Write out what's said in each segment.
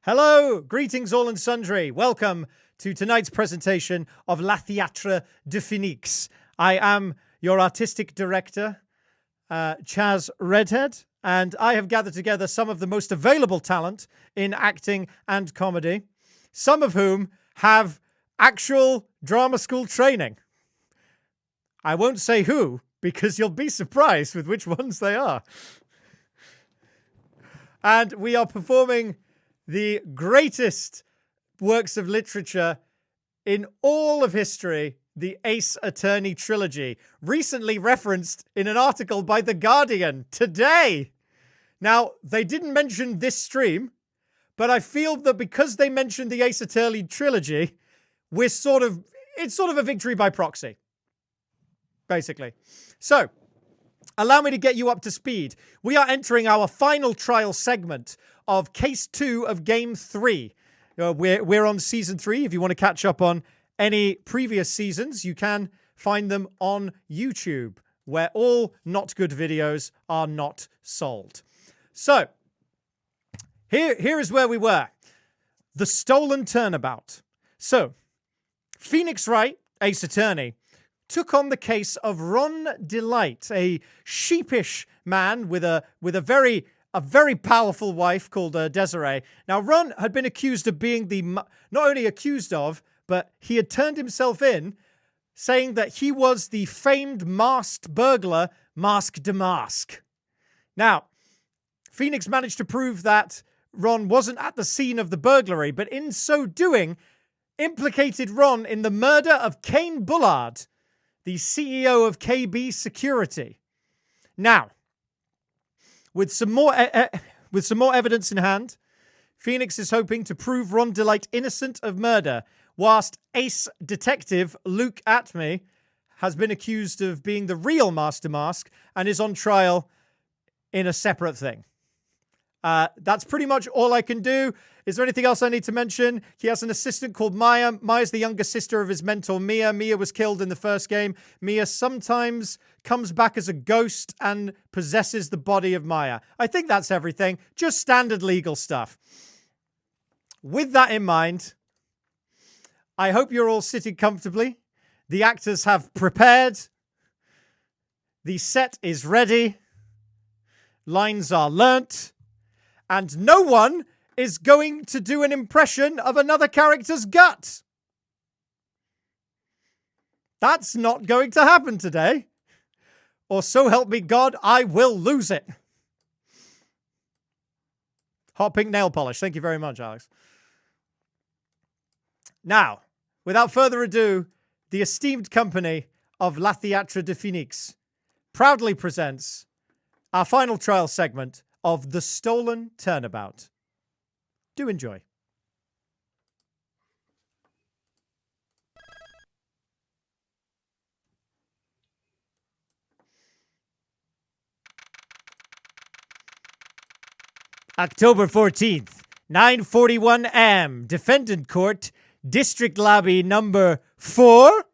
Hello, greetings all and sundry. Welcome to tonight's presentation of La Theatre De Phénix. I am your artistic director, Chaz Redhead, and I have gathered together some of the most available talent in acting and comedy, some of whom have actual drama school training. I won't say who, because you'll be surprised with which ones they are. And we are performing the greatest works of literature in all of history, the Ace Attorney trilogy, recently referenced in an article by The Guardian today. Now, they didn't mention this stream, but I feel that because they mentioned the Ace Attorney trilogy, it's sort of a victory by proxy, basically. So, allow me to get you up to speed. We are entering our final trial segment of Case 2 of Game 3. We're on Season 3. If you want to catch up on any previous seasons, you can find them on YouTube, where all not good videos are not sold. So, here is where we were. The Stolen Turnabout. So, Phoenix Wright, Ace Attorney, took on the case of Ron Delight, a sheepish man with a very powerful wife called Desiree. Now, Ron had been accused of being not only accused of, but he had turned himself in, saying that he was the famed masked burglar, Masque de Masque. Now, Phoenix managed to prove that Ron wasn't at the scene of the burglary, but in so doing, implicated Ron in the murder of Kane Bullard, the CEO of KB Security. Now, with some more evidence in hand, Phoenix is hoping to prove Ron Delight innocent of murder, whilst Ace Detective Luke Atme has been accused of being the real Master Mask and is on trial in a separate thing. That's pretty much all I can do. Is there anything else I need to mention? He has an assistant called Maya. Maya's the younger sister of his mentor, Mia. Mia was killed in the first game. Mia sometimes comes back as a ghost and possesses the body of Maya. I think that's everything. Just standard legal stuff. With that in mind, I hope you're all sitting comfortably. The actors have prepared. The set is ready. Lines are learnt. And no one is going to do an impression of another character's gut. That's not going to happen today. Or so help me God, I will lose it. Hot pink nail polish. Thank you very much, Alex. Now, without further ado, the esteemed company of La Theatre De Phénix proudly presents our final trial segment of The Stolen Turnabout. Do enjoy. October 14th, 9:41 am. Defendant Court, District Lobby number 4.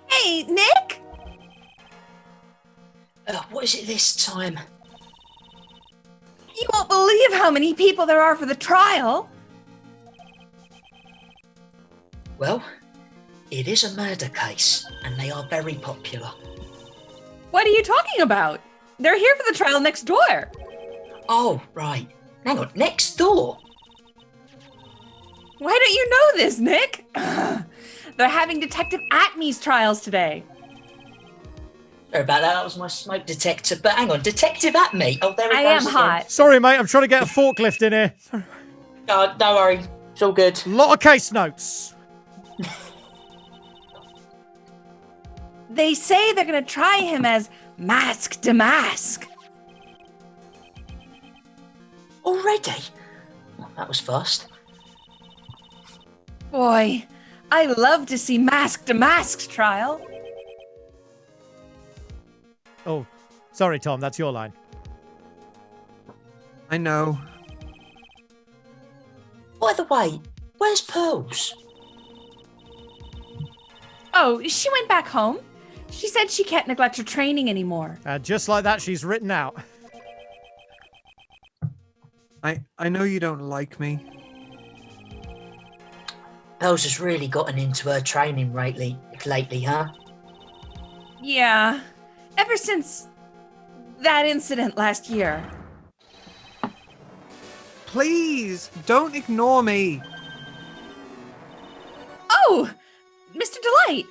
Hey, Nick? What is it this time? You won't believe how many people there are for the trial. Well, it is a murder case, and they are very popular. What are you talking about? They're here for the trial next door. Oh, right. Hang on, next door? Why don't you know this, Nick? They're having Detective Atme's trials today. Sorry about that was my smoke detector. But hang on, Detective Atme. Oh, there it I goes am again. hot. Sorry, mate. I'm trying to get a forklift in here. Oh, don't worry. It's all good. A lot of case notes. They say they're going to try him as Masque de Masque. Already? Well, that was fast. Boy, I love to see Masque de Masque's trial. Oh, sorry, Tom. That's your line. I know. By the way, where's Pearls? Oh, she went back home. She said she can't neglect her training anymore. Just like that, she's written out. I know you don't like me. Bells has really gotten into her training lately, huh? Yeah. Ever since that incident last year. Please, don't ignore me. Oh, Mr. Delight.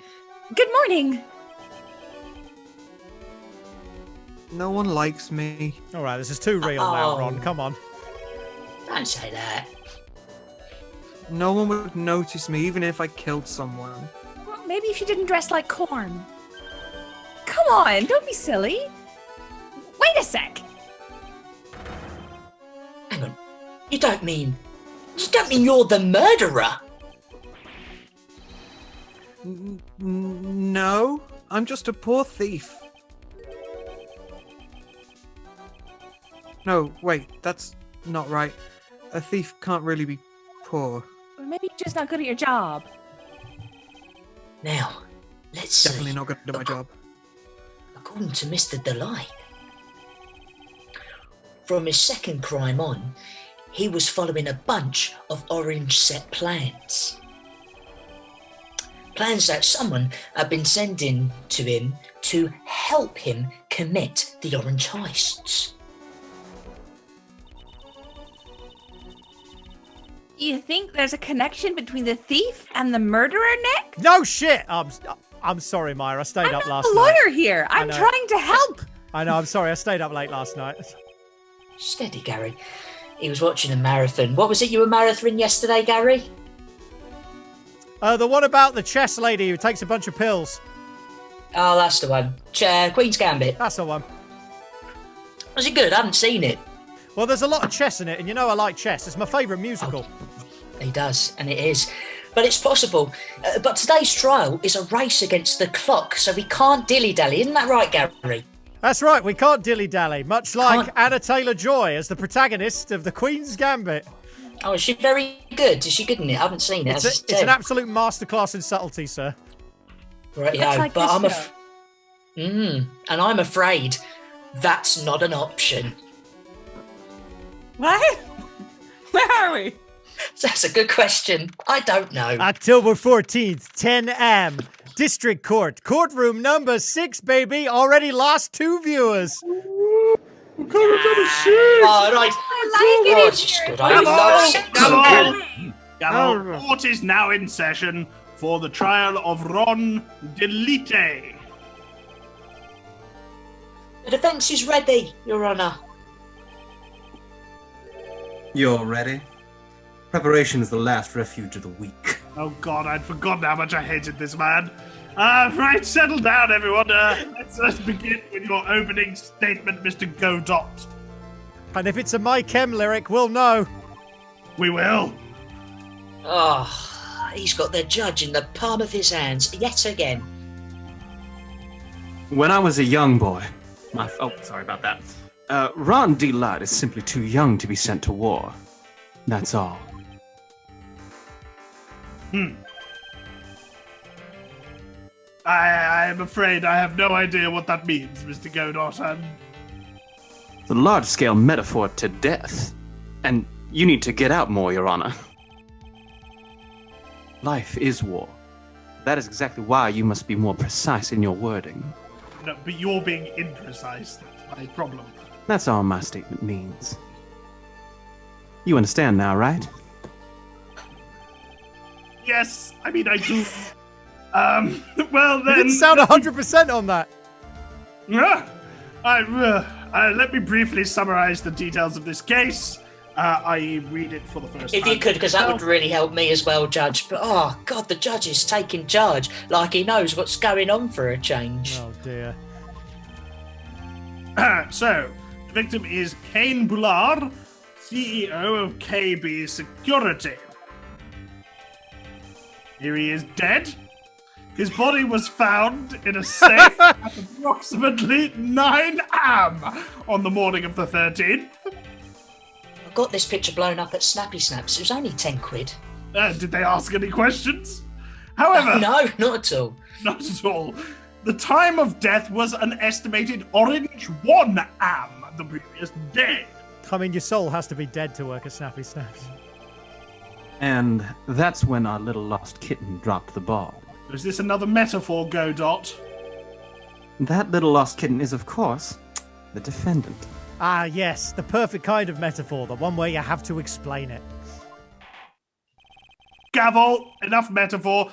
Good morning. No one likes me. All right, this is too real now, Ron. Come on. Don't say that. No one would notice me even if I killed someone. Well, maybe if you didn't dress like corn. Come on, don't be silly. Wait a sec. Hang on. You don't mean you're the murderer? No, I'm just a poor thief. No, wait, that's not right. A thief can't really be poor. Or maybe you're just not good at your job. Now, let's see. Definitely not good at my job. According to Mr. Delight, from his second crime on, he was following a bunch of orange set plans. Plans that someone had been sending to him to help him commit the orange heists. You think there's a connection between the thief and the murderer, Nick? No shit! I'm sorry, Myra. I stayed up last I'm night. a lawyer here. I'm know. trying to help. I know, I'm sorry. I stayed up late last night. Steady, Gary. He was watching a marathon. What was it you were marathoning yesterday, Gary? The one about the chess lady who takes a bunch of pills. Oh, that's the one. Queen's Gambit. That's the one. Was it good? I haven't seen it. Well, there's a lot of chess in it, and you know I like chess. It's my favourite musical. He does, and it is. But it's possible. But today's trial is a race against the clock, so we can't dilly-dally. Isn't that right, Gary? That's right, we can't dilly-dally, much like Anna Taylor-Joy as the protagonist of The Queen's Gambit. Oh, is she very good? Is she good in it? I haven't seen it. It's an absolute masterclass in subtlety, sir. Right, Like but this and I'm afraid that's not an option. What? Where are we? That's a good question. I don't know. October 14th, 10 a.m. District Court, courtroom number 6, baby. Already lost 2 viewers. Oh, right. I like it here. Good. I love Gavel, court is now in session for the trial of Ron Delite. The defence is ready, Your Honour. You're ready? Preparation is the last refuge of the weak. Oh God, I'd forgotten how much I hated this man. Right, settle down, everyone. Let's begin with your opening statement, Mr. Godot. And if it's a My Chem lyric, we'll know. We will. Oh, he's got the judge in the palm of his hands yet again. When I was a young boy, sorry about that. Ron D. Light is simply too young to be sent to war. That's all. I'm afraid I have no idea what that means, Mr. Godot. It's a large-scale metaphor to death. And you need to get out more, Your Honor. Life is war. That is exactly why you must be more precise in your wording. No, but you're being imprecise. That's my problem. That's all my statement means. You understand now, right? Yes, I mean, I do. Well You then. didn't sound 100% on that. Let me briefly summarize the details of this case. I read it for the first time. If you could, because that would really help me as well, Judge. But, oh, God, the judge is taking charge like he knows what's going on for a change. Oh, dear. So, the victim is Kane Boulard, CEO of KB Security. Here he is dead. His body was found in a safe at approximately 9 a.m. on the morning of the 13th. I got this picture blown up at Snappy Snaps. It was only 10 quid. Did they ask any questions? However, No, not at all. not at all. The time of death was an estimated orange 1 a.m. the previous day. I mean, your soul has to be dead to work a snappy snaps. And that's when our little lost kitten dropped the ball. Is this another metaphor, Godot? That little lost kitten is, of course, the defendant. Ah, yes, the perfect kind of metaphor, the one where you have to explain it. Gavel, enough metaphor.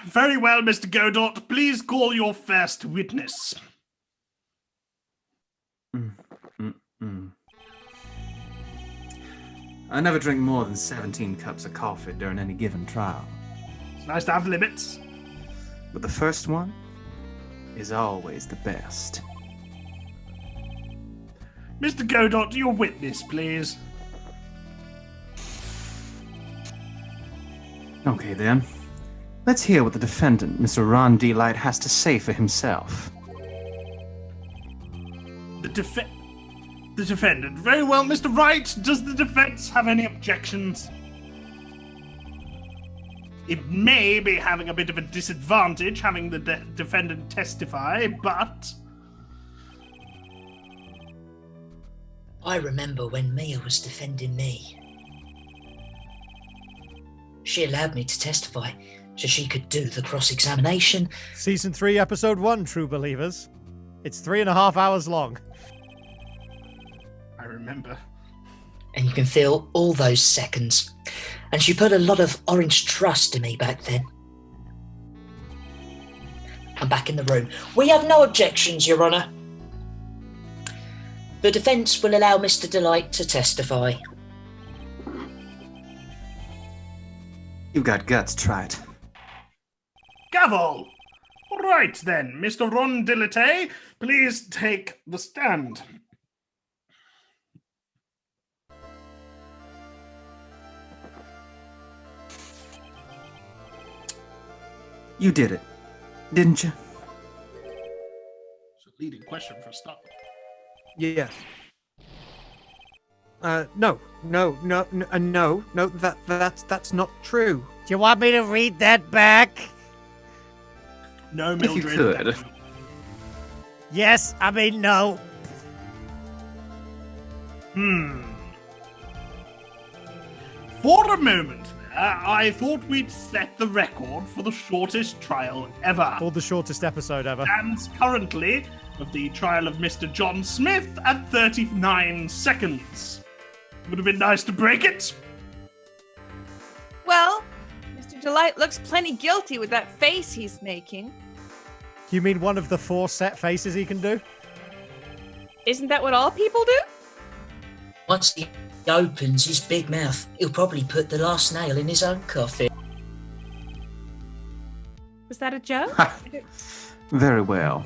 Very well, Mr. Godot. Please call your first witness. I never drink more than 17 cups of coffee during any given trial. It's nice to have limits. But the first one is always the best. Mr. Godot, your witness, please. Okay, then. Let's hear what the defendant, Mr. Ron D. Light, has to say for himself. The defendant. Very well, Mr. Wright. Does the defense have any objections? It may be having a bit of a disadvantage having the defendant testify, but... I remember when Mia was defending me. She allowed me to testify so she could do the cross-examination. Season 3, Episode 1, true believers. It's 3.5 hours long. I remember. And you can feel all those seconds. And she put a lot of orange trust in me back then. I'm back in the room. We have no objections, Your Honour. The defence will allow Mr. Delight to testify. You've got guts, try it. Gavel! Right then, Mr. Ron Dilate, please take the stand. You did it, didn't you? It's a leading question for a start. Yes. No, that's not true. Do you want me to read that back? No, If you Mildred. could. Yes, I mean no. For a moment there, I thought we'd set the record for the shortest trial ever. Or the shortest episode ever. Stands currently of the trial of Mr. John Smith at 39 seconds. Would have been nice to break it. Well, Mr. Delight looks plenty guilty with that face he's making. You mean one of the 4 set faces he can do? Isn't that what all people do? Once he opens his big mouth, he'll probably put the last nail in his own coffin. Was that a joke? Very well.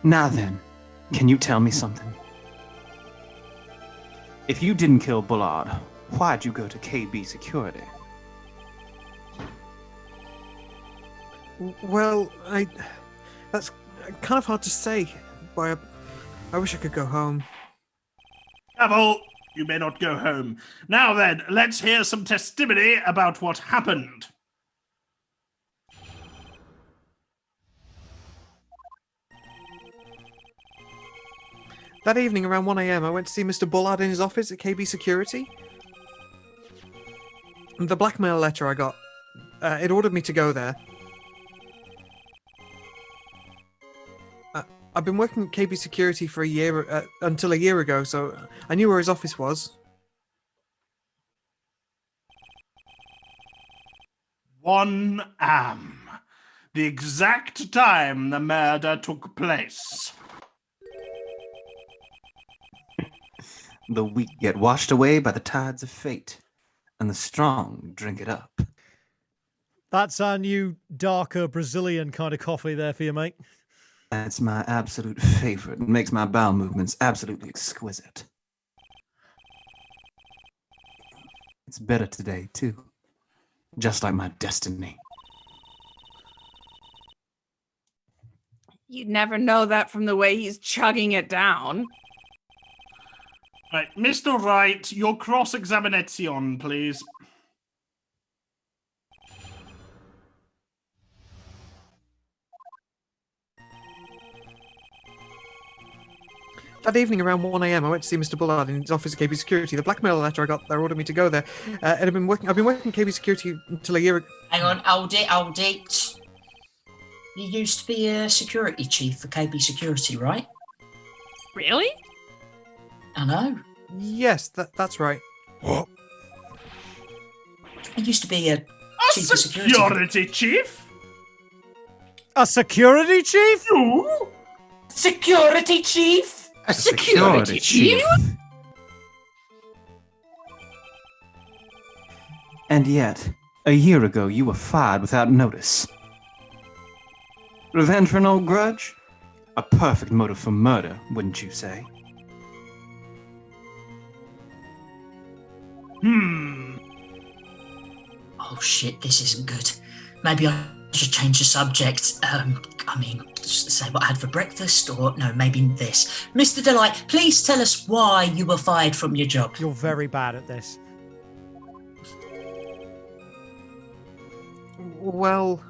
Now then, can you tell me something? If you didn't kill Bullard, why'd you go to KB Security? Well, that's kind of hard to say. But I wish I could go home. Gavel, you may not go home. Now then, let's hear some testimony about what happened. That evening around 1 a.m., I went to see Mr. Bullard in his office at KB Security. The blackmail letter I got, it ordered me to go there. I've been working at KB Security for a year, until a year ago, so I knew where his office was. 1 a.m. The exact time the murder took place. The weak get washed away by the tides of fate, and the strong drink it up. That's our new, darker Brazilian kind of coffee there for you, mate. That's my absolute favorite. It makes my bowel movements absolutely exquisite. It's better today, too. Just like my destiny. You'd never know that from the way he's chugging it down. Right, Mr. Wright, your cross-examination, please. That evening around 1 a.m., I went to see Mr. Bullard in his office at KB Security. The blackmail letter I got there ordered me to go there. And I've been working KB Security until a year ago. Hang on, hold it. You used to be a security chief for KB Security, right? Really? I know. Yes, that's right. You used to be a A chief of security. security chief? A security chief? You? Security chief? A security chief. And yet, a year ago you were fired without notice. Revenge for an old grudge? A perfect motive for murder, wouldn't you say? Oh shit, this isn't good. Maybe I should change the subject. Just say what I had for breakfast, or no, maybe this. Mr. Delight, please tell us why you were fired from your job. You're very bad at this. Well,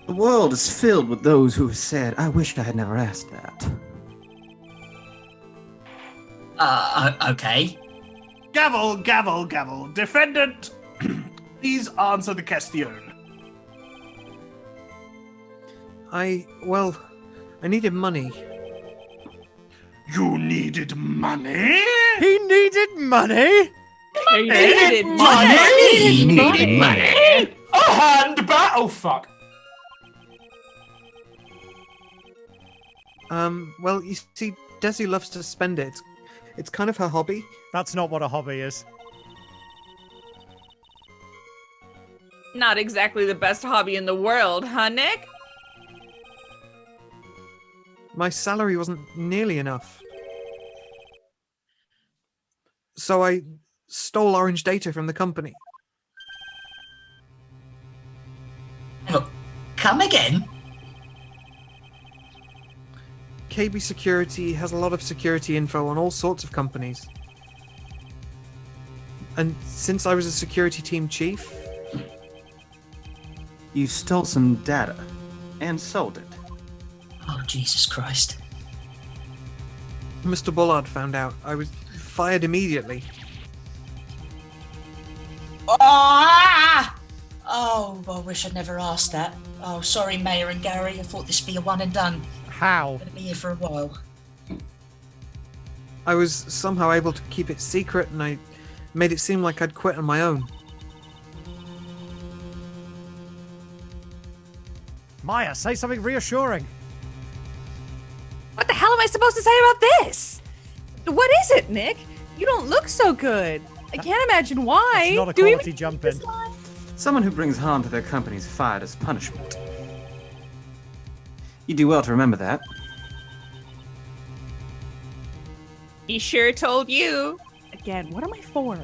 The world is filled with those who have said, I wished I had never asked that. Okay. Gavel, gavel, gavel. Defendant, please answer the question. I needed money. You needed money? He needed money? He needed He needed money. A hand battle, fuck. Well, you see, Desi loves to spend it. It's kind of her hobby. That's not what a hobby is. Not exactly the best hobby in the world, huh, Nick? My salary wasn't nearly enough. So I stole orange data from the company. Look, come again? KB Security has a lot of security info on all sorts of companies. And since I was a security team chief, You stole some data and sold it. Oh, Jesus Christ. Mr. Bullard found out. I was fired immediately. Ah! Oh, I wish I'd never asked that. Oh, sorry, Mayor and Gary. I thought this would be a one and done. How? I'm gonna be here for a while. I was somehow able to keep it secret, and I made it seem like I'd quit on my own. Maya, say something reassuring. What the hell am I supposed to say about this? What is it, Nick? You don't look so good. I can't imagine why. It's not a Do we quality even- jump in. Someone who brings harm to their company is fired as punishment. You do well to remember that. He sure told you. Again, what am I for?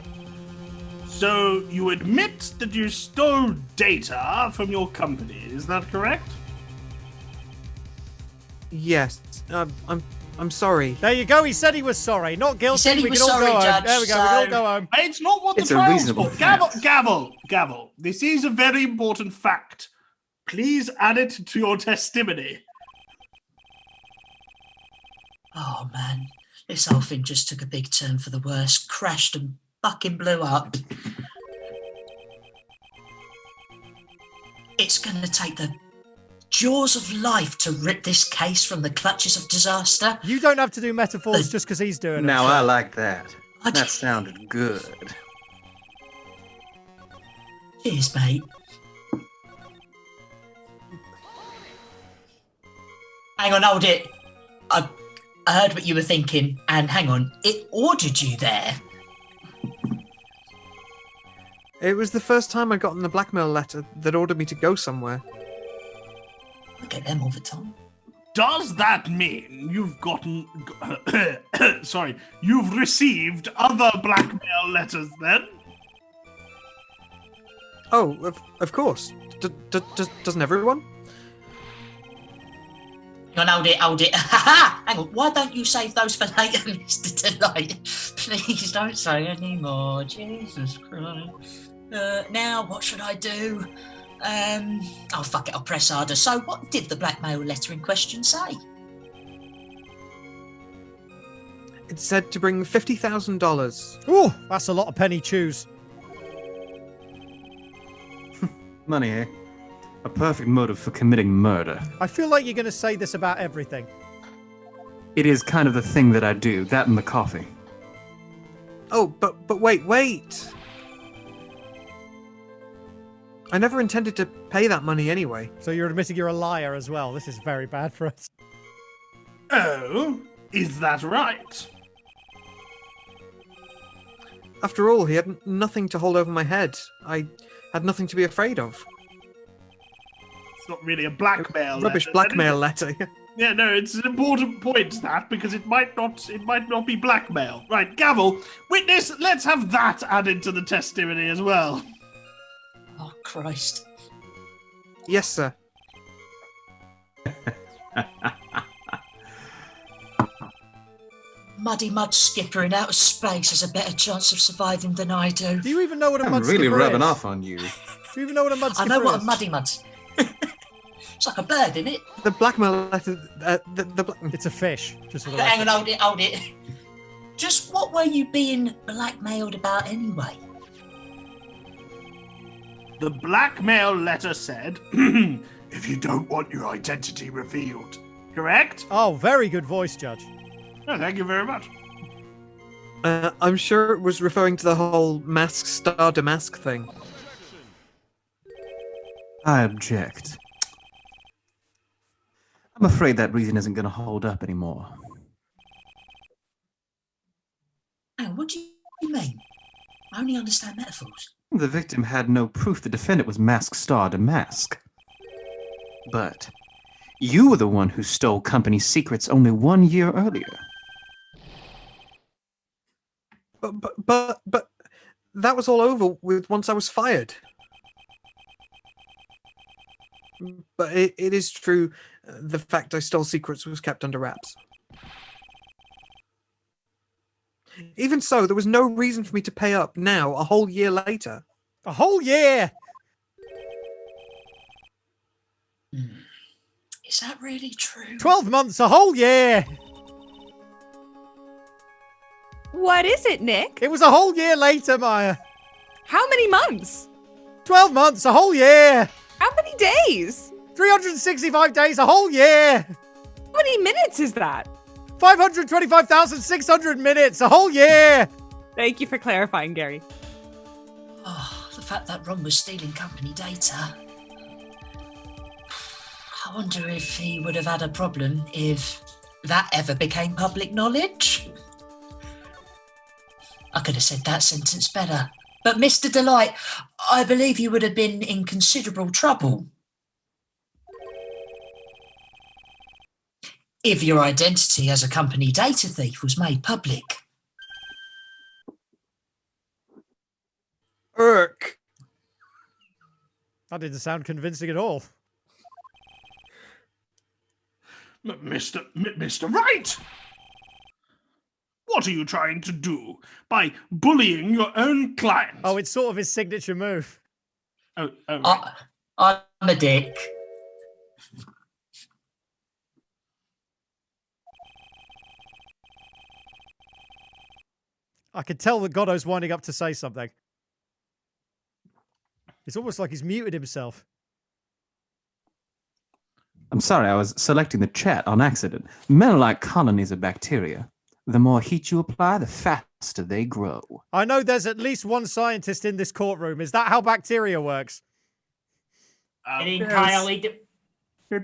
So you admit that you stole data from your company, is that correct? Yes, I'm sorry. There you go. He said he was sorry. Not guilty. said he we was can all sorry, go home. Judge, There we go. We can all so- go home. It's not what the It's a trial's reasonable for. Gavel, fact. gavel, gavel. This is a very important fact. Please add it to your testimony. Oh, man. This whole thing just took a big turn for the worse. Crashed and fucking blew up. It's going to take the jaws of life to rip this case from the clutches of disaster. You don't have to do metaphors just because he's doing Now it. I like that. I That d- sounded good. Cheers, mate. Hang on, hold it. I heard what you were thinking, and hang on, it ordered you there. It was the first time I'd gotten a blackmail letter that ordered me to go somewhere. I get them all the time. Does that mean you've gotten... sorry, you've received other blackmail letters then? Oh, of course. Doesn't everyone? Hang on, hold it. Hang on, why don't you save those for later, Mr. Delight? Please don't say any more. Jesus Christ. Now, what should I do? Oh, fuck it, I'll press harder. So, what did the blackmail letter in question say? It said to bring $50,000. Ooh, that's a lot of penny chews. Money, eh? A perfect motive for committing murder. I feel like you're going to say this about everything. It is kind of the thing that I do, that and the coffee. Oh, but wait. I never intended to pay that money anyway. So you're admitting you're a liar as well. This is very bad for us. Oh, is that right? After all, he had nothing to hold over my head. I had nothing to be afraid of. It's not really a blackmail Rubbish letter, blackmail letter. Yeah, no, it's an important point, that, because it might not be blackmail. Right, gavel, witness, let's have that added to the testimony as well. Oh, Christ. Yes, sir. Muddy mud skipper in outer space has a better chance of surviving than I do. Do you even know what a I'm mud really skipper rubbing is? off on you. Do you even know what a mud I skipper know what is? a muddy mud's. It's like a bird, isn't it? The blackmail letter. It's a fish. Just for the Hang on, record. hold it. Just what were you being blackmailed about anyway? The blackmail letter said, if you don't want your identity revealed. Correct? Oh, very good voice, Judge. No, thank you very much. I'm sure it was referring to the whole mask star damask thing. I object. I'm afraid that reason isn't going to hold up anymore. Oh, what do you mean? I only understand metaphors. The victim had no proof the defendant was Mask Star Damask. But you were the one who stole company secrets only 1 year earlier. But that was all over with once I was fired. But it is true, the fact I stole secrets was kept under wraps. Even so, there was no reason for me to pay up now, a whole year later. A whole year! Is that really true? 12 months, a whole year! What is it, Nick? It was a whole year later, Maya. How many months? 12 months, a whole year! How many days? 365 days, a whole year! How many minutes is that? 525,600 minutes, a whole year! Thank you for clarifying, Gary. Oh, the fact that Ron was stealing company data. I wonder if he would have had a problem if that ever became public knowledge. I could have said that sentence better. But Mr. Delight, I believe you would have been in considerable trouble if your identity as a company data thief was made public. Irk. That didn't sound convincing at all. Mr. Wright! What are you trying to do by bullying your own client? Oh, it's sort of his signature move. Oh, right. I'm a dick. I could tell that Goddo's winding up to say something. It's almost like he's muted himself. I'm sorry, I was selecting the chat on accident. Men are like colonies of bacteria. The more heat you apply, the faster they grow. I know there's at least one scientist in this courtroom. Is that how bacteria works? That's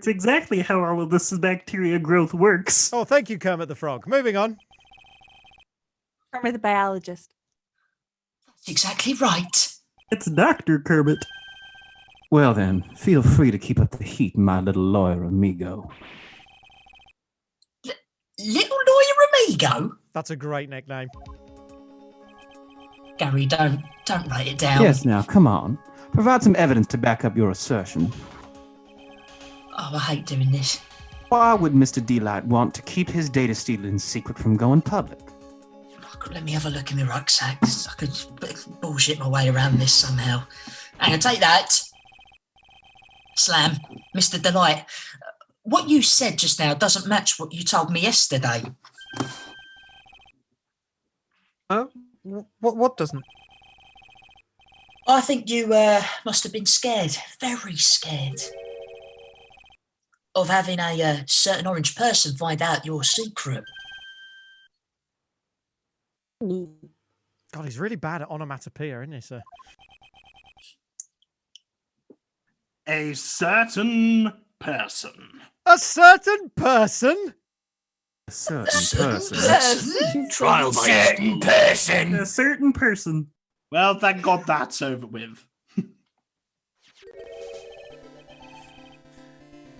exactly how all of this bacteria growth works. Oh, thank you, Kermit the Frog. Moving on. Kermit the biologist. That's exactly right. It's Dr. Kermit. Well then, feel free to keep up the heat, my little lawyer amigo. Little lawyer amigo? That's a great nickname. Gary, don't write it down. Yes, now, come on. Provide some evidence to back up your assertion. Oh, I hate doing this. Why would Mr. Delight want to keep his data stealing secret from going public? Let me have a look in my rucksack. I could bullshit my way around this somehow. Hang on, take that. Slam. Mr. Delight, what you said just now doesn't match what you told me yesterday. What doesn't? I think you must have been scared, very scared, of having a certain orange person find out your secret. God, he's really bad at onomatopoeia, isn't he, sir? A certain person. A certain person? A certain person. Trial by certain person. A certain person. Well, thank God that's over with.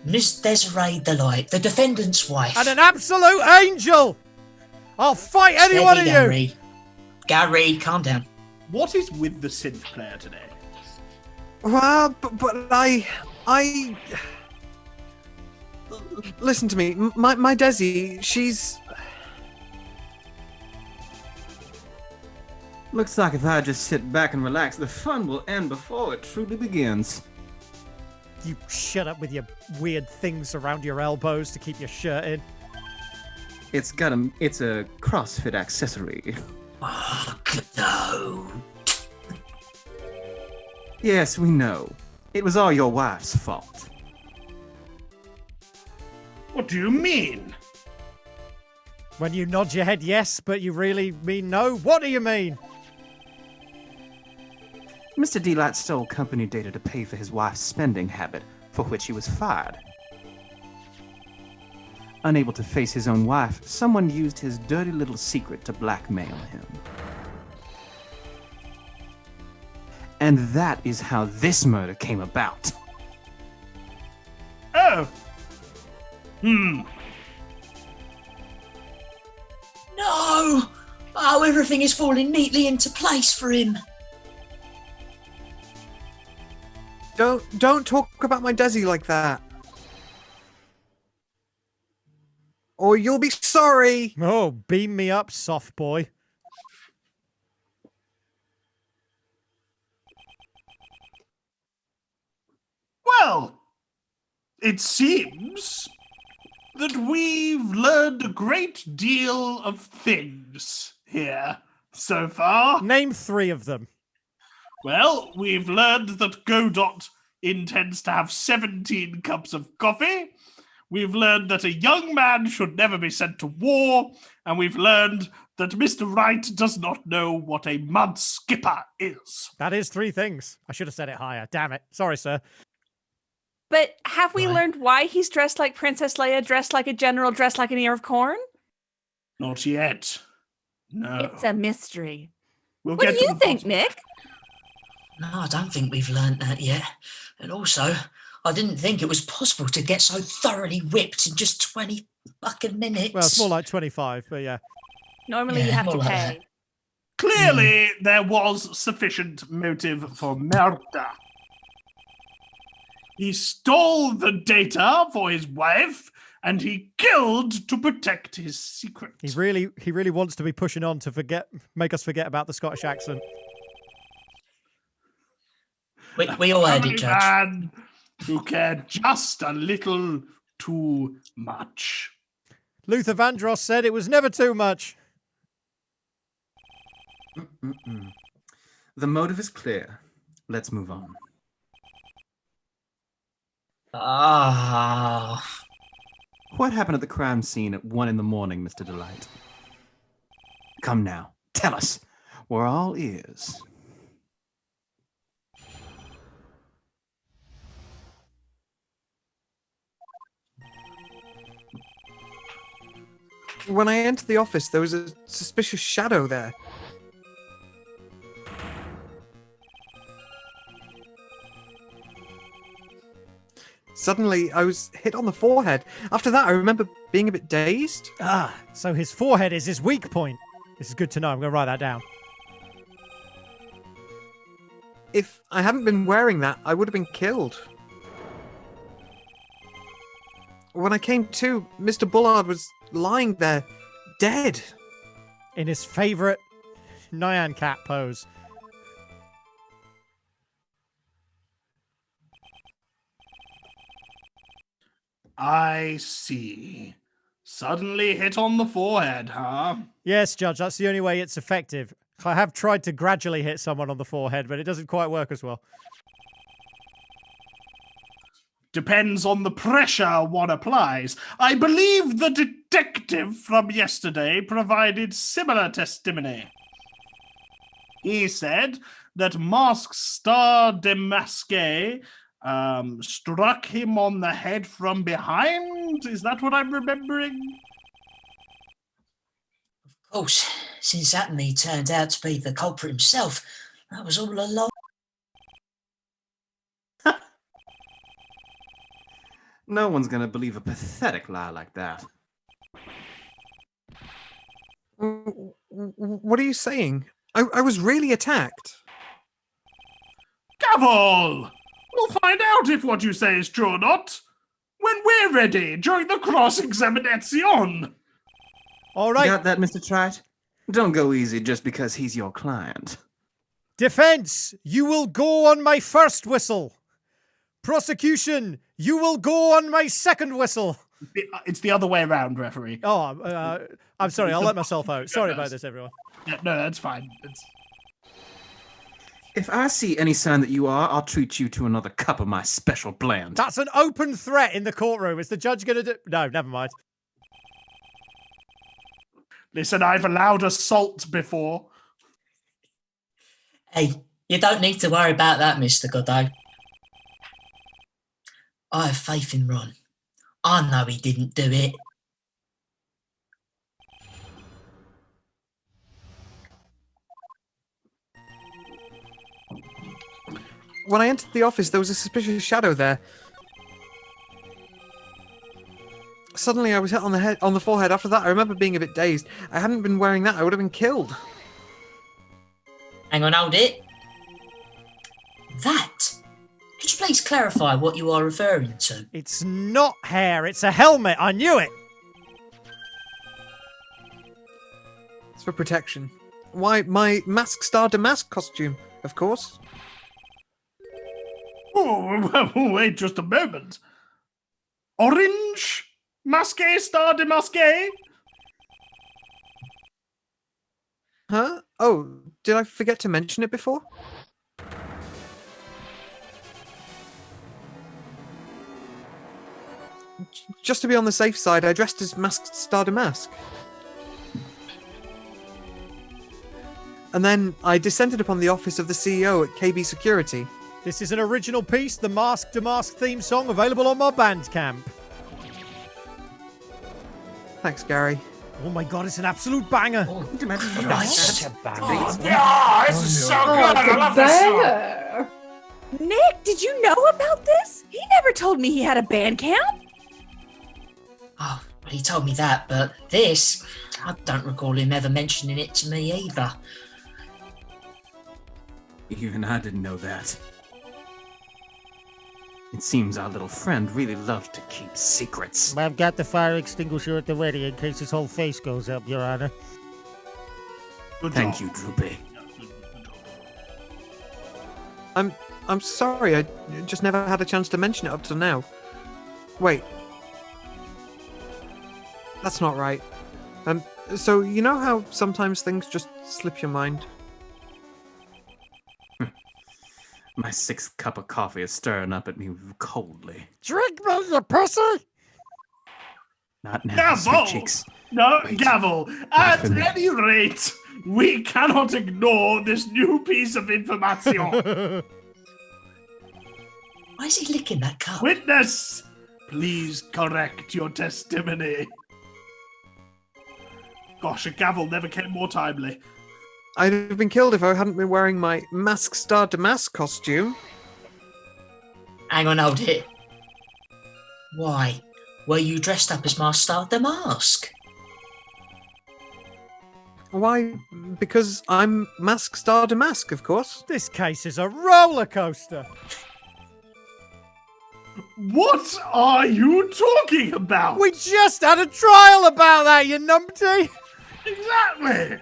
Miss Desiree Delight, the defendant's wife. And an absolute angel! I'll fight any one of you! Gary. Gary, calm down. What is with the synth player today? Well, but I listen to me. My Desi, she's. Looks like if I just sit back and relax, the fun will end before it truly begins. You shut up with your weird things around your elbows to keep your shirt in. It's a CrossFit accessory. Oh, no. Yes, we know. It was all your wife's fault. What do you mean? When you nod your head yes, but you really mean no, what do you mean? Mr. Delight stole company data to pay for his wife's spending habit, for which he was fired. Unable to face his own wife, someone used his dirty little secret to blackmail him. And that is how this murder came about. Oh. No! Oh, everything is falling neatly into place for him. Don't talk about my Desi like that. Or you'll be sorry. Oh, beam me up, soft boy. Well, it seems that we've learned a great deal of things here so far. Name 3 of them. Well, we've learned that Godot intends to have 17 cups of coffee. We've learned that a young man should never be sent to war. And we've learned that Mr. Wright does not know what a mud skipper is. That is 3 things. I should have said it higher. Damn it. Sorry, sir. But have we learned why he's dressed like Princess Leia, dressed like a general, dressed like an ear of corn? Not yet. No. It's a mystery. We'll What get do to you the think, bottom. Nick? No, I don't think we've learnt that yet. And also, I didn't think it was possible to get so thoroughly whipped in just 20 fucking minutes. Well, it's more like 25, but yeah. Normally you Yeah, have to more like pay. that. Clearly, there was sufficient motive for murder. He stole the data for his wife, and he killed to protect his secret. He really wants to be pushing on to make us forget about the Scottish accent. We all heard it, A Judge. man who cared just a little too much. Luther Vandross said it was never too much. The motive is clear. Let's move on. Ah. What happened at the crime scene at 1 a.m, Mr. Delight? Come now, tell us. We're all ears. When I entered the office, there was a suspicious shadow there. Suddenly, I was hit on the forehead. After that, I remember being a bit dazed. Ah, so his forehead is his weak point. This is good to know. I'm going to write that down. If I hadn't been wearing that, I would have been killed. When I came to, Mr. Bullard was lying there, dead. In his favourite Nyan cat pose. I see. Suddenly hit on the forehead, huh? Yes, Judge, that's the only way it's effective. I have tried to gradually hit someone on the forehead, but it doesn't quite work as well. Depends on the pressure one applies. I believe the detective from yesterday provided similar testimony. He said that Masked Star Demaske struck him on the head from behind. Is that what I'm remembering? Of course, since Atney turned out to be the culprit himself, that was all a lie. No one's gonna believe a pathetic lie like that. What are you saying? I was really attacked. Gavel! We'll find out if what you say is true or not when we're ready during the cross-examination. All right. Got that, Mr. Trite? Don't go easy just because he's your client. Defense, you will go on my first whistle. Prosecution, you will go on my second whistle. It's the other way around, referee. Oh, I'm sorry. I'll let myself out. Sorry about this, everyone. Yeah, no, that's fine. If I see any sign that you are, I'll treat you to another cup of my special blend. That's an open threat in the courtroom. Is the judge going to do... No, never mind. Listen, I've allowed assault before. Hey, you don't need to worry about that, Mr. Godot. I have faith in Ron. I know he didn't do it. When I entered the office, there was a suspicious shadow there. Suddenly, I was hit on the forehead. After that, I remember being a bit dazed. I hadn't been wearing that, I would have been killed. Hang on, hold it. That? Could you please clarify what you are referring to? It's not hair. It's a helmet. I knew it. It's for protection. Why, my Masked Star Damask costume, of course. Oh, wait just a moment. Orange? Masqué Star de Masqué? Huh? Oh, did I forget to mention it before? Just to be on the safe side, I dressed as Masked Star Damask. And then I descended upon the office of the CEO at KB Security. This is an original piece, the Mask to Mask theme song, available on my Bandcamp. Thanks, Gary. Oh my god, it's an absolute banger. Oh, Christ. Christ. Yeah, this is so good. I love this song. Nick, did you know about this? He never told me he had a band camp. Oh, well, he told me that, but this, I don't recall him ever mentioning it to me either. Even I didn't know that. It seems our little friend really loved to keep secrets. I've got the fire extinguisher at the ready in case his whole face goes up, Your Honor. Thank you, Droopy. I'm sorry, I just never had a chance to mention it up till now. Wait. That's not right. So you know how sometimes things just slip your mind? My sixth cup of coffee is stirring up at me coldly. Drink me, you pussy! Not now, Gavel! sweet cheeks. No, Wait. Gavel. At for me. any rate, we cannot ignore this new piece of information. Why is he licking that cup? Witness, please correct your testimony. Gosh, a gavel never came more timely. I'd have been killed if I hadn't been wearing my Masked Star Damask costume. Hang on, hold it. Why? Were you dressed up as Masked Star Damask? Why? Because I'm Masked Star Damask, of course. This case is a roller coaster. What are you talking about? We just had a trial about that, you numpty. Exactly.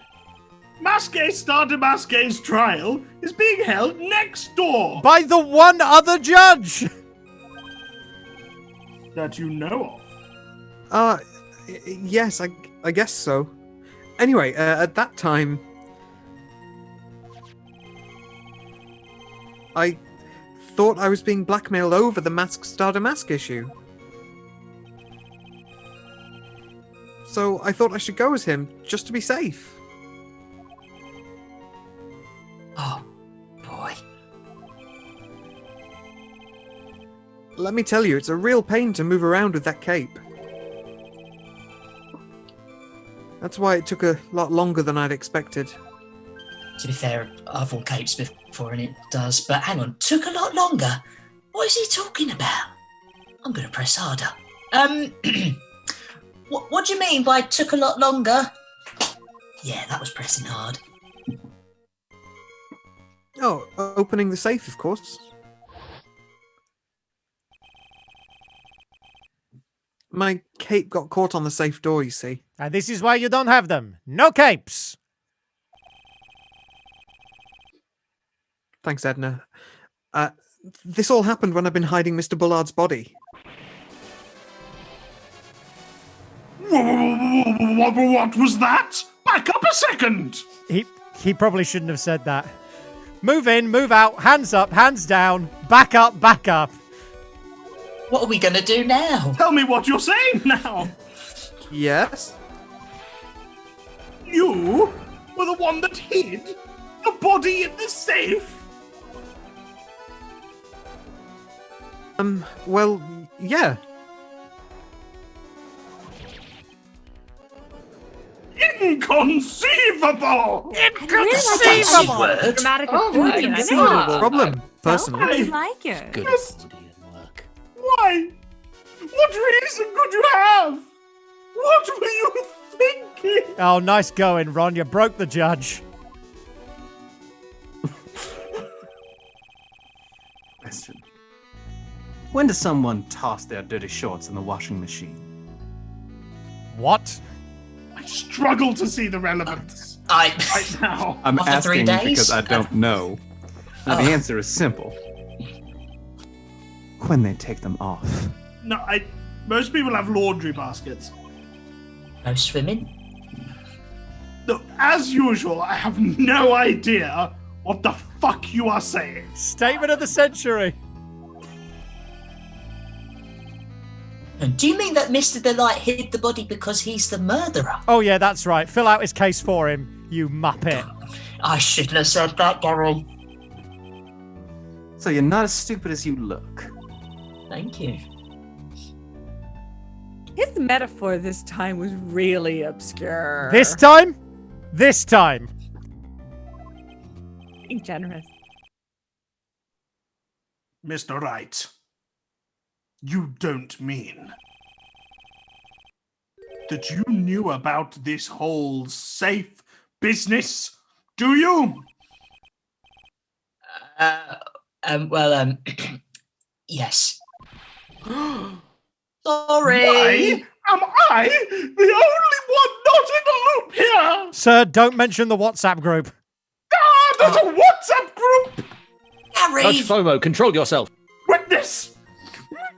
Masqué Star de Masqué's trial is being held next door. By the one other judge. That you know of. Yes, I guess so. Anyway, at that time, I thought I was being blackmailed over the Mask Starter Mask issue. So I thought I should go as him, just to be safe. Oh, boy. Let me tell you, it's a real pain to move around with that cape. That's why it took a lot longer than I'd expected. To be fair, I've worn capes before and it does, but hang on, took a lot longer? What is he talking about? I'm going to press harder. What do you mean by took a lot longer? Yeah, that was pressing hard. Oh, opening the safe, of course. My cape got caught on the safe door, you see. And this is why you don't have them. No capes. Thanks, Edna. This all happened when I've been hiding Mr. Bullard's body. What was that? Back up a second! He probably shouldn't have said that. Move in, move out, hands up, hands down, back up, back up. What are we going to do now? Tell me what you're saying now! Yes? You were the one that hid the body in the safe? Well, yeah. Inconceivable! Inconceivable! Word. Dramatic Oh my opinion. God. Problem, personally. I like it. Good Yes. body at work. Why? What reason could you have? What were you thinking? Oh, nice going, Ron. You broke the judge. Question. When does someone toss their dirty shorts in the washing machine? What? I struggle to see the relevance I right now. I'm After 3 asking days? because I don't know. Now, the answer is simple. When they take them off. No, most people have laundry baskets. No swimming? Look, as usual, I have no idea what the fuck you are saying. Statement of the century. Do you mean that Mr. Delight hid the body because he's the murderer? Oh, yeah, that's right. Fill out his case for him, you muppet. I shouldn't have said that, Gary. So you're not as stupid as you look. Thank you. His metaphor this time was really obscure. This time? This time. Being generous. Mr. Wright, you don't mean that you knew about this whole safe business, do you? Yes. Sorry. Sorry. Am I the only one not in the loop here? Sir, don't mention the WhatsApp group. Ah, there's a WhatsApp group! Gary! Judge FOMO, control yourself. Witness!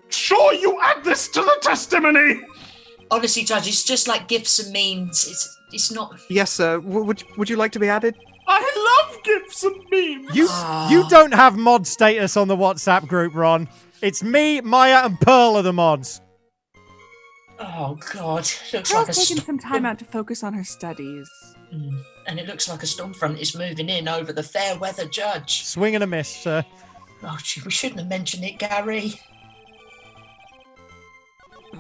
Sure you add this to the testimony! Honestly, Judge, it's just like gifts and memes. It's not... Yes, sir. Would you like to be added? I love gifs and memes! You don't have mod status on the WhatsApp group, Ron. It's me, Maya, and Pearl are the mods. Oh, God. Looks Pearl's like a taking some time out to focus on her studies. And it looks like a storm front is moving in over the fair weather, Judge. Swing and a miss, sir. Oh, gee, we shouldn't have mentioned it, Gary.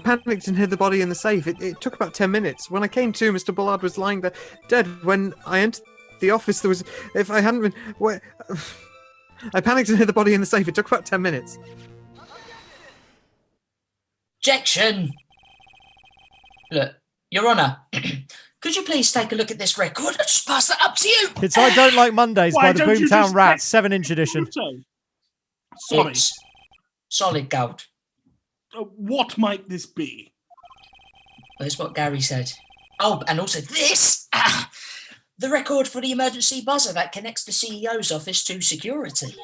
Panicked and hid the body in the safe. It took about 10 minutes. When I came to, Mr. Bullard was lying there dead. When I entered the office, there was... If I hadn't been... I panicked and hid the body in the safe. It took about 10 minutes. Objection! Look, Your Honour, could you please take a look at this record? I'll just pass that up to you. It's I Don't Like Mondays Why by the don't you Boomtown just Rats, 7-inch edition. Sorry. It's solid gold. What might this be? That's what Gary said. Oh, and also this! The record for the emergency buzzer that connects the CEO's office to security.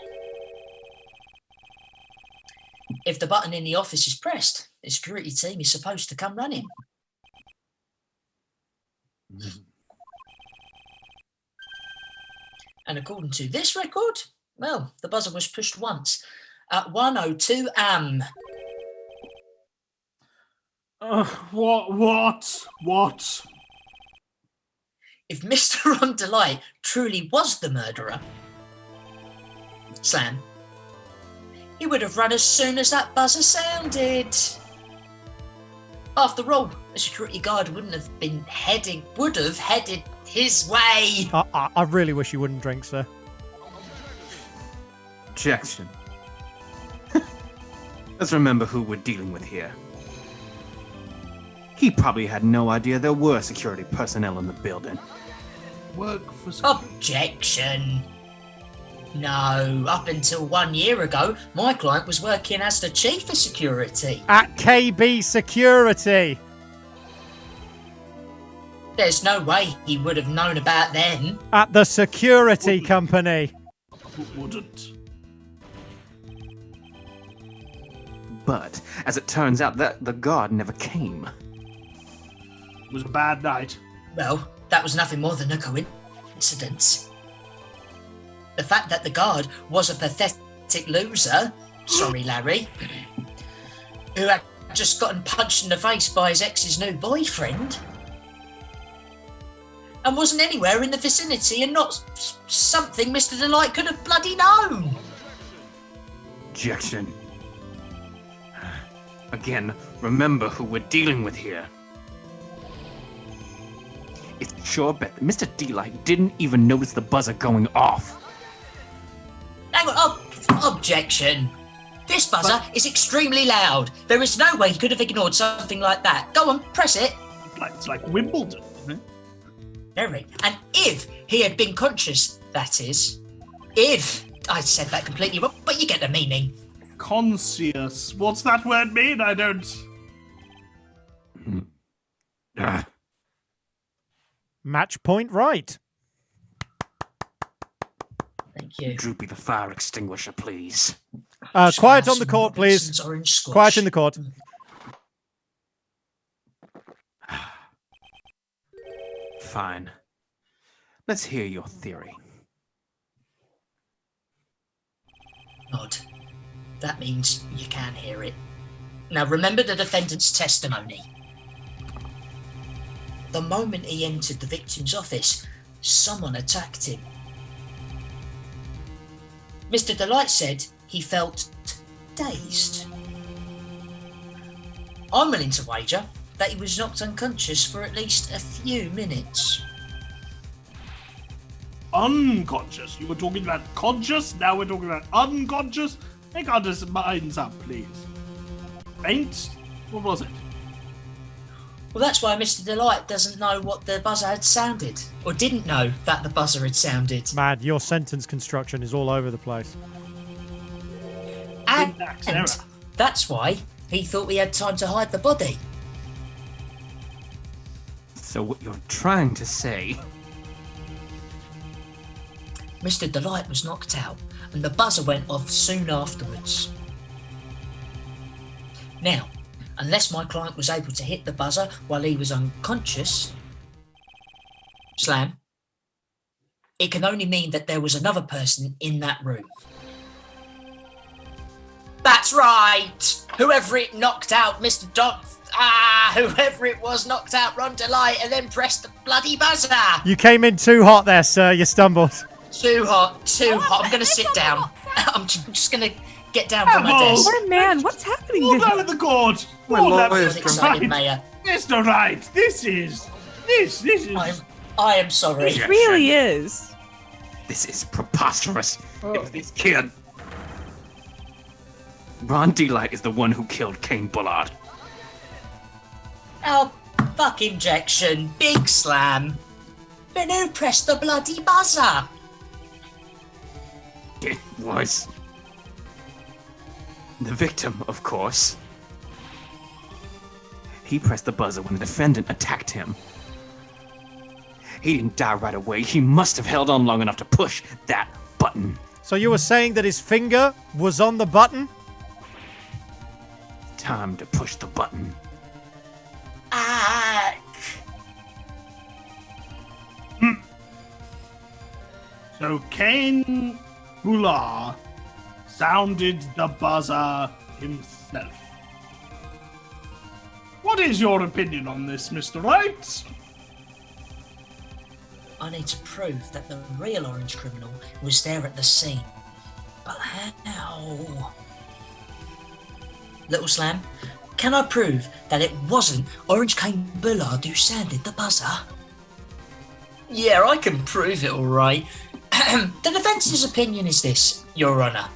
If the button in the office is pressed, the security team is supposed to come running. And according to this record, well, the buzzer was pushed once at 1:02 am. What? If Mr. Ron Delight truly was the murderer, Slam, he would have run as soon as that buzzer sounded. After all, a security guard would have headed his way. I really wish you wouldn't drink, sir. Objection. Let's remember who we're dealing with here. He probably had no idea there were security personnel in the building. Work for Objection. No, up until 1 year ago, my client was working as the chief of security. At KB Security. There's no way he would have known about them. At the security company. Wouldn't. But, as it turns out, the guard never came. It was a bad night. Well, that was nothing more than a coincidence. The fact that the guard was a pathetic loser, sorry Larry, who had just gotten punched in the face by his ex's new boyfriend, and wasn't anywhere in the vicinity and not something Mr. Delight could have bloody known. Objection. Again, remember who we're dealing with here. It's sure bet that Mr. Delight didn't even notice the buzzer going off. Hang on, objection. This buzzer is extremely loud. There is no way he could have ignored something like that. Go on, press it. It's like Wimbledon, isn't it? Very. And if he had been conscious, that is. If. I said that completely wrong, but you get the meaning. Conscious. What's that word mean? I don't... Match point right. Thank you. Droopy the fire extinguisher, please. Quiet on the court, please. Quiet in the court. Fine. Let's hear your theory. Odd. That means you can hear it. Now remember the defendant's testimony. The moment he entered the victim's office, someone attacked him. Mr. Delight said he felt dazed. I'm willing to wager that he was knocked unconscious for at least a few minutes. Unconscious? You were talking about conscious, now we're talking about unconscious? Make our minds up, please. Faint? What was it? Well, that's why Mr. Delight doesn't know what the buzzer had sounded, or didn't know that the buzzer had sounded. Mad, your sentence construction is all over the place. And that's why he thought he had time to hide the body. So what you're trying to say... Mr. Delight was knocked out, and the buzzer went off soon afterwards. Now, unless my client was able to hit the buzzer while he was unconscious, Slam, it can only mean that there was another person in that room. That's right! Whoever it knocked out, whoever it was knocked out Ron Delight and then pressed the bloody buzzer! You came in too hot there, sir. You stumbled. Too hot. I'm going to sit down. I'm just going to get down from my desk. Poor man, what's happening All to down him? in the court. My All down lawyer's in drunk. Excited, Mayor. Mr. Wright, this is... I am sorry. It really is. This is preposterous. It was this kid. Ron Delight is the one who killed Kane Bullard. Oh, fuck injection. Big Slam. Then who pressed the bloody buzzer? It was... the victim, of course. He pressed the buzzer when the defendant attacked him. He didn't die right away. He must have held on long enough to push that button. So you were saying that his finger was on the button? Time to push the button. So Cain Bullard sounded the buzzer himself. What is your opinion on this, Mr. Wright? I need to prove that the real orange criminal was there at the scene. But how? Little Slam, can I prove that it wasn't Orange Cain Bullard who sounded the buzzer? Yeah, I can prove it all right. The defence's opinion is this, Your Honour.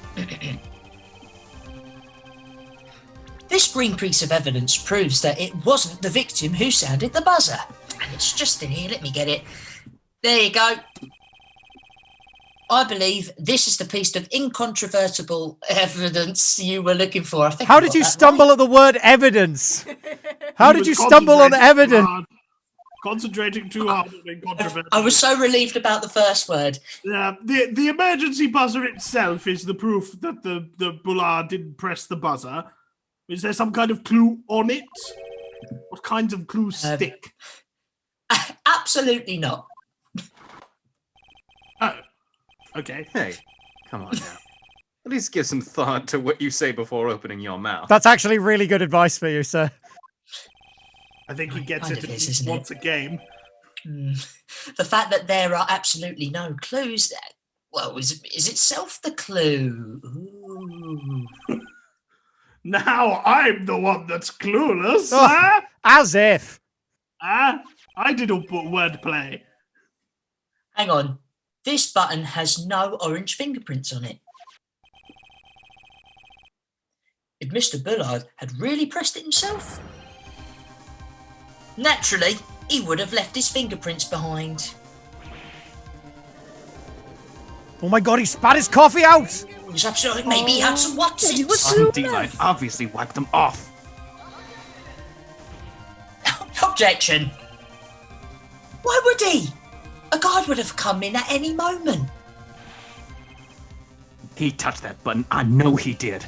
This green piece of evidence proves that it wasn't the victim who sounded the buzzer. And it's just in here, let me get it. There you go. I believe this is the piece of incontrovertible evidence you were looking for. I think How did you stumble at the word evidence? How did you stumble on evidence? Concentrating too hard on incontrovertible. I was so relieved about the first word. The emergency buzzer itself is the proof that the Bullard didn't press the buzzer. Is there some kind of clue on it? What kinds of clues stick? Absolutely not. Oh, okay. Hey, come on now. At least give some thought to what you say before opening your mouth. That's actually really good advice for you, sir. I think he gets Kind it of if is, he isn't wants a game. The fact that there are absolutely no clues, well, is itself the clue. Ooh. Now I'm the one that's clueless, Oh, huh? as if. I didn't put wordplay. Hang on. This button has no orange fingerprints on it. If Mr. Bullard had really pressed it himself, naturally, he would have left his fingerprints behind. Oh my god, he spat his coffee out! He's absolutely, maybe he had some Watsons. D-Line obviously wiped them off. Objection. Why would he? A guard would have come in at any moment. He touched that button. I know he did.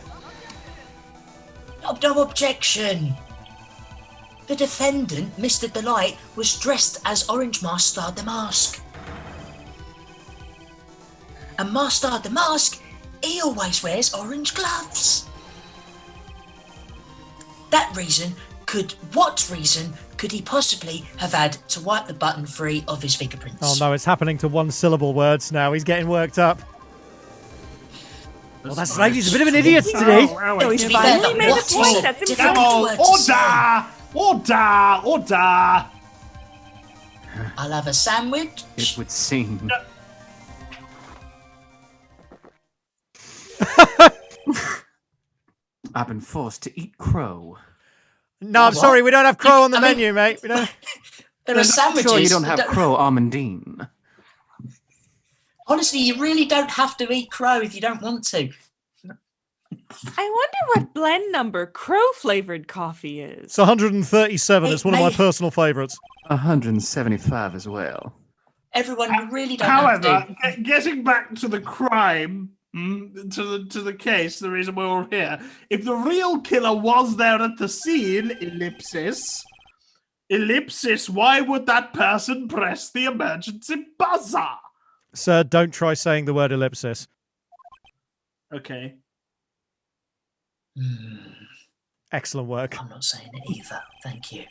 No objection. The defendant, Mr. Delight, was dressed as Orange Master the Mask. And Master the Mask, he always wears orange gloves. What reason could he possibly have had to wipe the button free of his fingerprints? Oh no, it's happening to one-syllable words now. He's getting worked up. Well, that's right. He's a bit of an idiot today. So he's finally made a point. That's important. Order! I'll have a sandwich. It would seem. I've been forced to eat crow. No, I'm sorry, we don't have crow on the menu, mate. We don't. There are sandwiches. Sure, you don't have crow almondine. Honestly, you really don't have to eat crow if you don't want to. I wonder what blend number crow-flavored coffee is. It's 137. It's one of my personal favourites. 175 as well. Everyone, you really don't have to. However, getting back to the crime, to the case, the reason we're all here. If the real killer was there at the scene, ellipsis, why would that person press the emergency buzzer? Sir, don't try saying the word ellipsis. Okay. Excellent work. I'm not saying it either. Thank you.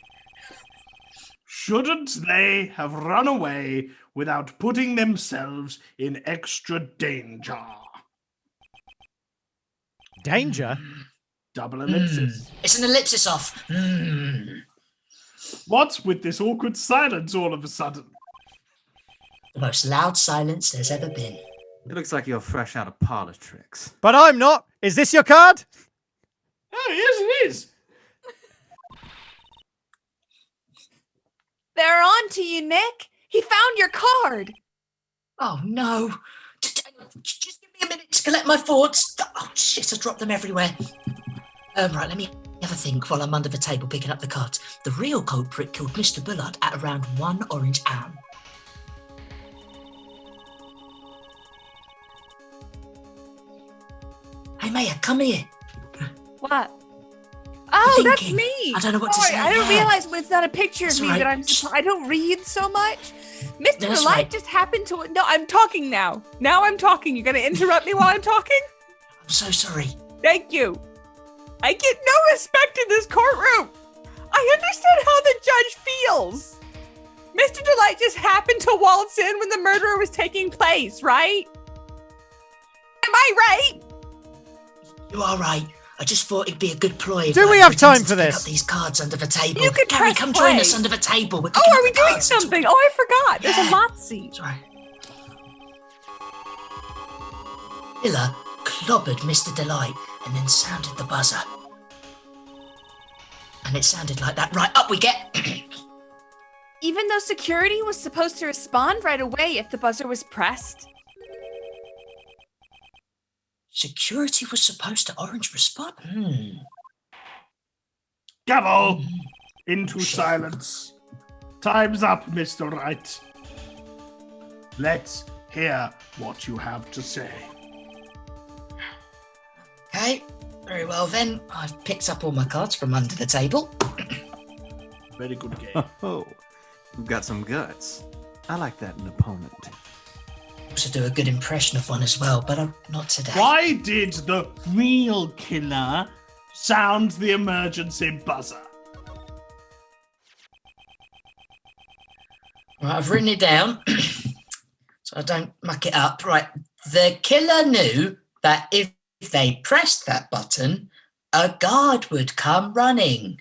Shouldn't they have run away without putting themselves in extra danger? Danger? Double ellipsis. It's an ellipsis off. What's with this awkward silence all of a sudden? The most loud silence there's ever been. It looks like you're fresh out of parlor tricks. But I'm not. Is this your card? Oh, yes, it is. They're on to you, Nick. He found your card. Oh, no. Just give me a minute to collect my thoughts. Oh, shit, I dropped them everywhere. Right, let me have a think while I'm under the table picking up the cards. The real culprit killed Mr. Bullard at around 1 orange hour. Hey, Maya, come here. What? Oh, that's Thinking. me. I don't know what to Sorry, say. I didn't Yeah. realize it's not a picture That's of me all right. that I don't read so much. Mr. That's Delight right. just happened to. No, I'm talking now. Now I'm talking. You're going to interrupt me while I'm talking? I'm so sorry. Thank you. I get no respect in this courtroom. I understand how the judge feels. Mr. Delight just happened to waltz in when the murder was taking place, right? Am I right? You are right. I just thought it'd be a good ploy. Do we have time for Pick this? up these cards under the table. You could Gary, press come play. join us under the table. We're Oh, picking are up we the doing cards. something? Oh, I forgot. There's a Yeah. Motzi. Sorry. Killer clobbered Mr. Delight and then sounded the buzzer. And it sounded like that. Right, up we get. Even though security was supposed to respond right away if the buzzer was pressed. Security was supposed to orange respond. Gavel! Into silence. Time's up, Mr. Wright. Let's hear what you have to say. Okay, very well then. I've picked up all my cards from under the table. Very good game. Oh, you've got some guts. I like that in an opponent. Also do a good impression of one as well, but not today. Why did the real killer sound the emergency buzzer? Right, I've written it down so I don't muck it up. Right, the killer knew that if they pressed that button, a guard would come running.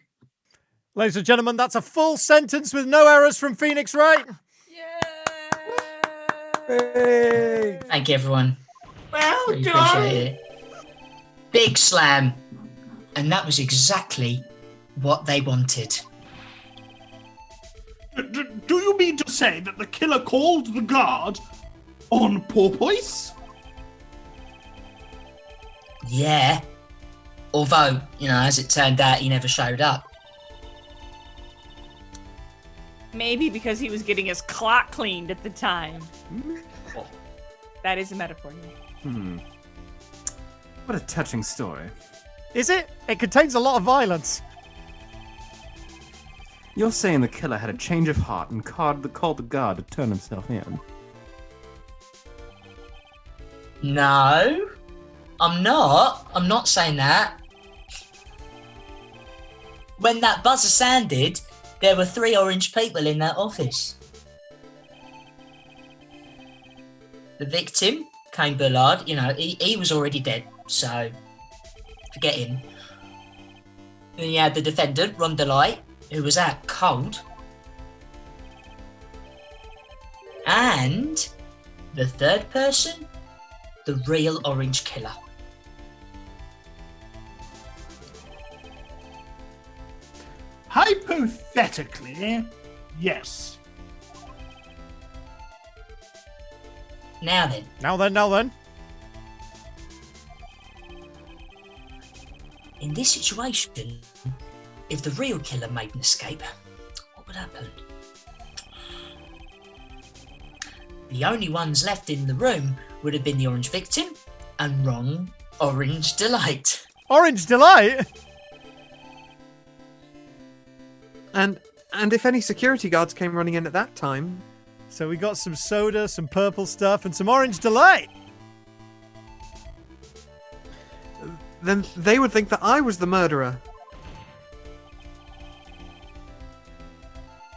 Ladies and gentlemen, that's a full sentence with no errors from Phoenix Wright. Hey. Thank you, everyone. Well Really done. appreciate it. Big slam. And that was exactly what they wanted. Do you mean to say that the killer called the guard on porpoise? Yeah. Although, as it turned out, he never showed up. Maybe because he was getting his clock cleaned at the time. Oh. That is a metaphor. What a touching story. Is it? It contains a lot of violence. You're saying the killer had a change of heart and called the guard to turn himself in. No, I'm not. I'm not saying that. When that buzzer sounded, there were 3 orange people in that office. The victim, Cain Bullard, he was already dead, so forget him. Then you had the defendant, Ron Delight, who was out cold. And the third person, the real orange killer. Hypothetically, yes. Now then, in this situation, if the real killer made an escape, what would happen? The only ones left in the room would have been the orange victim and wrong orange delight. Orange Delight? And if any security guards came running in at that time, So we got some soda, some purple stuff, and some Orange Delight. then they would think that I was the murderer.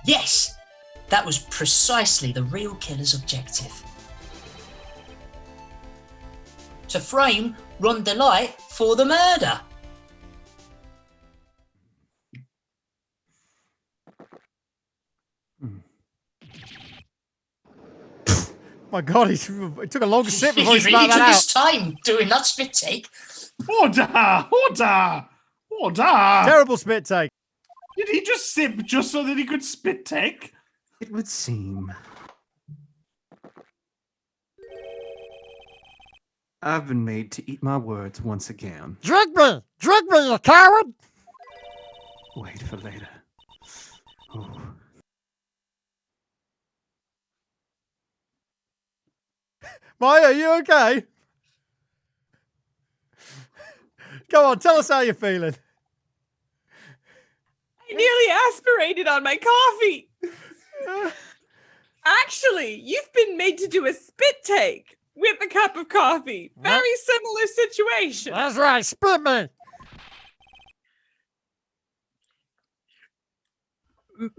Yes, that was precisely the real killer's objective. To frame Ron Delight for the murder. My God, it took a long sip before he He spat really that took out. his time doing that spit take. Order! Order! Order! Terrible spit take. Did he just sip just so that he could spit take? It would seem. I've been made to eat my words once again. Drink me! Drink me, you coward! Wait for later. Ooh. Maya, are you okay? Go on, tell us how you're feeling. I nearly aspirated on my coffee. Actually, you've been made to do a spit take with a cup of coffee. Very similar situation. That's right, split me.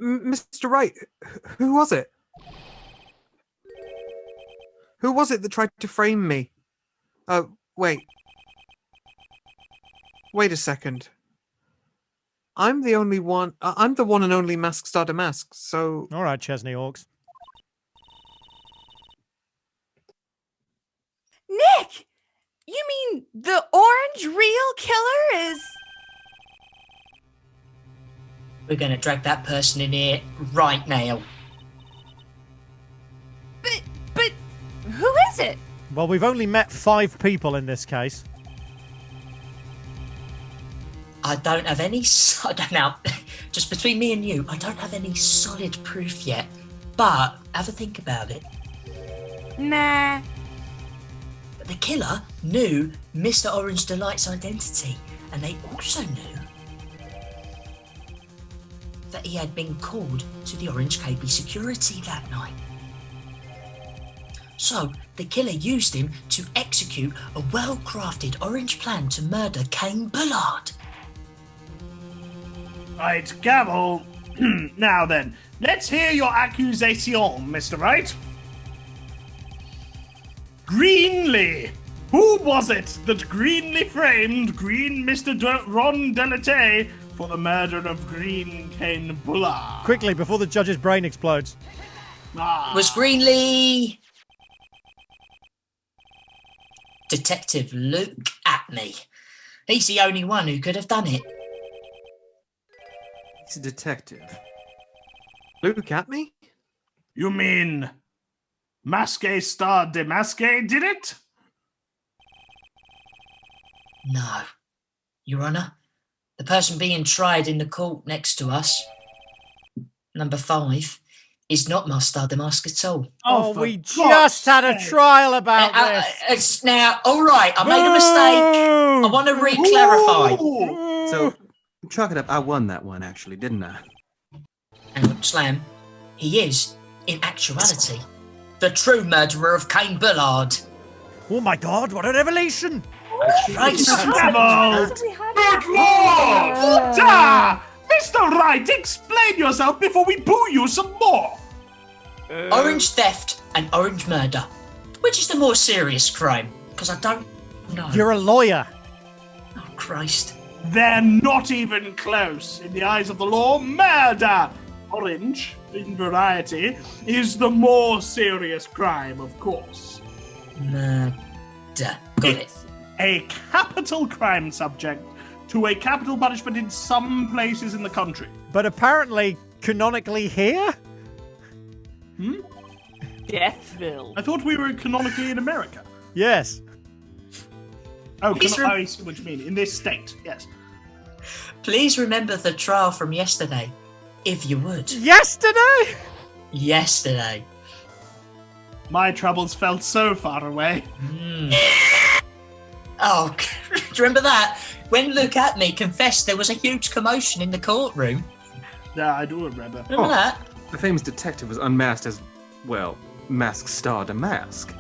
Mr. Wright, who was it? Who was it that tried to frame me? Wait. Wait a second. I'm the only one. I'm the one and only Mask Star Damask, so. All right, Chesney Hawks. Nick! You mean the orange real killer is... We're going to drag that person in here right now. But who is it? Well, we've only met 5 people in this case. I don't have any... I don't know. Just between me and you, I don't have any solid proof yet. But have a think about it. Nah. But the killer knew Mr. Orange Delight's identity. And they also knew that he had been called to the Orange KB security that night. So, the killer used him to execute a well-crafted orange plan to murder Cain Bullard. Right, Gavel. Now then, let's hear your accusation, Mr. Wright. Greenlee. Who was it that Greenlee framed Green Mr. Ron Delatay for the murder of Green Cain Bullard? Quickly, before the judge's brain explodes. Was Greenlee... Detective Luke Atney. He's the only one who could have done it. He's a detective. Luke at me? You mean Masque Star de Masque did it? No. Your Honour, the person being tried in the court next to us, number 5, is not Master Damask at all. Oh, we just had a trial about this. It's now, all right, I made a mistake. I want to re-clarify. So, chalk it up. I won that one, actually, didn't I? And Slam, he is, in actuality, the true murderer of Cain Bullard. Oh my God, what a revelation! Right, Good Lord! Order! Mr. Wright, explain yourself before we boo you some more. Orange theft and orange murder. Which is the more serious crime? Because I don't know. You're a lawyer. Oh, Christ. They're not even close. In the eyes of the law, murder, orange, in variety, is the more serious crime, of course. Murder. Got it. A capital crime subject to a capital punishment in some places in the country. But apparently, canonically here? Deathville. I thought we were canonically in America. Yes. Oh, I see what you mean. In this state, yes. Please remember the trial from yesterday, if you would. Yesterday? Yesterday. My troubles felt so far away. Oh, do you remember that? When Luke Atney confessed there was a huge commotion in the courtroom. Yeah, I do remember. Remember that? The famous detective was unmasked as, well, Mask Star Damask.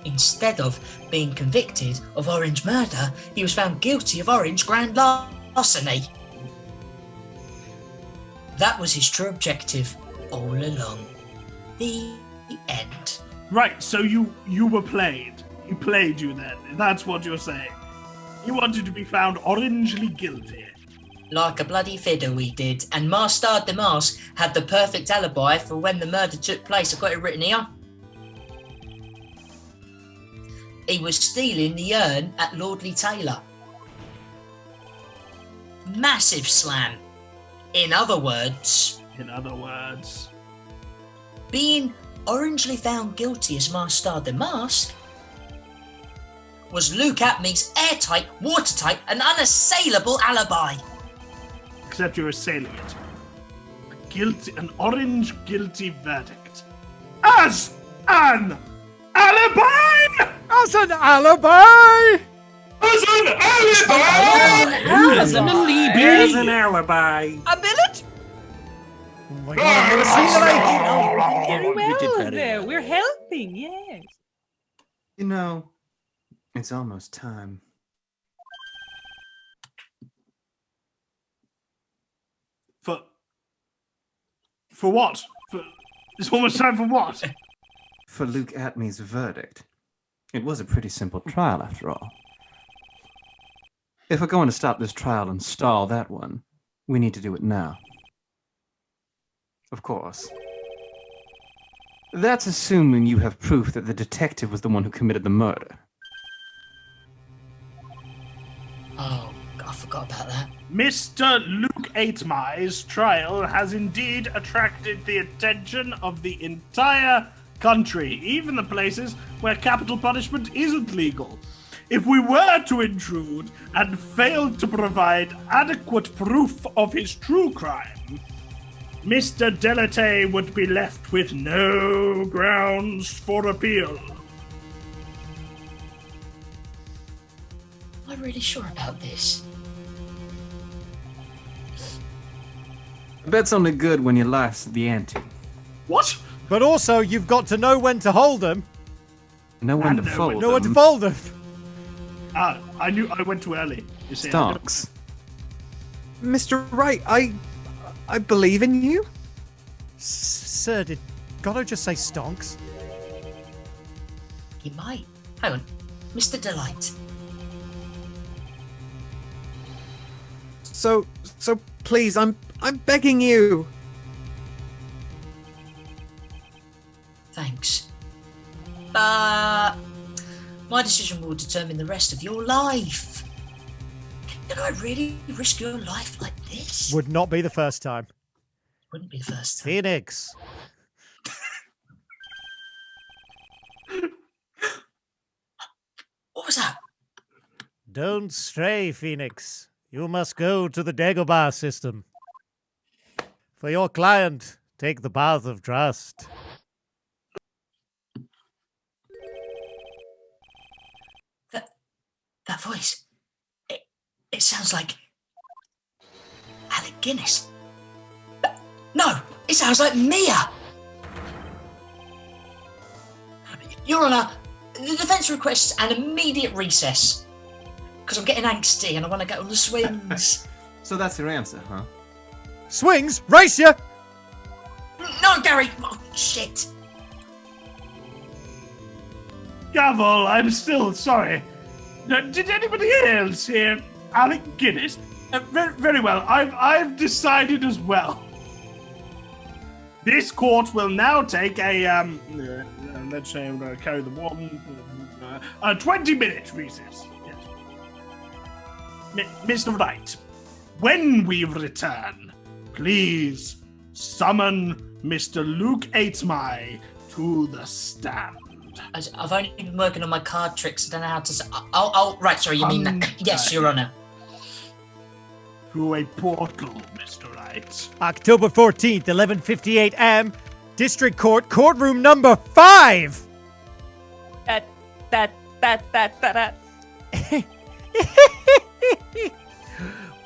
Instead of being convicted of orange murder, he was found guilty of orange grand larceny. That was his true objective all along. The end. Right, so you were played. He played you then. That's what you're saying. He wanted to be found orangely guilty. Like a bloody fiddle he did. And Master Damask had the perfect alibi for when the murder took place. I've got it written here. He was stealing the urn at Lordly Taylor. Massive slam. In other words, being orangely found guilty as Master Damask was Luke Atney's airtight, watertight, and unassailable alibi. Except you're assailing it. An orange guilty verdict. As an alibi! As an alibi! As an alibi! As an alibi. As an alibi. A billet? Oh my God, I've never seen the lady. Very well. all very there. well. We're helping, yes. You know, it's almost time. For what? It's almost time for what? For Luke Atmey's verdict. It was a pretty simple trial, after all. If we're going to stop this trial and stall that one, we need to do it now. Of course. That's assuming you have proof that the detective was the one who committed the murder. Oh, I forgot about that. Mr. Luke Atmey's trial has indeed attracted the attention of the entire country, even the places where capital punishment isn't legal. If we were to intrude and fail to provide adequate proof of his true crime, Mr. Delate would be left with no grounds for appeal. Am I really sure about this? A bet's only good when your life's the ante. What? But also, you've got to know when to hold them. Know when to fold Know when to them. fold them. Ah, I knew I went too early. You see, Stonks. Mr. Wright, I believe in you. Sir, did Goddo just say stonks? He might. Hang on. Mr. Delight. So please, I'm begging you. Thanks. My decision will determine the rest of your life. Can I really risk your life like this? Would not be the first time. Wouldn't be the first time. Phoenix. What was that? Don't stray, Phoenix. You must go to the Dagobah system. For your client, take the path of trust. That voice. It sounds like Alec Guinness. No, it sounds like Mia. Your Honour, the defence requests an immediate recess because I'm getting angsty and I want to get on the swings. So that's your answer, huh? Swings, race ya! No, Gary. Oh, shit. Gavel, I'm still sorry. Did anybody else hear Alec Guinness? Very well. I've decided as well. This court will now take a let's say carry the one a 20-minute recess. Yes. Mr. Wright, when we return, please summon Mr. Luke Atmey to the stand. I've only been working on my card tricks. I don't know how to say. Oh, right. Sorry, you mean that? Yes, Your Honour. Through a portal, Mr. Wright. October 14th, 11:58 am. District Court, courtroom number 5. That.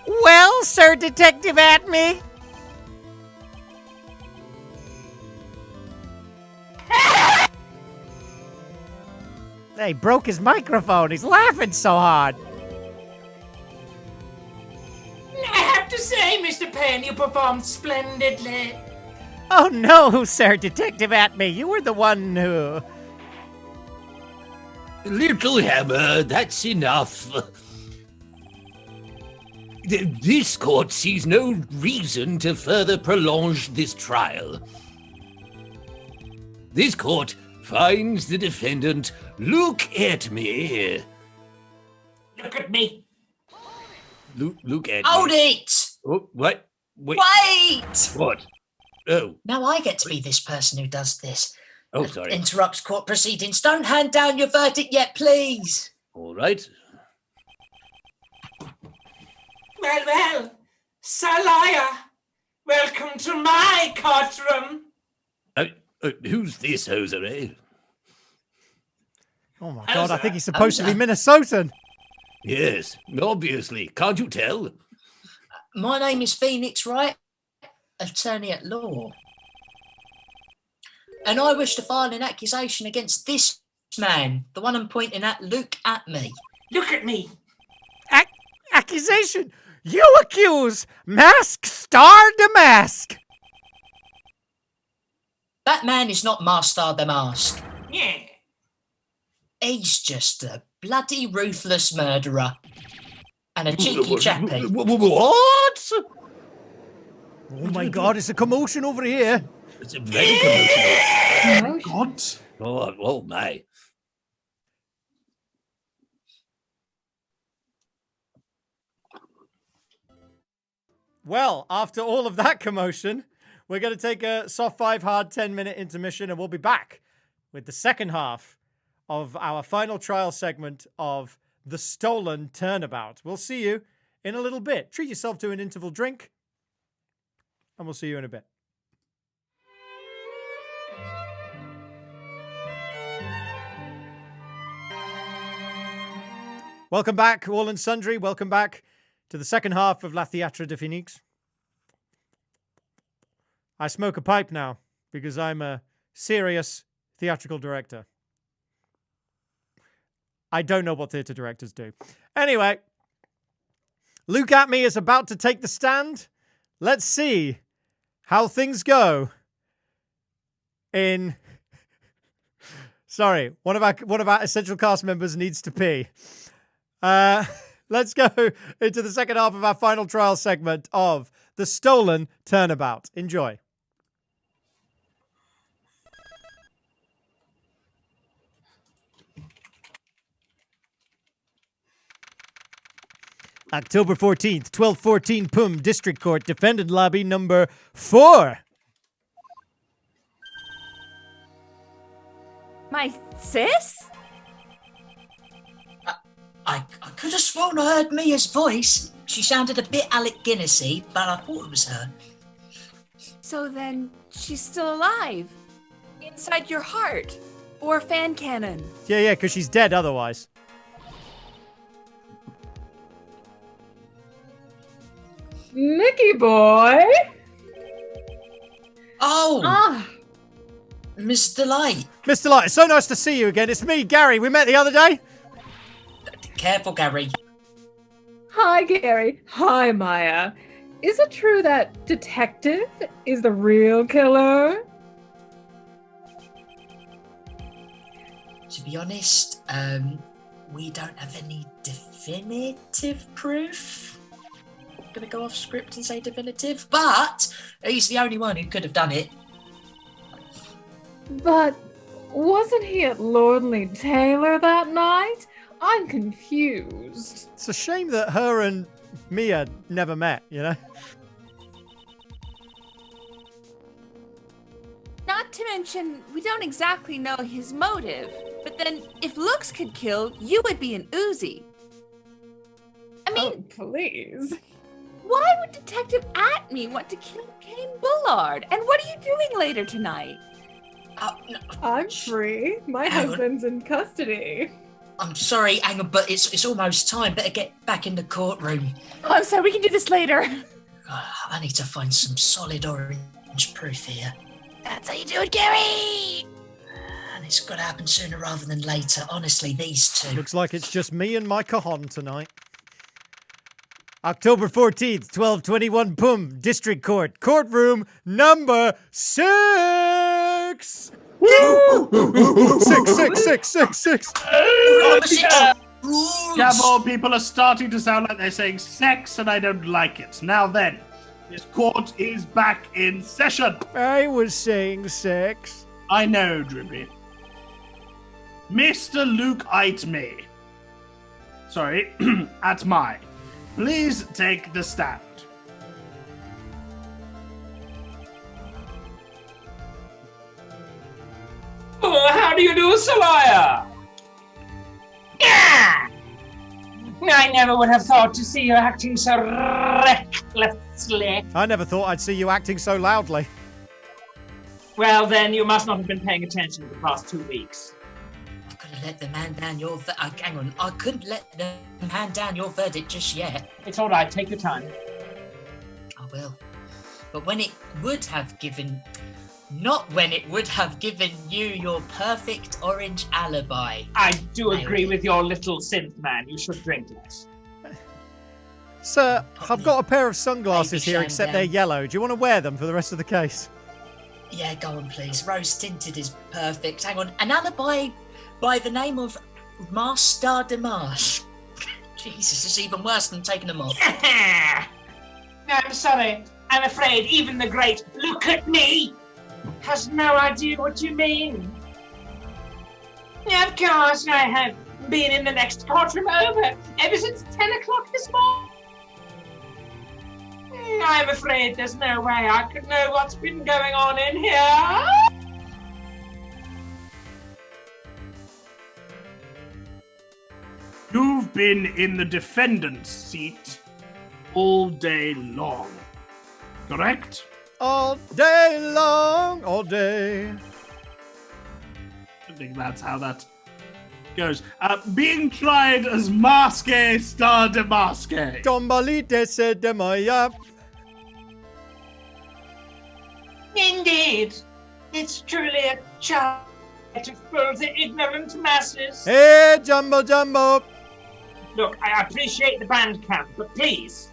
Well, Sir Detective Atmey. He broke his microphone. He's laughing so hard. I have to say, Mr. Payne, you performed splendidly. Oh no, Sir Detective Atmey. You were the one who... Little Hammer, that's enough. This court sees no reason to further prolong this trial. This court finds the defendant Luke Atmey. Look at me. Luke Atmey. Hold it! Oh, what? Wait! What? Oh. Now I get to be this person who does this. Oh, sorry. Interrupts court proceedings. Don't hand down your verdict yet, please. All right. Well, Sir Liar, welcome to my courtroom. Who's this hosiery? Oh my god, I think he's supposed to be Minnesotan. Yes, obviously. Can't you tell? My name is Phoenix Wright, attorney at law. and I wish to file an accusation against this man, the one I'm pointing at. Look at me. Look at me. Accusation! You accuse Mask Star Damask! That man is not Master the Mask. Yeah. He's just a bloody ruthless murderer. And a cheeky chappy. What? Oh my god, it's a commotion over here. It's a very commotional. God. Oh my. Well, after all of that commotion, we're going to take a soft 5 hard 10-minute intermission, and we'll be back with the second half of our final trial segment of the Stolen Turnabout. We'll see you in a little bit. Treat yourself to an interval drink, and we'll see you in a bit. Welcome back, all and sundry. Welcome back to the second half of Theatre De Phénix. I smoke a pipe now because I'm a serious theatrical director. I don't know what theatre directors do. Anyway, Luke at me is about to take the stand. Let's see how things go in... Sorry, one of our essential cast members needs to pee. Let's go into the second half of our final trial segment of the Stolen Turnabout. Enjoy. October 14th, 1214 Pum District Court, Defendant Lobby number 4. My sis? I could have sworn I heard Mia's voice. She sounded a bit Alec Guinnessy, but I thought it was her. So then she's still alive? Inside your heart? Or fan cannon? Yeah, because she's dead otherwise. Mickey boy? Oh! Miss Delight. Miss Delight, it's so nice to see you again. It's me, Gary. We met the other day. Careful, Gary. Hi, Gary. Hi, Maya. Is it true that Detective is the real killer? To be honest, we don't have any definitive proof. I'm gonna go off script and say definitive, but he's the only one who could have done it. But wasn't he at Lordly Taylor that night? I'm confused. It's a shame that her and Mia never met, you know? Not to mention, we don't exactly know his motive. But then, if looks could kill, you would be an Uzi. I mean... Oh, please. Why would Detective Atme want to kill Kane Bullard? And what are you doing later tonight? No. I'm free. My husband's in custody. I'm sorry, hang on, but it's almost time. Better get back in the courtroom. Oh, I'm sorry, we can do this later. I need to find some solid orange proof here. That's how you do it, Gary! And it's got to happen sooner rather than later. Honestly, these two. Looks like it's just me and my cajon tonight. October 14th, 1221 Pum District Court, courtroom number 6. Woo! 6. Yeah, more people are starting to sound like they're saying sex, and I don't like it. Now then, this court is back in session. I was saying 6. I know, Drippy. Mr. Luke Atme. Sorry, Atme. Please take the stand. Oh, how do you do, Salaya? Yeah! I never would have thought to see you acting so recklessly. I never thought I'd see you acting so loudly. Well, then you must not have been paying attention for the past 2 weeks. I couldn't let them hand down your hang on. I couldn't let them hand down your verdict just yet. It's all right. Take your time. I will. But when it would have given... Not when it would have given you your perfect orange alibi. I do Nailed agree it. with your little synth man. You should drink less. Sir, I've got a pair of sunglasses Baby here, shine except down. they're yellow. Do you want to wear them for the rest of the case? Yeah, go on, please. Rose tinted is perfect. Hang on. An alibi by the name of Master de Marche. Jesus, it's even worse than taking them off. No, I'm sorry. I'm afraid even the great "Look at me" has no idea what you mean. Of course, I have been in the next courtroom ever since 10 o'clock this morning. I'm afraid there's no way I could know what's been going on in here. You've been in the defendant's seat all day long, correct? All day long, all day. I think that's how that goes. Being tried as Masque Star de Masque. Tombalite se de Maya. Indeed, it's truly a charm to fool the ignorant masses. Hey, Jumbo Jumbo. Look, I appreciate the band camp, but please,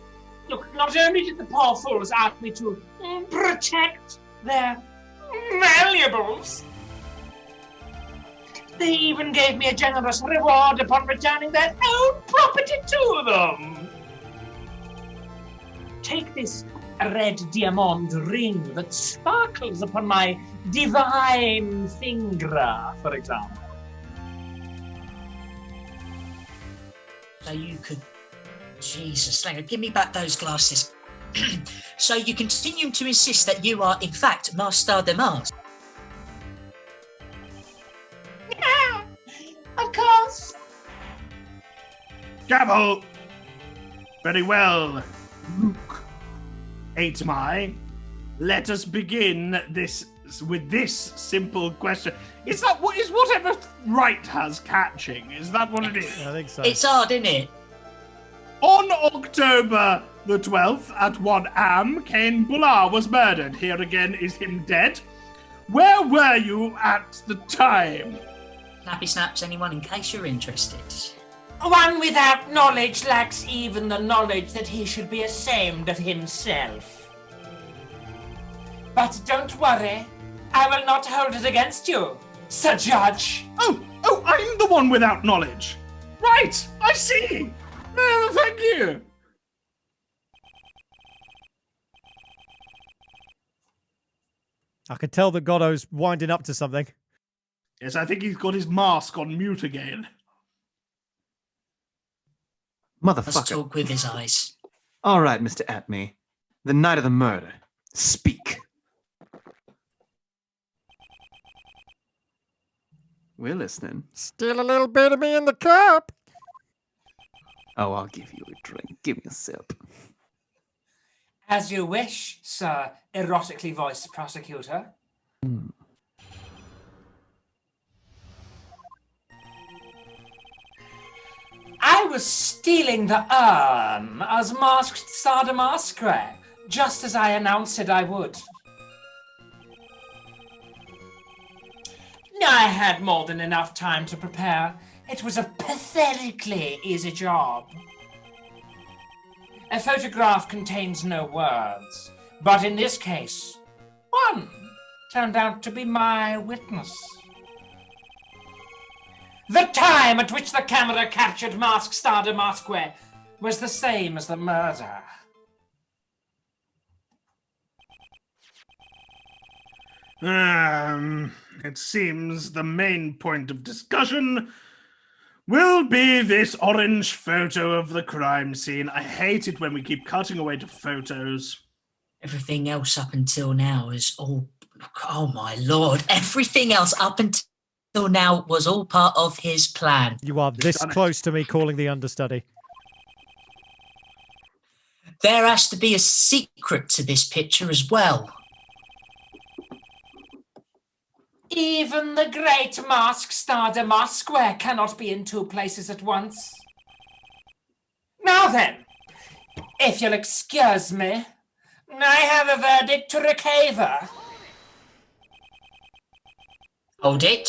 look, not only did the poor fools ask me to protect their valuables, they even gave me a generous reward upon returning their own property to them. Take this red diamond ring that sparkles upon my divine finger, for example. So you could... Jesus, hang on, give me back those glasses. So you continue to insist that you are, in fact, Master de Mars? Yeah, of course. Gavel! Very well. Luke, 8 Mai, let us begin with this simple question. Is whatever Wright has catching? Is that what it is? I think so. It's hard, isn't it? On October the 12th at 1 am, Cain Bullard was murdered. Here again is him dead. Where were you at the time? Snappy snaps, anyone, in case you're interested. One without knowledge lacks even the knowledge that he should be ashamed of himself. But don't worry, I will not hold it against you, Sir Judge. Oh, I'm the one without knowledge. Right, I see. Thank you. I can tell that Goddo's winding up to something. Yes, I think he's got his mask on mute again. Let's Motherfucker. talk with his eyes. All right, Mr. Atme. The night of the murder. Speak. We're listening. Still a little bit of me in the cup. Oh, I'll give you a drink. Give me a sip. As you wish, Sir Erotically Voiced Prosecutor. I was stealing the urn as Masked Star de Masque, just as I announced it I would. I had more than enough time to prepare. It was a pathetically easy job. A photograph contains no words, but in this case, one turned out to be my witness. The time at which the camera captured Masked Star de Masque was the same as the murder. It seems the main point of discussion will be this orange photo of the crime scene. I hate it when we keep cutting away to photos. Everything else up until now is all... Oh, my Lord. Everything else up until now was all part of his plan. You are this close to me calling the understudy. There has to be a secret to this picture as well. Even the great Masked Star de Masque cannot be in two places at once. Now then, if you'll excuse me, I have a verdict to recover. Hold it.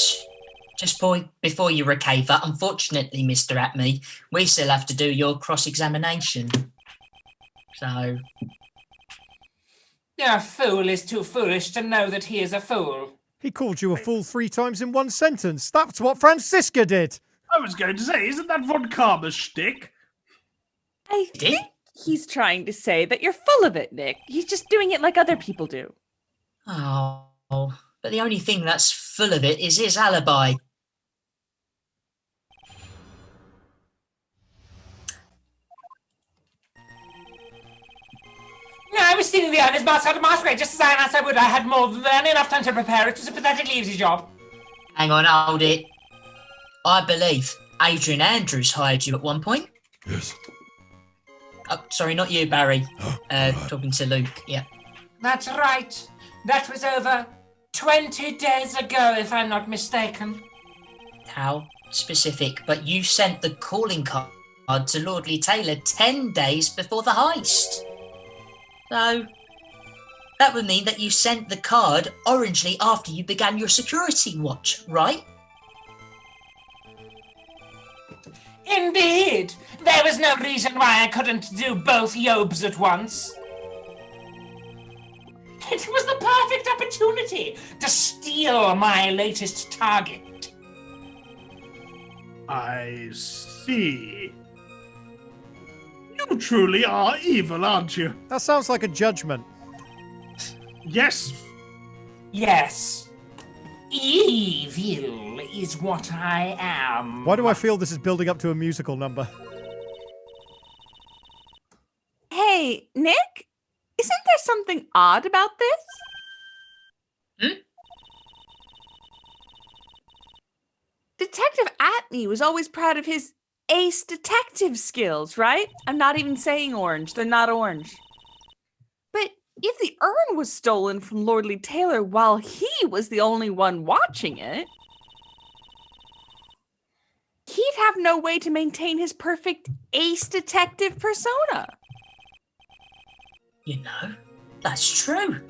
Just before you recover, unfortunately, Mr. Atme, we still have to do your cross-examination. So... A fool is too foolish to know that he is a fool. He called you a fool 3 times in one sentence. That's what Francisca did. I was going to say, isn't that Von Karma's shtick? I think he's trying to say that you're full of it, Nick. He's just doing it like other people do. Oh, but the only thing that's full of it is his alibi. I was stealing the honest masquerade just as I announced I would. I had more than enough time to prepare. It was a pathetically easy job. Hang on, hold it. I believe Adrian Andrews hired you at one point. Yes. Oh, sorry, not you, Barry. Talking to Luke, yeah. That's right. That was over 20 days ago, if I'm not mistaken. How specific, but you sent the calling card to Lordly Taylor 10 days before the heist. So, that would mean that you sent the card orangely after you began your security watch, right? Indeed. There was no reason why I couldn't do both Yobes at once. It was the perfect opportunity to steal my latest target. I see. You truly are evil, aren't you? That sounds like a judgment. Yes. Yes. Evil is what I am. Why do I feel this is building up to a musical number? Hey, Nick? Isn't there something odd about this? Detective Atney was always proud of his ace detective skills, right? I'm not even saying orange. They're not orange. But if the urn was stolen from Lordly Taylor while he was the only one watching it, he'd have no way to maintain his perfect ace detective persona. You know, that's true.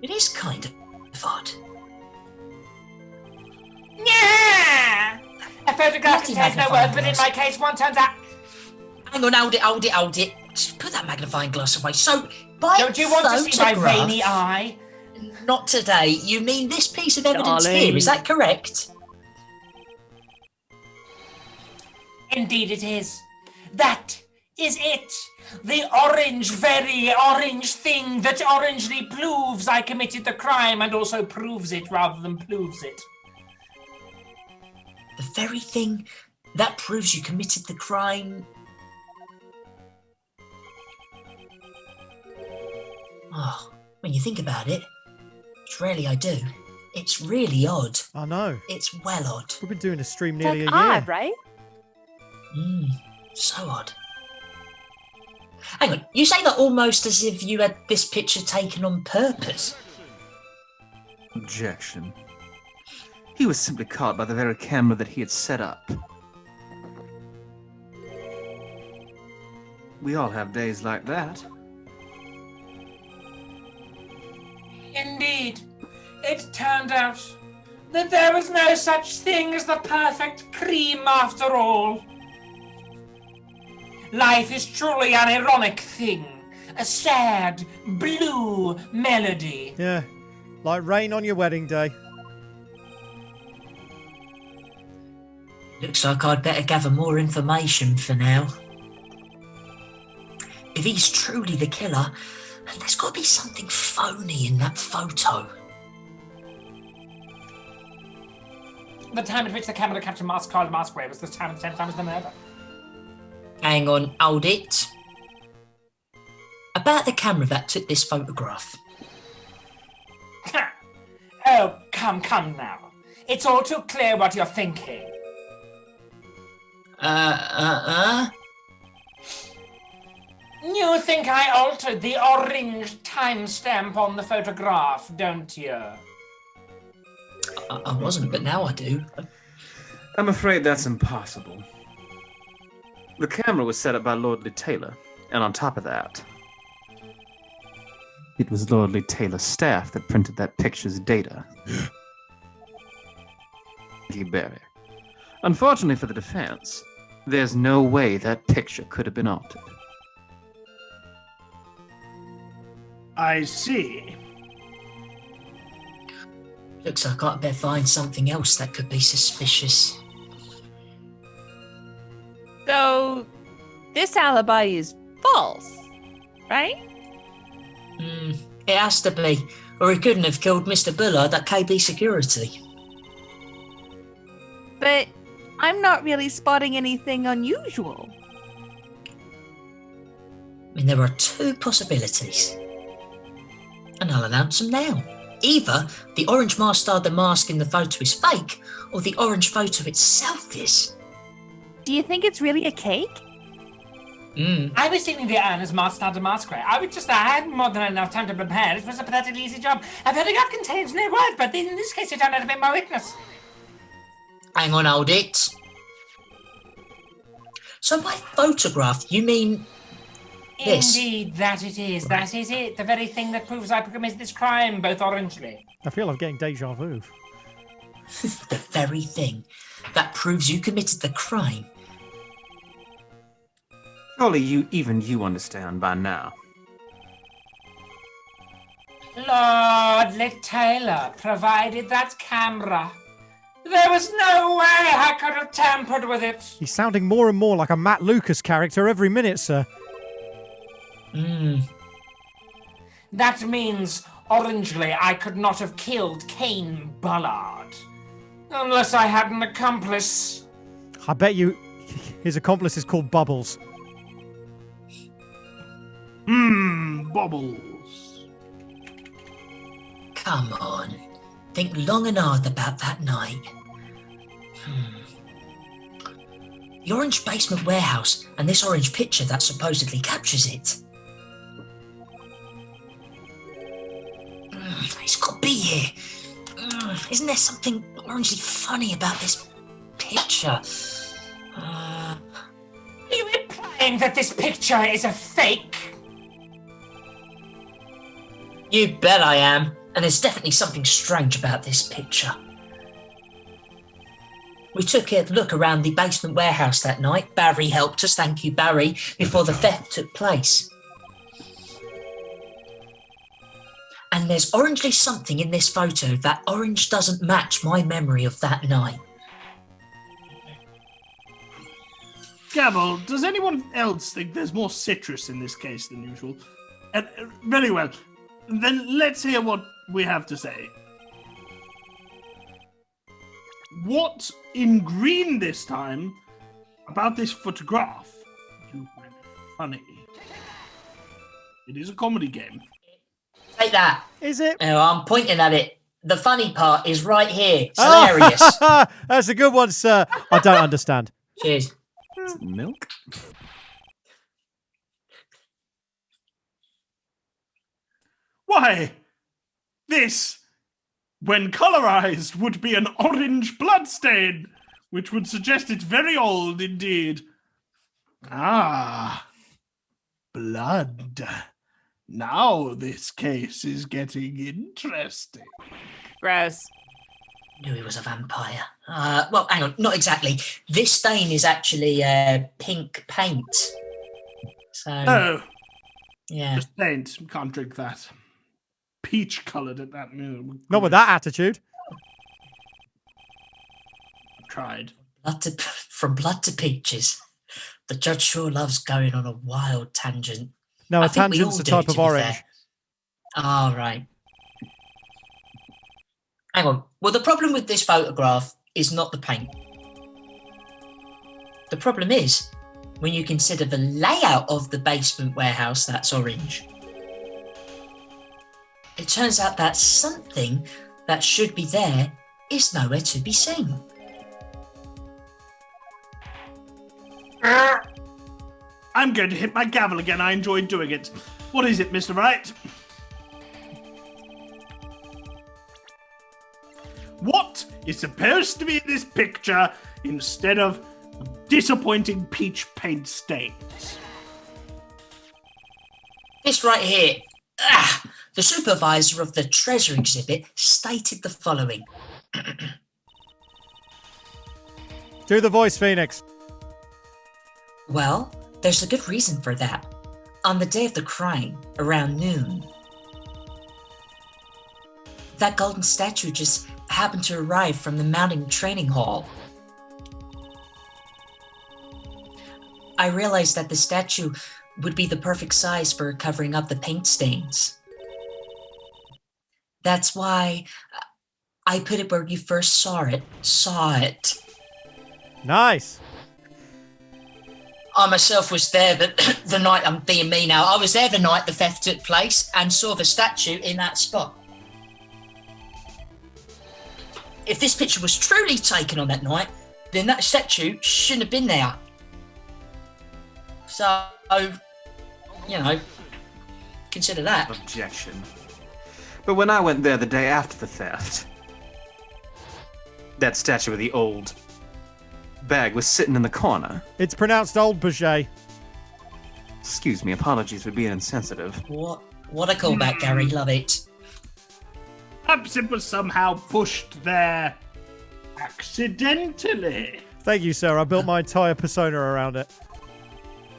It is kind of odd. Yeah! A photograph contains no words, but in my case, one turns out... Hang on, hold it. Just put that magnifying glass away. So, by Don't you want to see my photograph- veiny eye? Not today. You mean this piece of evidence Darling. here, is that correct? Indeed it is. That is it. The orange, very orange thing that orangely proves I committed the crime and also proves it rather than proves it. The very thing that proves you committed the crime. Oh, when you think about it, which rarely I do, it's really odd. I know. It's well odd. We've been doing a stream It's nearly like a year. odd, right? So odd. Hang on, you say that almost as if you had this picture taken on purpose. Objection. He was simply caught by the very camera that he had set up. We all have days like that. Indeed, it turned out that there was no such thing as the perfect cream after all. Life is truly an ironic thing, a sad, blue melody. Yeah, like rain on your wedding day. Looks like I'd better gather more information for now. If he's truly the killer, there's got to be something phony in that photo. The time at which the camera captured Masquerade was the same time as the murder. Hang on, hold it. About the camera that took this photograph. Oh, come now. It's all too clear what you're thinking. You think I altered the orange timestamp on the photograph, don't you? I wasn't, but now I do. I'm afraid that's impossible. The camera was set up by Lordly Taylor, and on top of that, it was Lordly Taylor's staff that printed that picture's data. you, Barry. Unfortunately for the defense, there's no way that picture could have been altered. I see. Looks like I better find something else that could be suspicious. So, this alibi is false, right? It has to be, or he couldn't have killed Mr. Bullard at KB Security. But I'm not really spotting anything unusual. I mean, there are two possibilities. And I'll announce them now. Either the orange mask-starred mask in the photo is fake, or the orange photo itself is. Do you think it's really a cake? I was thinking the Anna's mask-starred mask, right? I had more than enough time to prepare. It was a pathetically easy job. A photograph contains no words, but in this case it turned out a bit more witness. Hang on, hold it. So by photograph, you mean this? Indeed, that it is. That is it. The very thing that proves I committed this crime, both orangely. I feel I'm getting deja vu. The very thing that proves you committed the crime. Surely you understand by now. Lord Taylor provided that camera. There was no way I could have tampered with it. He's sounding more and more like a Matt Lucas character every minute, sir. That means, orangely, I could not have killed Cain Bullard. Unless I had an accomplice. I bet you his accomplice is called Bubbles. Bubbles. Come on. Think long and hard about that night. The orange basement warehouse and this orange picture that supposedly captures it. It's got to be here. Isn't there something orangely funny about this picture? Are you implying that this picture is a fake? You bet I am. And there's definitely something strange about this picture. We took a look around the basement warehouse that night. Barry helped us, thank you, Barry, before the theft took place. And there's orangely something in this photo that orange doesn't match my memory of that night. Gavel, does anyone else think there's more citrus in this case than usual? Very well. Then let's hear what we have to say. What in green this time about this photograph you find funny? It is a comedy game. Take that. Is it? Oh, I'm pointing at it. The funny part is right here. It's hilarious. That's a good one, sir. I don't understand. Cheers. Milk? Why, this, when colorized, would be an orange bloodstain, which would suggest it's very old indeed. Ah, blood. Now this case is getting interesting. Gross. Knew he was a vampire. Well, hang on, not exactly. This stain is actually pink paint. So, Oh, yeah. just paint. Can't drink that. Peach-coloured at that moon. Not with that attitude. Tried. From blood to peaches. The judge sure loves going on a wild tangent. No, I a think we all tangent's a do, type to of be orange. fair. Oh, right. Hang on. Well, the problem with this photograph is not the paint. The problem is when you consider the layout of the basement warehouse that's orange. It turns out that something that should be there is nowhere to be seen. I'm going to hit my gavel again. I enjoyed doing it. What is it, Mr. Wright? What is supposed to be in this picture instead of disappointing peach paint stains? This right here. The supervisor of the treasure exhibit stated the following. Do the voice, Phoenix. Well, there's a good reason for that. On the day of the crime, around noon, that golden statue just happened to arrive from the mounting training hall. I realized that the statue would be the perfect size for covering up the paint stains. That's why I put it where you first saw it. Nice. I myself was there the night, I'm being me now, I was there the night the theft took place and saw the statue in that spot. If this picture was truly taken on that night, then that statue shouldn't have been there. So, consider that. Objection. But when I went there the day after the theft, that statue with the old bag was sitting in the corner. It's pronounced old Bouget. Excuse me, apologies for being insensitive. What a callback, Gary. Love it. Perhaps it was somehow pushed there accidentally. Thank you, sir. I built my entire persona around it.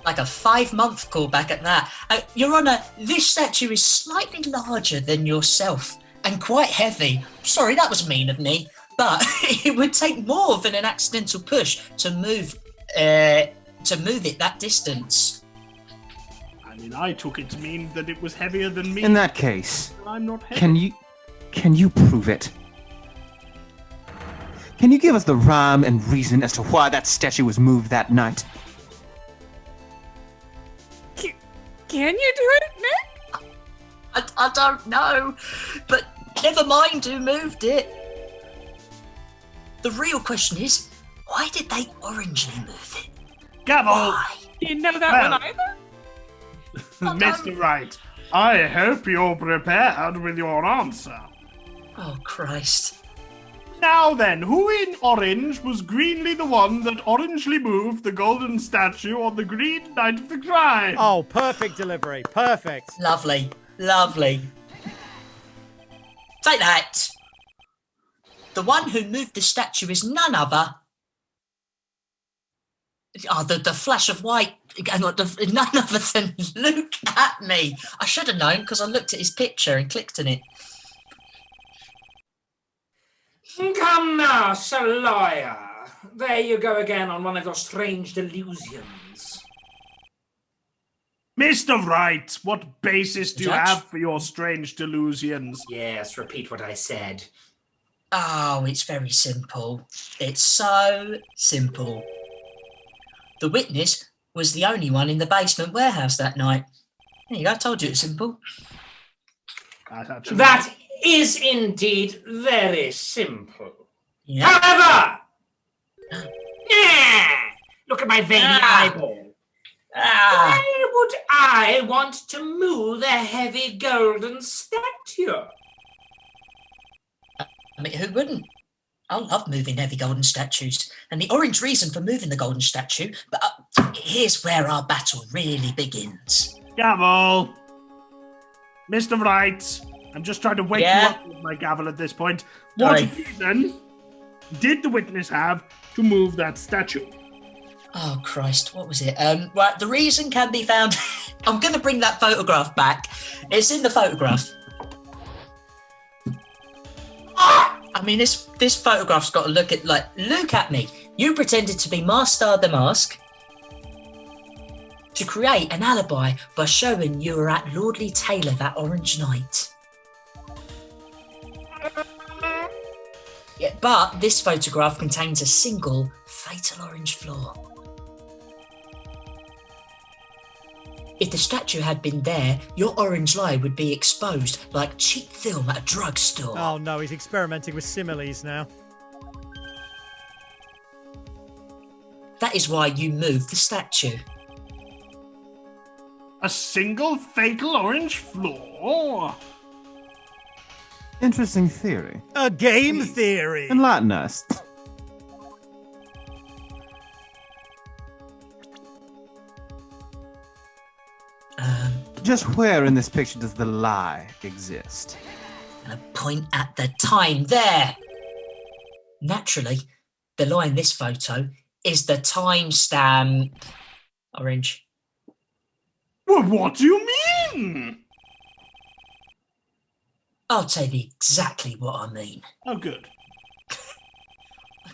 Like a 5-month callback at that. Your Honour, this statue is slightly larger than yourself and quite heavy. Sorry, that was mean of me. But it would take more than an accidental push to move it that distance. I mean, I took it to mean that it was heavier than me. In that case, I'm not heavy. Can you prove it? Can you give us the rhyme and reason as to why that statue was moved that night? Can you do it, Nick? I don't know, but never mind who moved it. The real question is, why did they orangely move it? Gavel! Why? You didn't know that one either? Mr. Wright, I hope you're prepared with your answer. Oh, Christ. Now then, who in orange was greenly the one that orangely moved the golden statue on the green night of the crime? Oh, perfect delivery. Perfect. Lovely. Take that. The one who moved the statue is none other. Oh, the flash of white. None other than Look at me. I should have known because I looked at his picture and clicked on it. Come now, Sir Lawyer. There you go again on one of your strange delusions. Mr. Wright, what basis do you Judge? have for your strange delusions? Yes, repeat what I said. Oh, it's very simple. It's so simple. The witness was the only one in the basement warehouse that night. There you go, I told you it's simple. That is indeed very simple. Yeah. However, look at my veiny eyeball. Why would I want to move a heavy golden statue? I mean, who wouldn't? I love moving heavy golden statues. And the orange reason for moving the golden statue, but here's where our battle really begins. Gavel! Mr. Wright, I'm just trying to wake you up with my gavel at this point. What reason did the witness have to move that statue? Oh, Christ, what was it? Right, the reason can be found... I'm going to bring that photograph back. It's in the photograph. I mean, this photograph's got to look at me. You pretended to be Master the Mask to create an alibi by showing you were at Lordly Taylor that orange night. Yeah, but this photograph contains a single fatal orange flaw. If the statue had been there, your orange lie would be exposed like cheap film at a drugstore. Oh no, he's experimenting with similes now. That is why you moved the statue. A single fatal orange flaw? Interesting theory. A game theory. Enlighten us. Just where in this picture does the lie exist? And a point at the time there. Naturally, the lie in this photo is the timestamp. Orange. Well, what do you mean? I'll tell you exactly what I mean. Oh, good.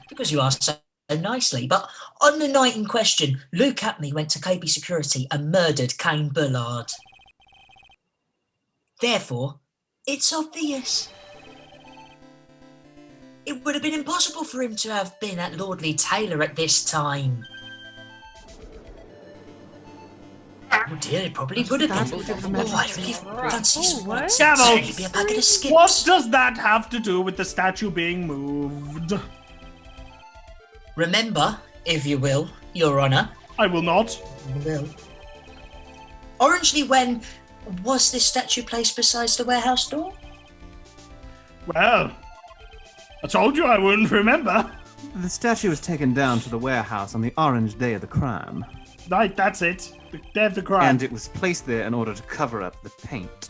Because you asked so nicely. But on the night in question, Luke Atmey went to KB Security and murdered Cain Bullard. Therefore, it's obvious. It would have been impossible for him to have been at Lordley Taylor at this time. Oh dear, it probably would have been. Oh, I really fancy Gavels, be a packet of skips. What does that have to do with the statue being moved? Remember, if you will, Your Honour. I will not. Will. Orangely, when was this statue placed beside the warehouse door? Well, I told you I wouldn't remember. The statue was taken down to the warehouse on the orange day of the crime. Right, that's it. The day of the crime. And it was placed there in order to cover up the paint.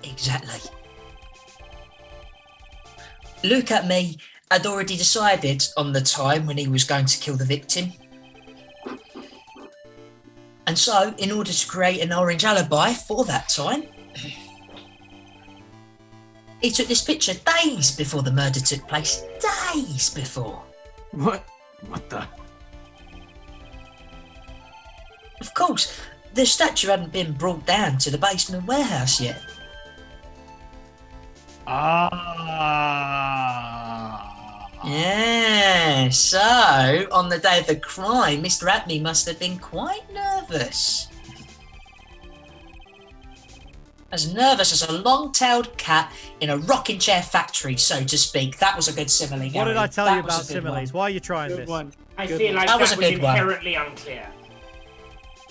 Exactly. Look at me. Had already decided on the time when he was going to kill the victim. And so, in order to create an orange alibi for that time, he took this picture days before the murder took place. Days before. What? What the? Of course, the statue hadn't been brought down to the basement warehouse yet. Yeah, so on the day of the crime, Mr. Atmey must have been quite nervous. As nervous as a long-tailed cat in a rocking chair factory, so to speak. That was a good simile, Gary. What did I tell you about similes? Why are you trying Good this? one. I feel like that was inherently unclear.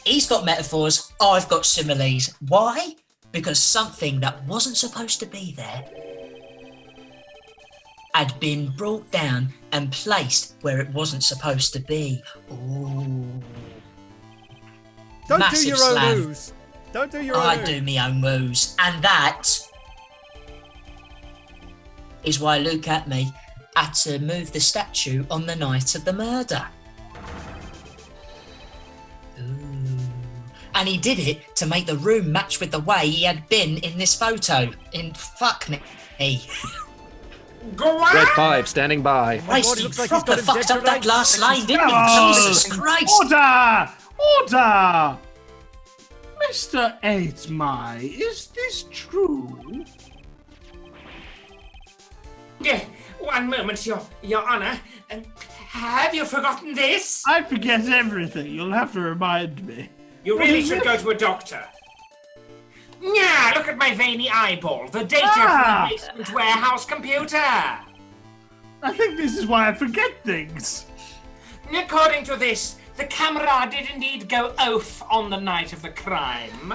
He's got metaphors, I've got similes. Why? Because something that wasn't supposed to be there had been brought down and placed where it wasn't supposed to be. Ooh. Don't Massive do your slam. own moves. Don't do your own I moves. do me own moves. And that is why Luke Atmey had to move the statue on the night of the murder. Ooh. And he did it to make the room match with the way he had been in this photo. Fuck me. Go on! Red 5 standing by. Christ, he proper fucked up that last line, didn't he? Oh, Jesus Christ. Order! Order! Mr. Atmey, is this true? One moment, Your Honour. Have you forgotten this? I forget everything. You'll have to remind me. You really should go to a doctor. Yeah, look at my veiny eyeball. The data from the basement warehouse computer. I think this is why I forget things. According to this, the camera did indeed go off on the night of the crime.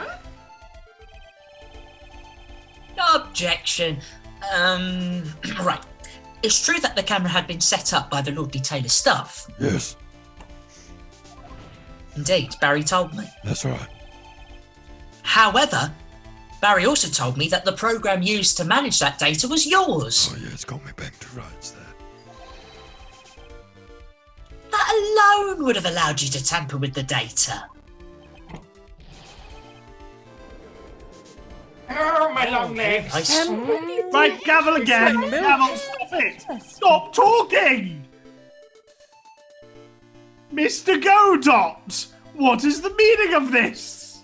Objection. Right. It's true that the camera had been set up by the Lordley Taylor staff. Yes. Indeed, Barry told me. That's right. However, Barry also told me that the program used to manage that data was yours. Oh yeah, it's got me back to rights there. That alone would have allowed you to tamper with the data. Oh, my long legs. Right, gavel again. Gavel, stop it. Stop talking. Mr. Godot, what is the meaning of this?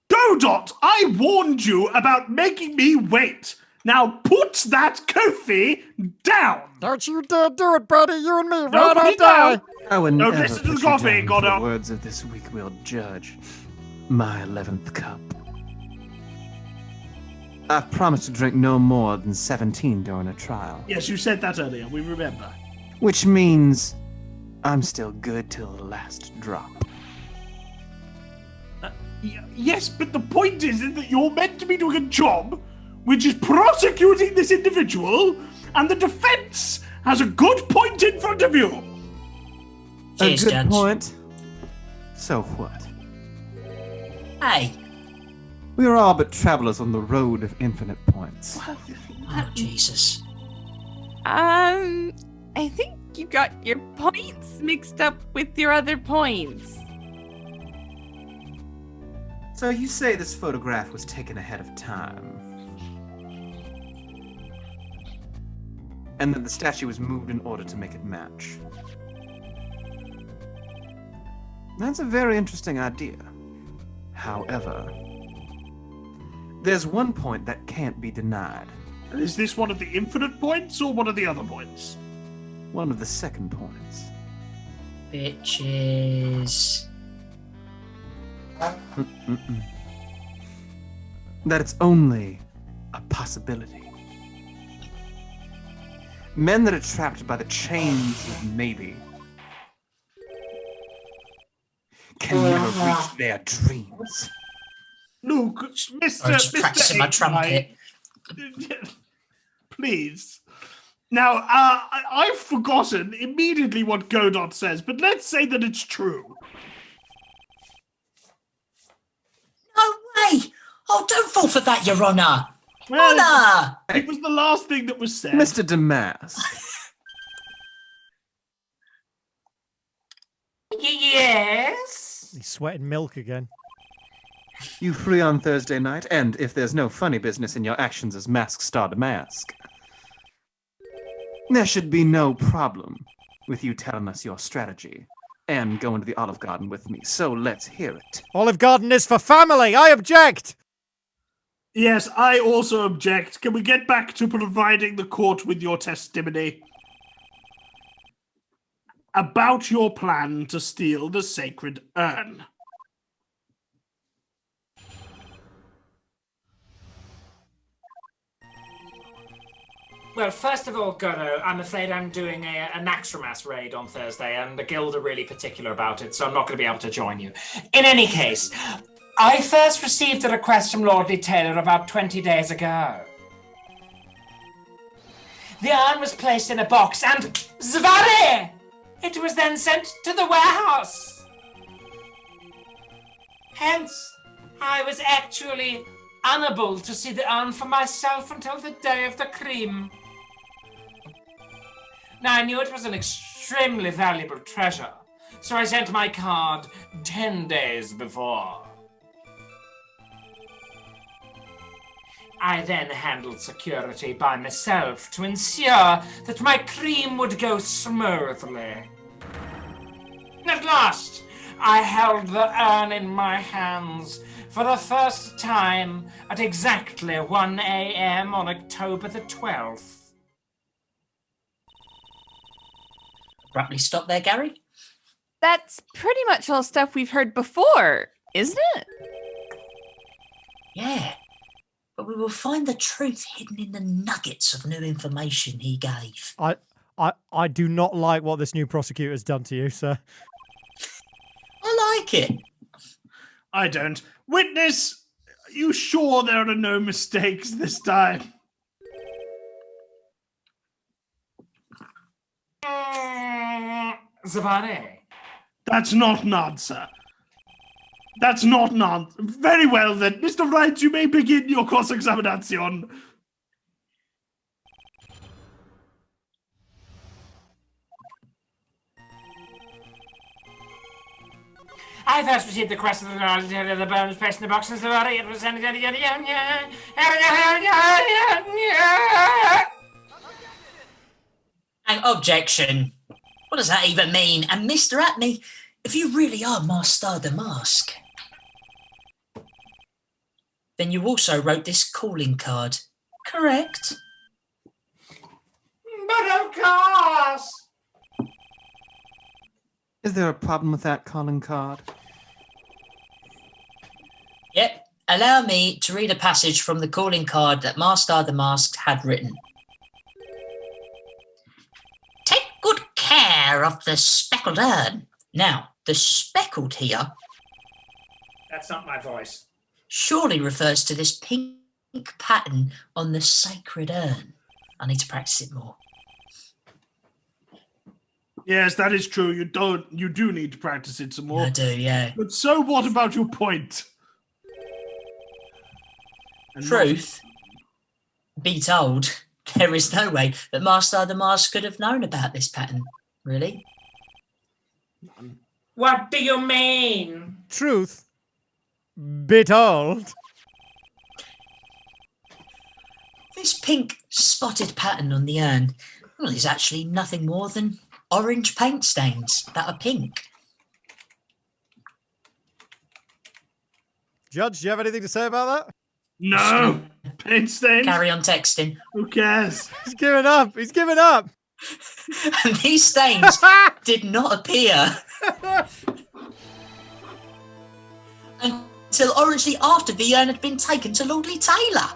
Godot, I warned you about making me wait. Now put that coffee down. Don't you dare do it, buddy. You and me, Don't ride put or it down. die. I would Don't never listen to put the you coffee, down Godot. for the words of this weak will judge. My 11th cup. I've promised to drink no more than 17 during a trial. Yes, you said that earlier. We remember. Which means I'm still good till the last drop. Yes, but the point is that you're meant to be doing a job which is prosecuting this individual, and the defense has a good point in front of you. Cheers, a good Judge. point. So what? Hey. We are all but travelers on the road of infinite points. Oh, Jesus. I think you got your points mixed up with your other points. So you say this photograph was taken ahead of time? And that the statue was moved in order to make it match? That's a very interesting idea. However, there's one point that can't be denied. Is this one of the infinite points or one of the other points? One of the second points. Bitches. That it's only a possibility. Men that are trapped by the chains of maybe can never reach their dreams. Look, I'm Mr. just practicing my trumpet. Please. Now, I've forgotten immediately what Godot says, but let's say that it's true. No way! Oh, don't fall for that, Your Honour! Well, Honour! it was the last thing that was said. Mr. Damask. Yes? He's sweating milk again. You free on Thursday night, and if there's no funny business in your actions as Mask Star Damask, there should be no problem with you telling us your strategy and going to the Olive Garden with me, so let's hear it. Olive Garden is for family! I object! Yes, I also object. Can we get back to providing the court with your testimony about your plan to steal the sacred urn? Well, first of all, Godot, I'm afraid I'm doing an Naxxramas raid on Thursday, and the guild are really particular about it, so I'm not going to be able to join you. In any case, I first received a request from Lordly Taylor about 20 days ago. The urn was placed in a box, and Zvari! It was then sent to the warehouse. Hence, I was actually unable to see the urn for myself until the day of the cream. Now, I knew it was an extremely valuable treasure, so I sent my card 10 days before. I then handled security by myself to ensure that my cream would go smoothly. At last, I held the urn in my hands for the first time at exactly 1 a.m. on October the 12th. Abruptly stop there, Gary. That's pretty much all stuff we've heard before, isn't it? Yeah, but we will find the truth hidden in the nuggets of new information he gave. I do not like what this new prosecutor's done to you, sir. I like it. I don't. Witness, are you sure there are no mistakes this time? Zavare. That's not an answer. That's not an answer. Very well then. Mr. Wright, you may begin your cross-examination. I first received the request of the bones placed in the box and Zavare. It was An objection. What does that even mean? And Mr. Atney, if you really are Master the Mask, then you also wrote this calling card, correct? But of course! Is there a problem with that calling card? Yep. Allow me to read a passage from the calling card that Master the Masked had written. Take good care of the speckled urn. Now, the speckled here That's not my voice. surely refers to this pink pattern on the sacred urn. I need to practice it more. Yes, that is true. You do need to practice it some more. I do, yeah. But so what about your point? Truth be told, there is no way that Master the Mask could have known about this pattern, really. What do you mean? Truth be told. This pink spotted pattern on the urn, well, is actually nothing more than orange paint stains that are pink. Judge, do you have anything to say about that? No! Paint stains? Carry on texting. Who cares? He's given up. He's given up. And these stains did not appear until orangely after the urn had been taken to Lordly Taylor.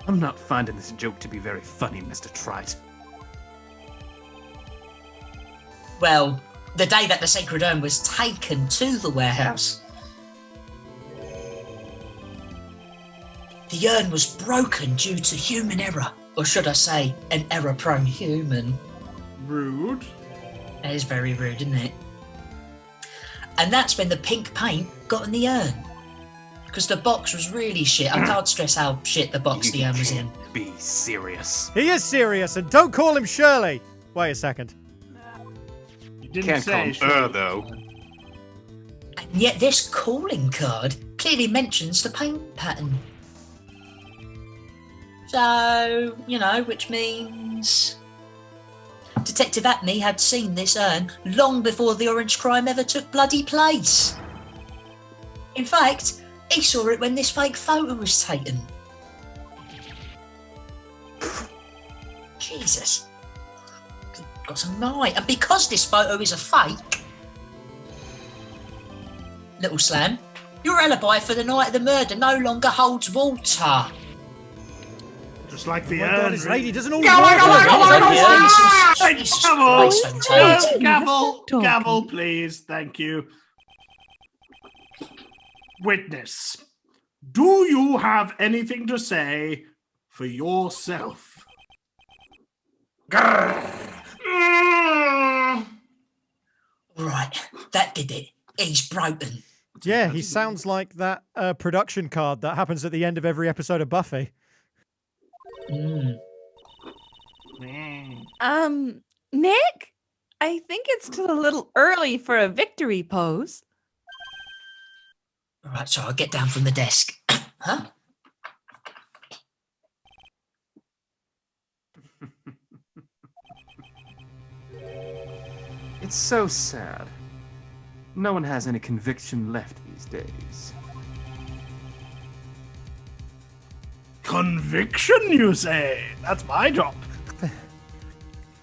I'm not finding this joke to be very funny, Mr. Trite. Well, the day that the sacred urn was taken to the warehouse, the urn was broken due to human error, or should I say, an error-prone human. Rude. That is very rude, isn't it? And that's when the pink paint got in the urn. Because the box was really shit. I can't stress how shit the box the urn was in. Be serious. He is serious, and don't call him Shirley. Wait a second. You didn't Can't call say him though. And yet this calling card clearly mentions the paint pattern. So, which means Detective Atney had seen this urn long before the orange crime ever took bloody place. In fact, he saw it when this fake photo was taken. Jesus. Got some right. And because this photo is a fake, Little Slam, your alibi for the night of the murder no longer holds water. Just like the Oh my urn. God, this lady doesn't all Gavel, please. Thank you. Witness, do you have anything to say for yourself? Right, that did it. He's broken. Yeah, he sounds like that production card that happens at the end of every episode of Buffy. Nick? I think it's still a little early for a victory pose. All right, so I'll get down from the desk. Huh? It's so sad. No one has any conviction left these days. Conviction, you say? That's my job.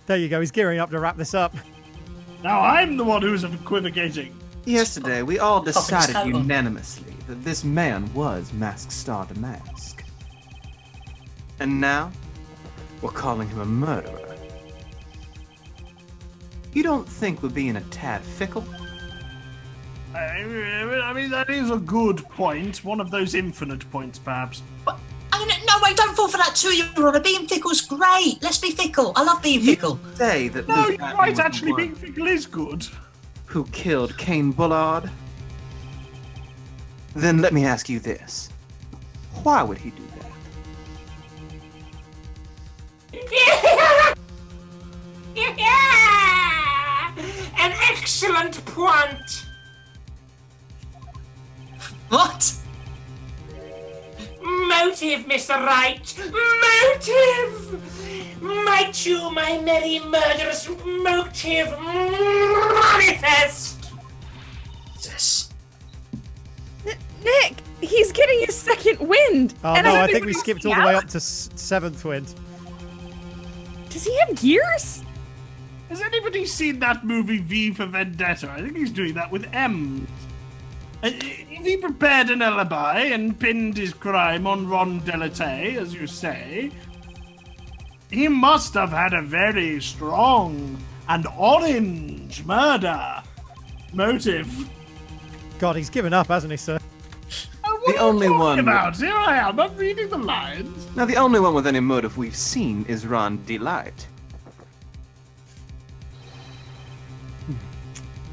There you go. He's gearing up to wrap this up. Now I'm the one who's equivocating. Yesterday, we all decided coat on. unanimously that this man was Masked Star Damask. And now, we're calling him a murderer. You don't think we're being a tad fickle? I mean, that is a good point. One of those infinite points, perhaps. No, wait, don't fall for that too, Your Honour. Being fickle's great. Let's be fickle. I love being fickle. Say that No, Luke you're Hatton right, was the actually, one being fickle is good. who killed Cain Bullard? Then let me ask you this. Why would he do that? An excellent point. What? Motive, Mr. Wright. Motive! Might you, my merry murderous motive, manifest? Jesus. Nick, he's getting his second wind. Oh and no, I think think we we're skipped missing all the way out. up to 7th wind. Does he have gears? Has anybody seen that movie V for Vendetta? I think he's doing that with M. If he prepared an alibi and pinned his crime on Ron Delatay, as you say, he must have had a very strong and orange murder motive. God, he's given up, hasn't he, sir? What The are you only talking one- about? Here I am. I'm reading the lines. Now, the only one with any motive we've seen is Ron Delight.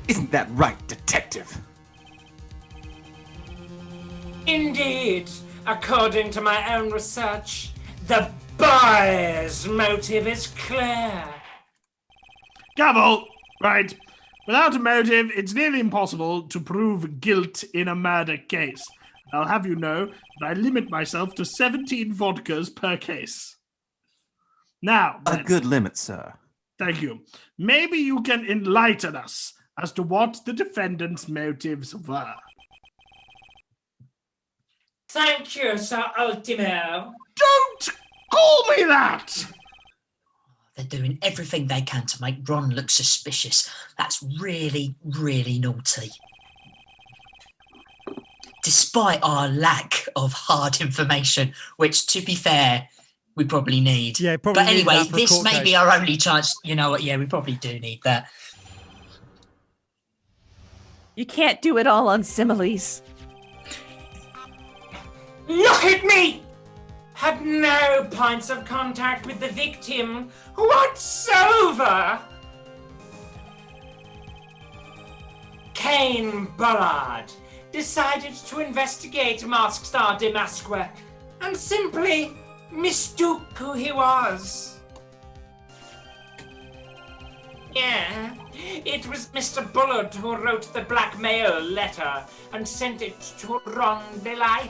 Isn't that right, Detective? Indeed, according to my own research, the boy's motive is clear. Gavel! Right. Without a motive, it's nearly impossible to prove guilt in a murder case. I'll have you know that I limit myself to 17 vodkas per case. Now, A good limit, sir. thank you. Maybe you can enlighten us as to what the defendant's motives were. Thank you, Sir Ultimo. Don't call me that! They're doing everything they can to make Ron look suspicious. That's really, really naughty. Despite our lack of hard information, which, to be fair, we probably need. Yeah, probably But need anyway, that for a this court may case. be our only chance. You know what? Yeah, we probably do need that. You can't do it all on similes. Look at me! Had no points of contact with the victim whatsoever. Kane Bullard decided to investigate Mask Star Demasqua and simply mistook who he was. Yeah, it was Mr. Bullard who wrote the blackmail letter and sent it to Ron Delight.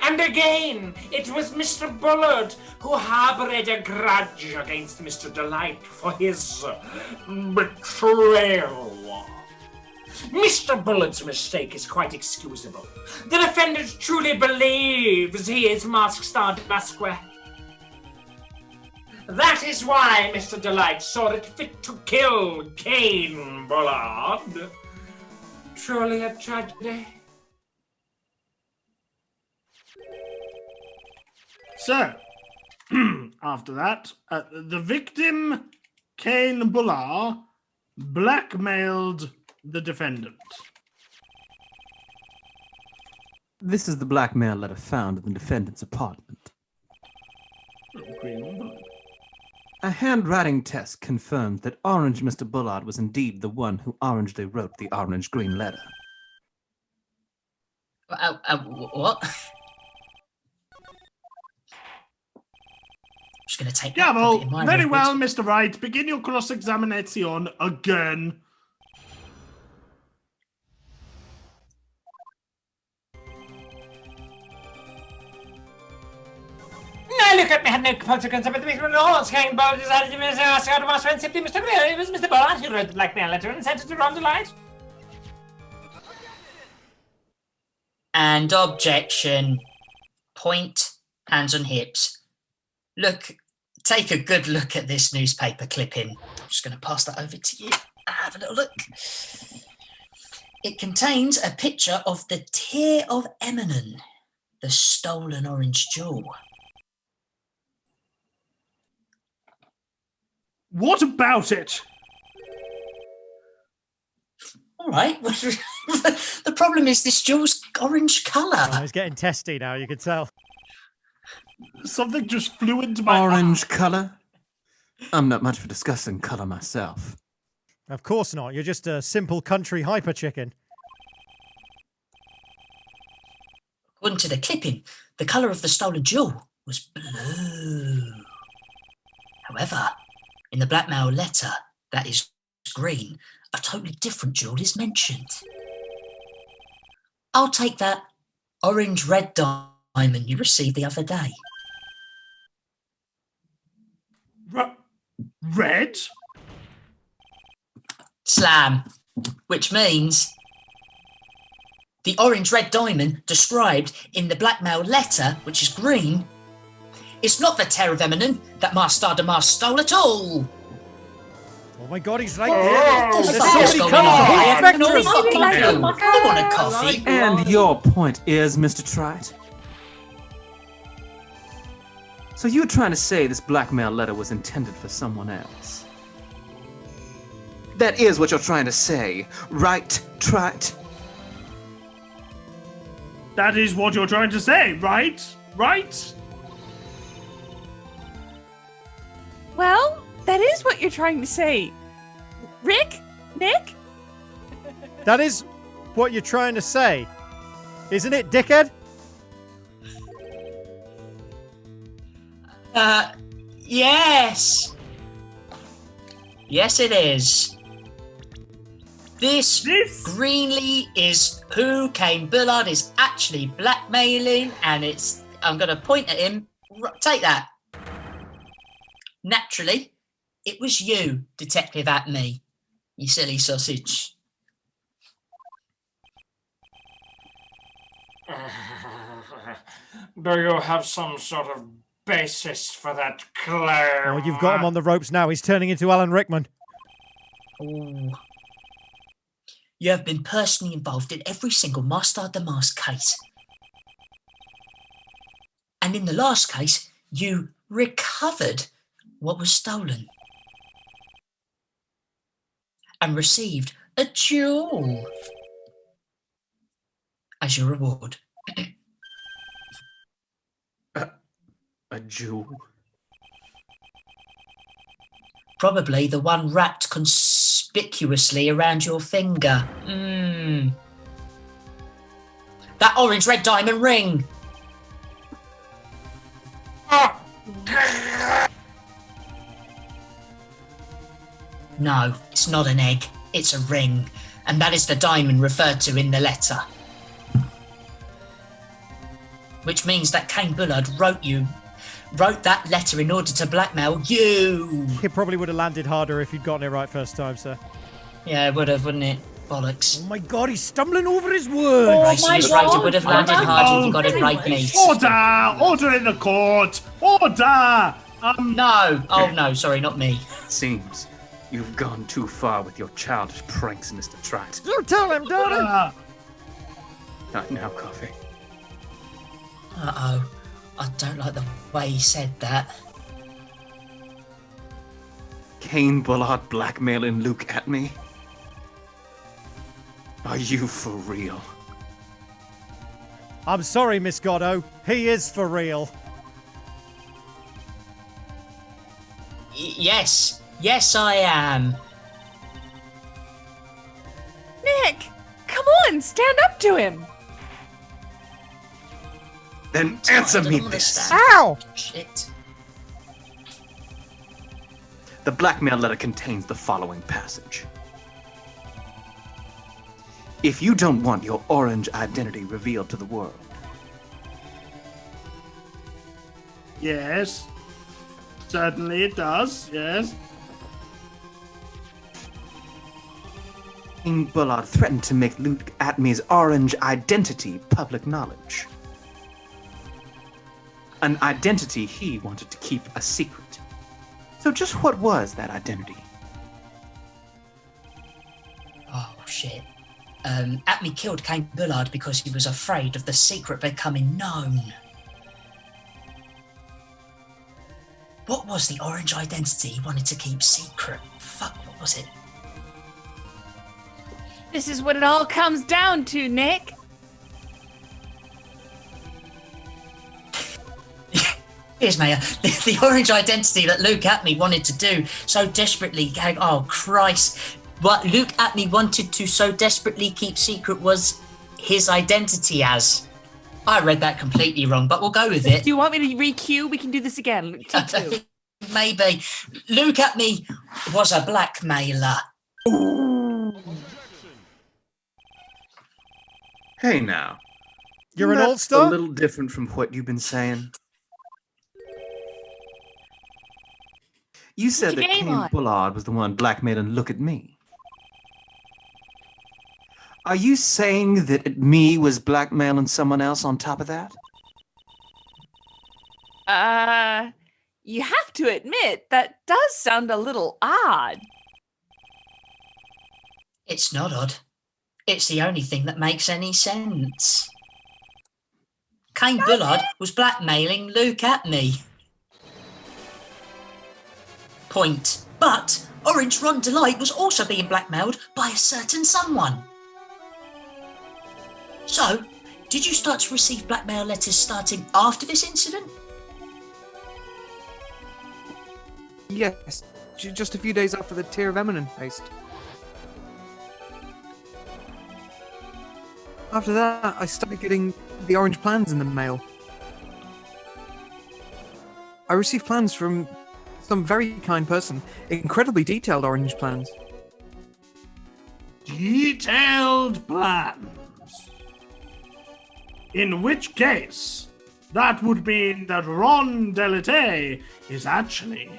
And again, it was Mr. Bullard who harbored a grudge against Mr. Delight for his betrayal. Mr. Bullard's mistake is quite excusable. The defendant truly believes he is Mask Star Demasqua. That is why Mr. Delight saw it fit to kill Kane Bullard. Truly a tragedy. So, after that, the victim, Kane Bullard, blackmailed the defendant. This is the blackmail letter found in the defendant's apartment. A handwriting test confirmed that Orange Mr. Bullard was indeed the one who orangely wrote the orange-green letter. What? Just going to take Gavel, that in my very records. well, Mr. Wright. Begin your cross-examination again. Now look at me, had no consequence of it. The victim of the horse Kane Bullard decided to ask out of our friend simply Mr. Greer. It was Mr. Bullard who wrote the blackmail letter and sent it to Ron Delight. And objection. Point, hands on hips. Look, take a good look at this newspaper clipping. I'm just going to pass that over to you. Have a little look. It contains a picture of the Tear of Emanon, the stolen orange jewel. What about it? All right. The problem is this jewel's orange colour. Oh, it's getting testy now, you can tell. Something just flew into my Orange color? I'm not much for discussing color myself. Of course not. You're just a simple country hyper chicken. According to the clipping, the colour of the stolen jewel was blue. However, in the blackmail letter, that is green, a totally different jewel is mentioned. I'll take that orange-red diamond you received the other day. Red? Slam. Which means the orange-red diamond described in the blackmail letter, which is green, is not the Tear of Emanon that Master Damas stole at all. Oh my god, he's right there. What the There's fuck is so many going on? I colours. have no fucking clue. I want a coffee. And your point is, Mr. Trite? So you're trying to say this blackmail letter was intended for someone else? That is what you're trying to say, right, Trite? That is what you're trying to say, right? Right? Well, that is what you're trying to say. Rick? Nick? That is what you're trying to say. Isn't it, dickhead? Yes. Yes, it is. This Greenlee is who Kane Bullard is actually blackmailing, and it's... I'm going to point at him. Take that. Naturally, it was you, Detective at me, you silly sausage. Do you have some sort of basis for that claim? Oh, you've got him on the ropes now. He's turning into Alan Rickman. Ooh. You have been personally involved in every single Master of the Mask case. And in the last case, you recovered what was stolen. And received a jewel as your reward. A jewel? Probably the one wrapped conspicuously around your finger. That orange red diamond ring. No, it's not an egg. It's a ring. And that is the diamond referred to in the letter. Which means that Kane Bullard wrote that letter in order to blackmail you. It probably would have landed harder if you'd gotten it right first time, sir. Yeah, it would have, wouldn't it? Bollocks. Oh my god, he's stumbling over his words. Right, it would have landed harder if you got it right, mate. Order! Order in the court! Order! No! Oh no, sorry, not me. It seems you've gone too far with your childish pranks, Mr. Trot. You tell him, Daddy! Not now, Coffee. Uh-oh. I don't like the way he said that. Kane Bullard blackmailing Luke at me? Are you for real? I'm sorry, Miss Goddo. He is for real. Yes. Yes, I am. Nick, come on, stand up to him. Then answer me this. Ow! Shit. The blackmail letter contains the following passage. If you don't want your orange identity revealed to the world. Yes. Certainly it does, yes. King Bullard threatened to make Luke Atmy's orange identity public knowledge. An identity he wanted to keep a secret. So just what was that identity? Oh, shit. Atmy killed Kane Bullard because he was afraid of the secret becoming known. What was the orange identity he wanted to keep secret? Fuck, what was it? This is what it all comes down to, Nick. Here's Mayor. The orange identity that Luke Atmy wanted to do so desperately. Oh, Christ. What Luke Atmy wanted to so desperately keep secret was his identity as. I read that completely wrong, but we'll go with it. Do you want me to re-cue? We can do this again. Take two. Maybe. Luke Atmy was a blackmailer. Hey now. You're an That's all-star? A little different from what you've been saying. You said that Kane Bullard was the one blackmailing Look at Me. Are you saying that me was blackmailing someone else on top of that? You have to admit, that does sound a little odd. It's not odd. It's the only thing that makes any sense. Kane Bullard was blackmailing Luke Atmy. Point. But Orange Ron Delight was also being blackmailed by a certain someone. So, Did you start to receive blackmail letters starting after this incident? Yes, just a few days after the Tear of Eminem heist. After that, I started getting the orange plans in the mail. I received plans from some very kind person, incredibly detailed orange plans. Detailed plans. In which case, that would mean that Ron Delete is actually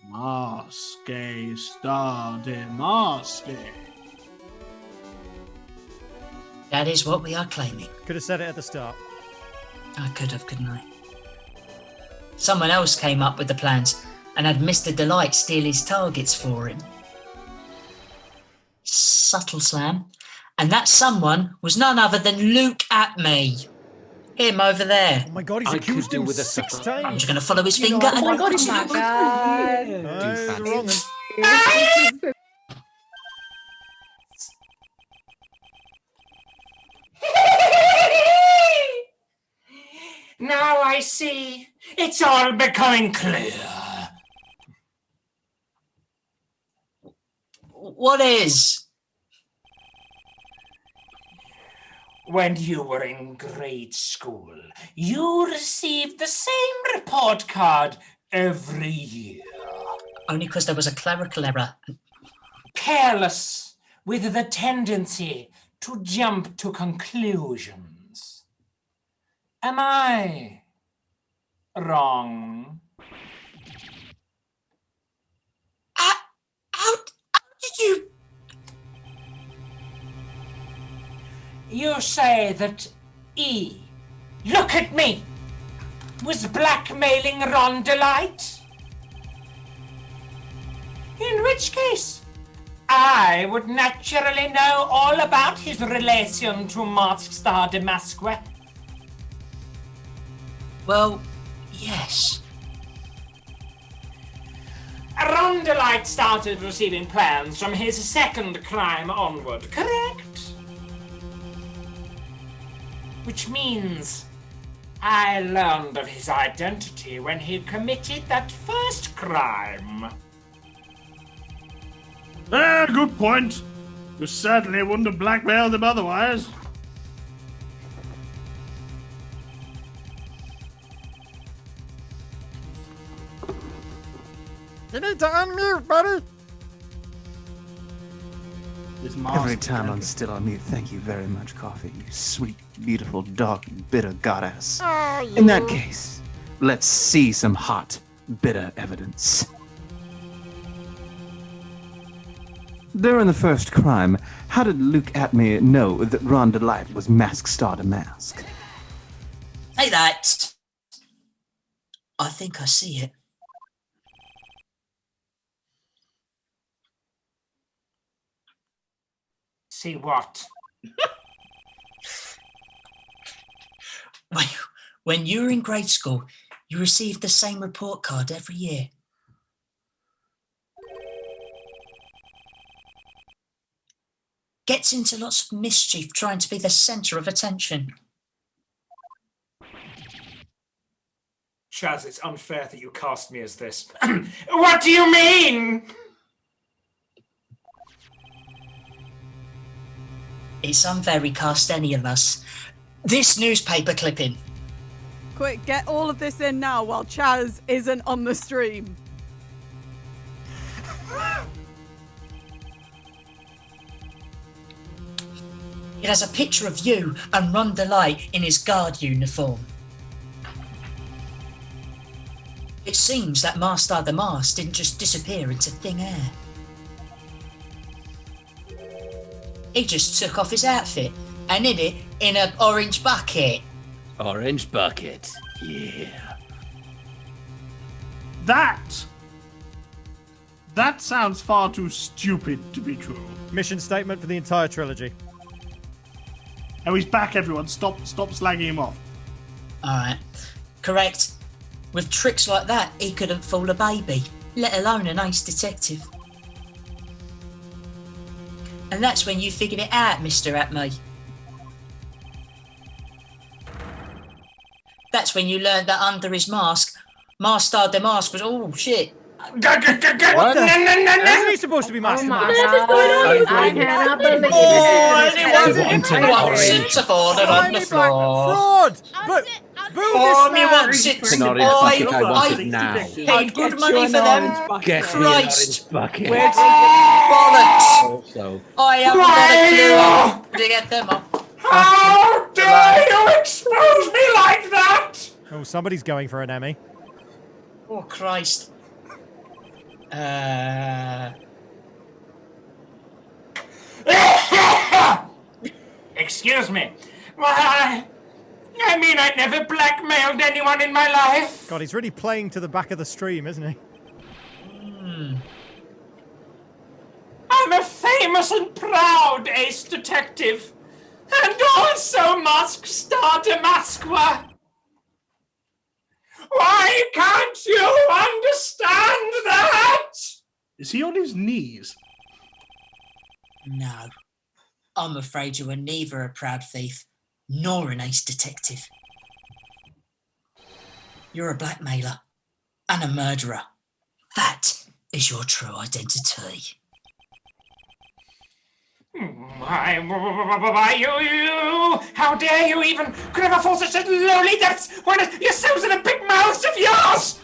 Masque Star de Masque. That is what we are claiming. Could have said it at the start. I could have, couldn't I? Someone else came up with the plans and had Mr. Delight steal his targets for him. Subtle slam. And that someone was none other than Luke Atme. Him over there. Oh my god, he's accused him 6 times. I'm just going to follow his finger and... Oh my god, he's wrong. Now I see. It's all becoming clear. What is? When you were in grade school, you received the same report card every year. Only because there was a clerical error. Careless, with the tendency to jump to conclusions. Am I wrong? How did you... You say that E, look at me, was blackmailing Ron Delight? In which case, I would naturally know all about his relation to Masque Star de Masque. Well, yes. Ron Delight started receiving plans from his second crime onward, correct? Which means I learned of his identity when he committed that first crime. Good point. You certainly wouldn't have blackmailed him otherwise. You need to unmute, buddy. Every time I'm still on mute, thank you very much, Coffee, you sweet, beautiful, dark, bitter goddess. In that case, let's see some hot, bitter evidence. During the first crime, how did Luke Atme know that Ron Delight was Masque Star de Masque? Hey, that. I think I see it. See what? When you were in grade school, you received the same report card every year. Gets into lots of mischief trying to be the centre of attention. Chaz, it's unfair that you cast me as this. What do you mean? It's unfair we cast any of us. This newspaper clipping. Quick, get all of this in now while Chaz isn't on the stream. It has a picture of you and Ron Delight in his guard uniform. It seems that Master the Mask didn't just disappear into thin air. He just took off his outfit and hid it in an orange bucket. Orange bucket, yeah. That sounds far too stupid to be true. Mission statement for the entire trilogy. Oh, he's back, everyone. Stop slagging him off. Alright. Correct. With tricks like that, he couldn't fool a baby, let alone an ace detective. And that's when you figured it out, Mr. Atme. That's when you learned that under his mask, Master de Mask was, oh shit. What the? Isn't he supposed to be masked? Oh my God. I cannot believe it. Watson's a fallen on the floor. Fraud! But, boo Oh, this me man! Watson's. An orange bucket, I want it now. Paid good money for them. Get me an Christ. orange bucket. Bollocks. Also, I haven't got a clue to get them up. How dare you expose me like that? Oh, somebody's going for an Emmy. Oh, Christ. Excuse me. Why, I mean, I never blackmailed anyone in my life. God, he's really playing to the back of the stream, isn't he? I'm a famous and proud ace detective. And also Mask Star de Masqua. Why can't you understand that? Is he on his knees? No. I'm afraid you are neither a proud thief nor an ace detective. You're a blackmailer and a murderer. That is your true identity. Why, you? How dare you even could ever fall such lowly depths when yourselves in the big mouths of yours?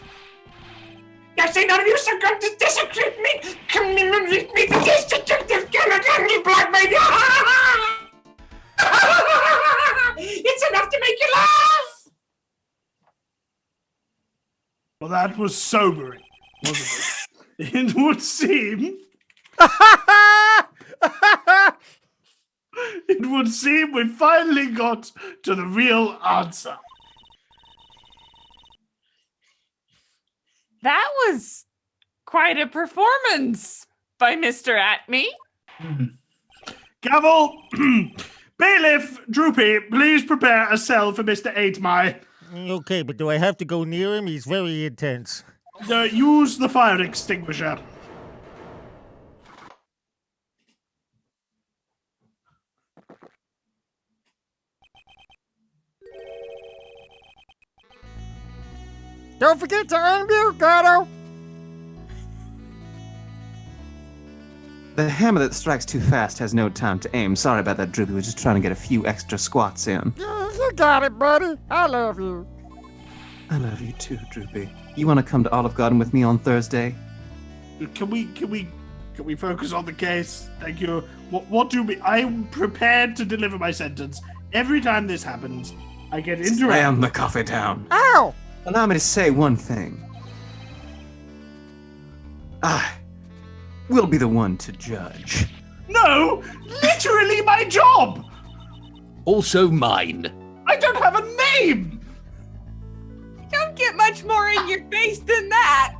I say none of you are going to desecrate me. Commemorate me, the ace detective can you blackmail me. It's enough to make you laugh. Well, that was sobering, wasn't it? It would seem. It would seem we finally got to the real answer. That was quite a performance by Mr. Atme. Gavel, Bailiff, Droopy, please prepare a cell for Mr. 8-My. Okay, but do I have to go near him? He's very intense. Use the fire extinguisher. Don't forget to unmute, Gato! The hammer that strikes too fast has no time to aim. Sorry about that, Droopy. We're just trying to get a few extra squats in. You got it, buddy. I love you. I love you too, Droopy. You want to come to Olive Garden with me on Thursday? Can we focus on the case? Thank you. What do we? I'm prepared to deliver my sentence. Every time this happens, I get interrupted. Slam the coffee down. Ow! Allow me to say one thing. I will be the one to judge. No! Literally my job! also mine. I don't have a name! Don't get much more in your face than that.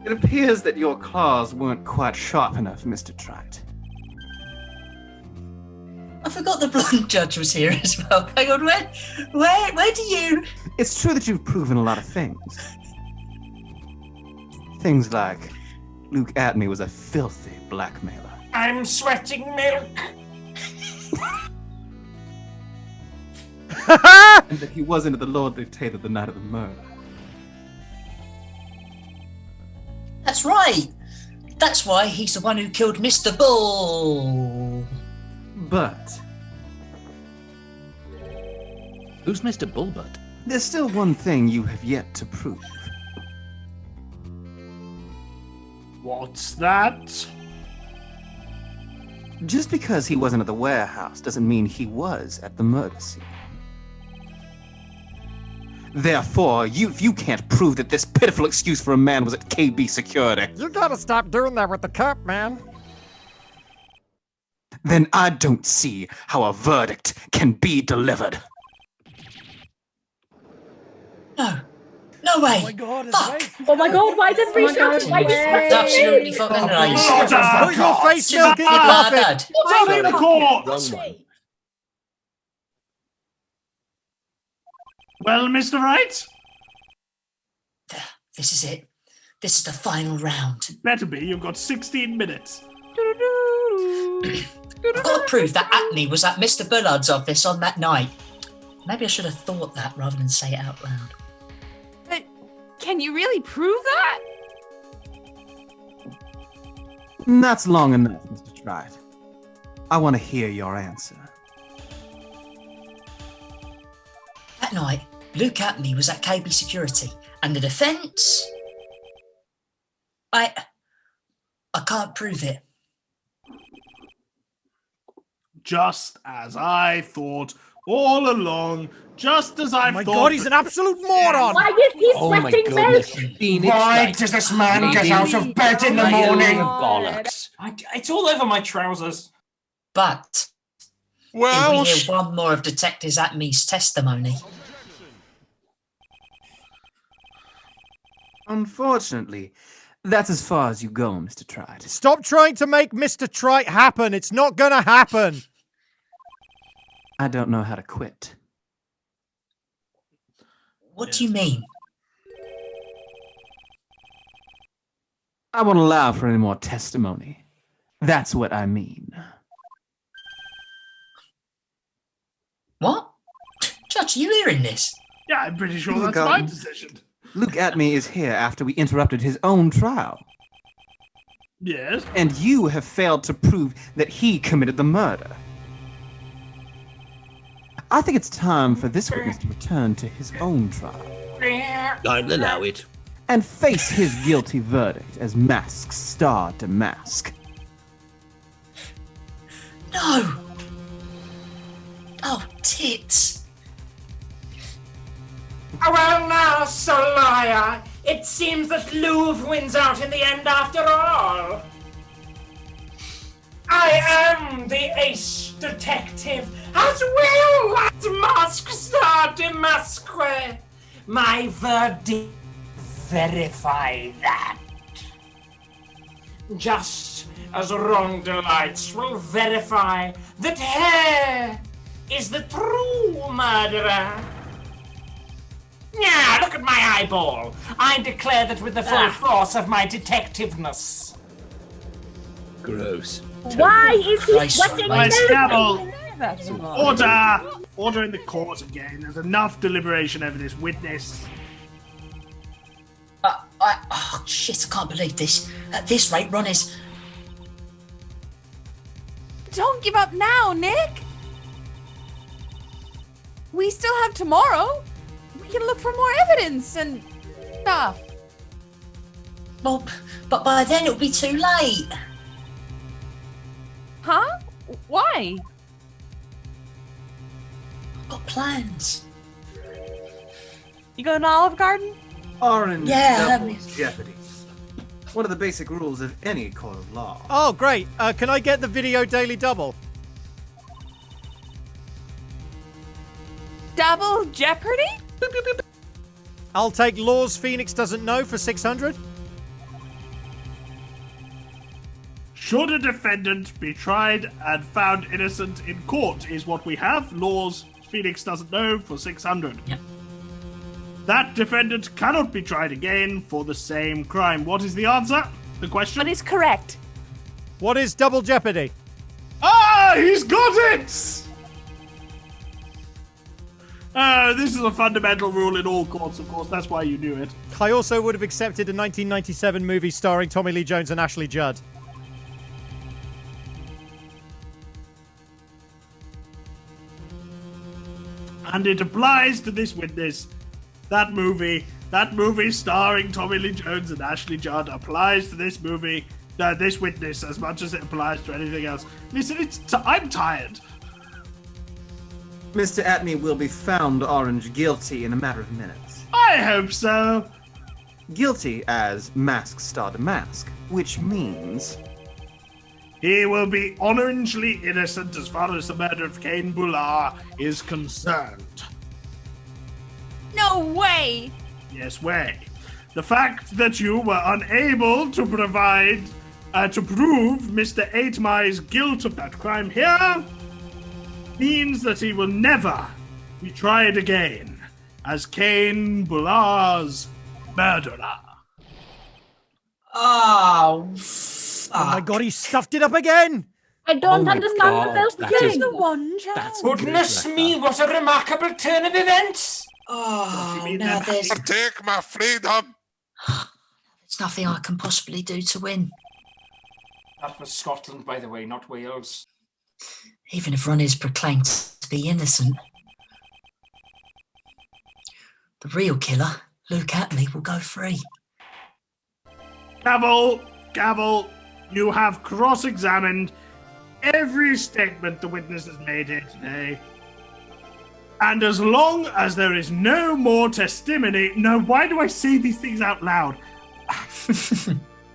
It appears that your claws weren't quite sharp enough, Mr. Trite. I forgot the blonde judge was here as well. Hang on, where do you... It's true that you've proven a lot of things. Things like Luke Atme was a filthy blackmailer. I'm sweating milk. And that he wasn't the Lord Dictator the night of the murder. That's right. That's why he's the one who killed Mr. Bull. But who's Mr. Bullbutt? There's still one thing you have yet to prove. What's that? Just because he wasn't at the warehouse doesn't mean he was at the murder scene. Therefore, you can't prove that this pitiful excuse for a man was at KB Security. You gotta stop doing that with the cup, man. Then I don't see how a verdict can be delivered. No way. Oh my god, Fuck. Oh my god, why did we shout? Why did That's absolutely fucking right. Put your face milk in your coffee. Not in the court! Wrong one. Well, Mr. Wright? This is it. This is the final round. Better be, you've got 16 minutes. I've got to prove that Atney was at Mr. Bullard's office on that night. Maybe I should have thought that rather than say it out loud. But can you really prove that? That's long enough, Mr. Trite. I want to hear your answer. That night, Luke Atney was at KB Security, and the defence... I can't prove it. Just as I thought all along, just as I thought... Oh my god, he's an absolute moron! Why is he sweating milk? Why does this man get out of bed in the morning? Bollocks. It's all over my trousers. But if we hear one more of Detective Atney's testimony... Unfortunately, that's as far as you go, Mr. Trite. Stop trying to make Mr. Trite happen. It's not gonna happen. I don't know how to quit. What do you mean? I won't allow for any more testimony. That's what I mean. What? Judge, are you hearing this? Yeah, I'm pretty sure that's my decision. Luke Atney is here after we interrupted his own trial. Yes. And you have failed to prove that he committed the murder. I think it's time for this witness to return to his own trial. I'll allow it. And face his guilty verdict as Mask's Star to Mask. No! Oh, tits. Oh, well now, Sir Liar, it seems that Louvre wins out in the end after all. I am the ace detective, as well as Mask Star de Masque. My verdict verify that. Just as Wrong Delights will verify that Hare is the true murderer. Yeah, look at my eyeball. I declare that with the full force of my detectiveness. Gross. Why is he sweating My milk? scabble. Order! Order in the court again. There's enough deliberation over this witness. Oh, shit, I can't believe this. At this rate, Ron is... Don't give up now, Nick. We still have tomorrow. We can look for more evidence and stuff. Well, but by then it'll be too late. Huh? Why? I've got plans. You going to Olive Garden? Orange Yeah, double jeopardy. One of the basic rules of any court of law. Oh, great. Can I get the video daily double? Double Jeopardy? I'll take Laws Phoenix Doesn't Know for 600. Should a defendant be tried and found innocent in court is what we have. Laws Phoenix Doesn't Know for 600. Yep. That defendant cannot be tried again for the same crime. What is the answer? The question? What is correct? What is double jeopardy? Ah, he's got it! This is a fundamental rule in all courts, of course. That's why you do it. I also would have accepted a 1997 movie starring Tommy Lee Jones and Ashley Judd. And it applies to this witness. That movie starring Tommy Lee Jones and Ashley Judd applies to this movie, this witness, as much as it applies to anything else. Listen, I'm tired. Mr. Atney will be found orange guilty in a matter of minutes. I hope so. Guilty as Mask Star to Mask, which means... He will be orangely innocent as far as the murder of Cain Boulard is concerned. No way! Yes way. The fact that you were unable to provide, to prove Mr. 8-Mai's guilt of that crime here means that he will never be tried again as Cain Boulard's murderer. Oh, Oh my god, he stuffed it up again! I don't my understand God, what else to that say. is- The one child. That's Goodness good, me, what a remarkable turn of events! Oh, mean now then? there's Take my freedom. nothing I can possibly do to win. That was Scotland, by the way, not Wales. Even if Ron is proclaimed to be innocent. The real killer, Luke Atmey, will go free. Gavel, you have cross-examined every statement the witness has made here today. And as long as there is no more testimony... No, why do I say these things out loud?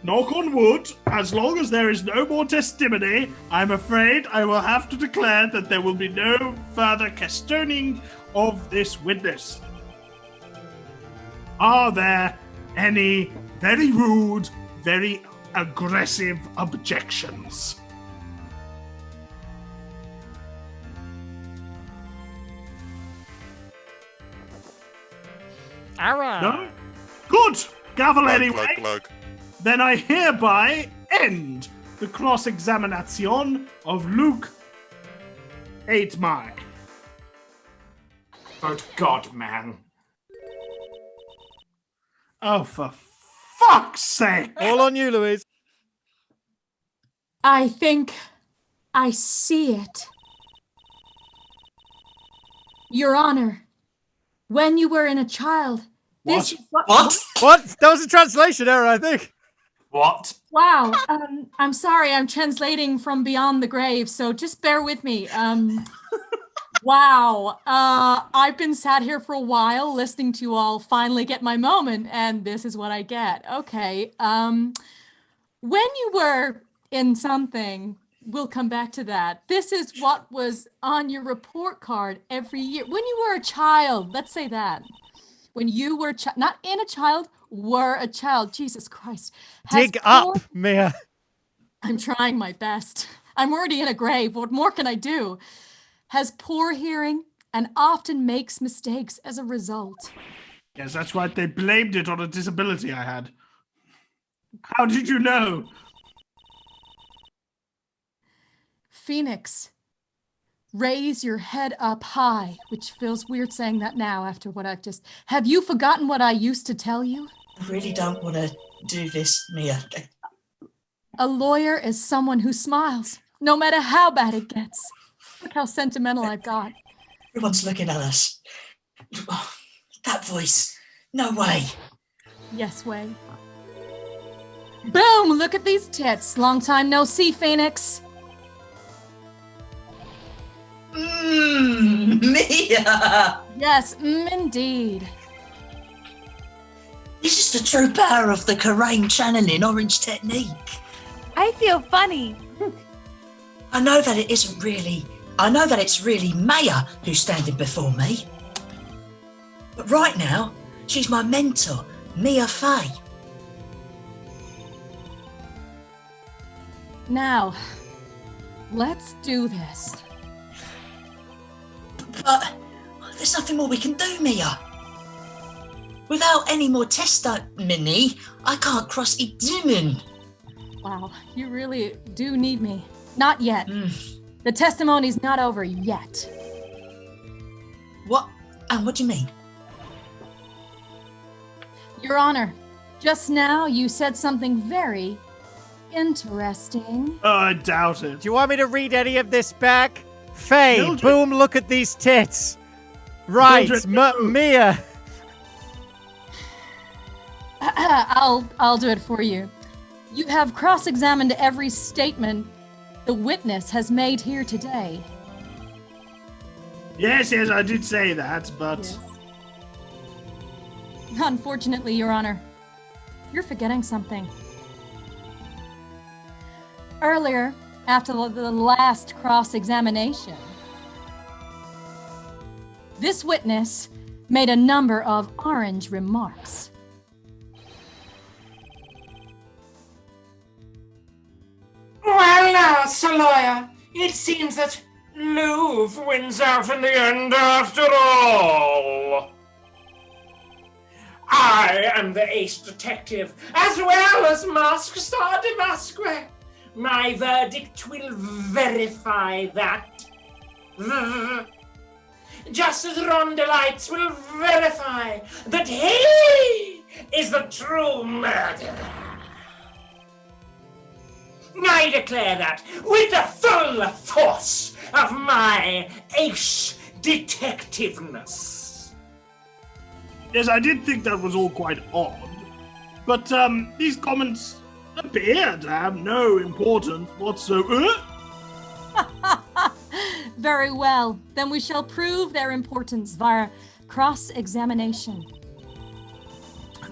Knock on wood, as long as there is no more testimony, I'm afraid I will have to declare that there will be no further questioning of this witness. Are there any very rude, very aggressive objections? No? Good! Gavel anyway. Glug. Then I hereby end the cross-examination of Luke 8 Mai. Good God, man. Oh, for fuck's sake! All on you, Louise. I think I see it. Your Honor, when you were in a child, this is What? What? That was a translation error, I think. What? Wow. I'm sorry, I'm translating from Beyond the Grave, so just bear with me. Wow. I've been sat here for a while listening to you all finally get my moment, and this is what I get. Okay. When you were in something, we'll come back to that. This is what was on your report card every year. When you were a child, let's say that. When you were not in a child, were a child. Jesus Christ. Dig up, Mia. I'm trying my best. I'm already in a grave. What more can I do? Has poor hearing and often makes mistakes as a result. Yes, that's right. They blamed it on a disability I had. How did you know? Phoenix, raise your head up high, which feels weird saying that now after what I've just... Have you forgotten what I used to tell you? I really don't want to do this, Mia. A lawyer is someone who smiles, no matter how bad it gets. Look how sentimental I've got. Everyone's looking at us. Oh, that voice. No way. Yes, Way. Boom! Look at these tits. Long time no see, Phoenix. Mia! Yes, indeed. This is the true power of the Karain channeling orange technique. I feel funny. I know that it's really Maya who's standing before me. But right now, she's my mentor, Mia Fey. Now, let's do this. But there's nothing more we can do, Mia. Without any more testimony, I can't cross-examine. Wow, you really do need me. Not yet. The testimony's not over yet. What? And what do you mean? Your Honor, just now you said something very interesting. Oh, I doubt it. Do you want me to read any of this back? Faye, Mildred. boom, look at these tits. Right, Mildred, no. Mia. I'll do it for you. You have cross-examined every statement the witness has made here today. Yes, I did say that, but... Yes. Unfortunately, Your Honor, you're forgetting something. Earlier, after the last cross-examination, this witness made a number of orange remarks. Well now, Sir Lawyer, it seems that Louvre wins out in the end after all. I am the ace detective, as well as Mask Star de Masque. My verdict will verify that. Just as Ron Delights will verify that he is the true murderer. I declare that with the full force of my ace detectiveness. Yes, I did think that was all quite odd. But these comments appear to have no importance whatsoever. Very well. Then we shall prove their importance via cross-examination.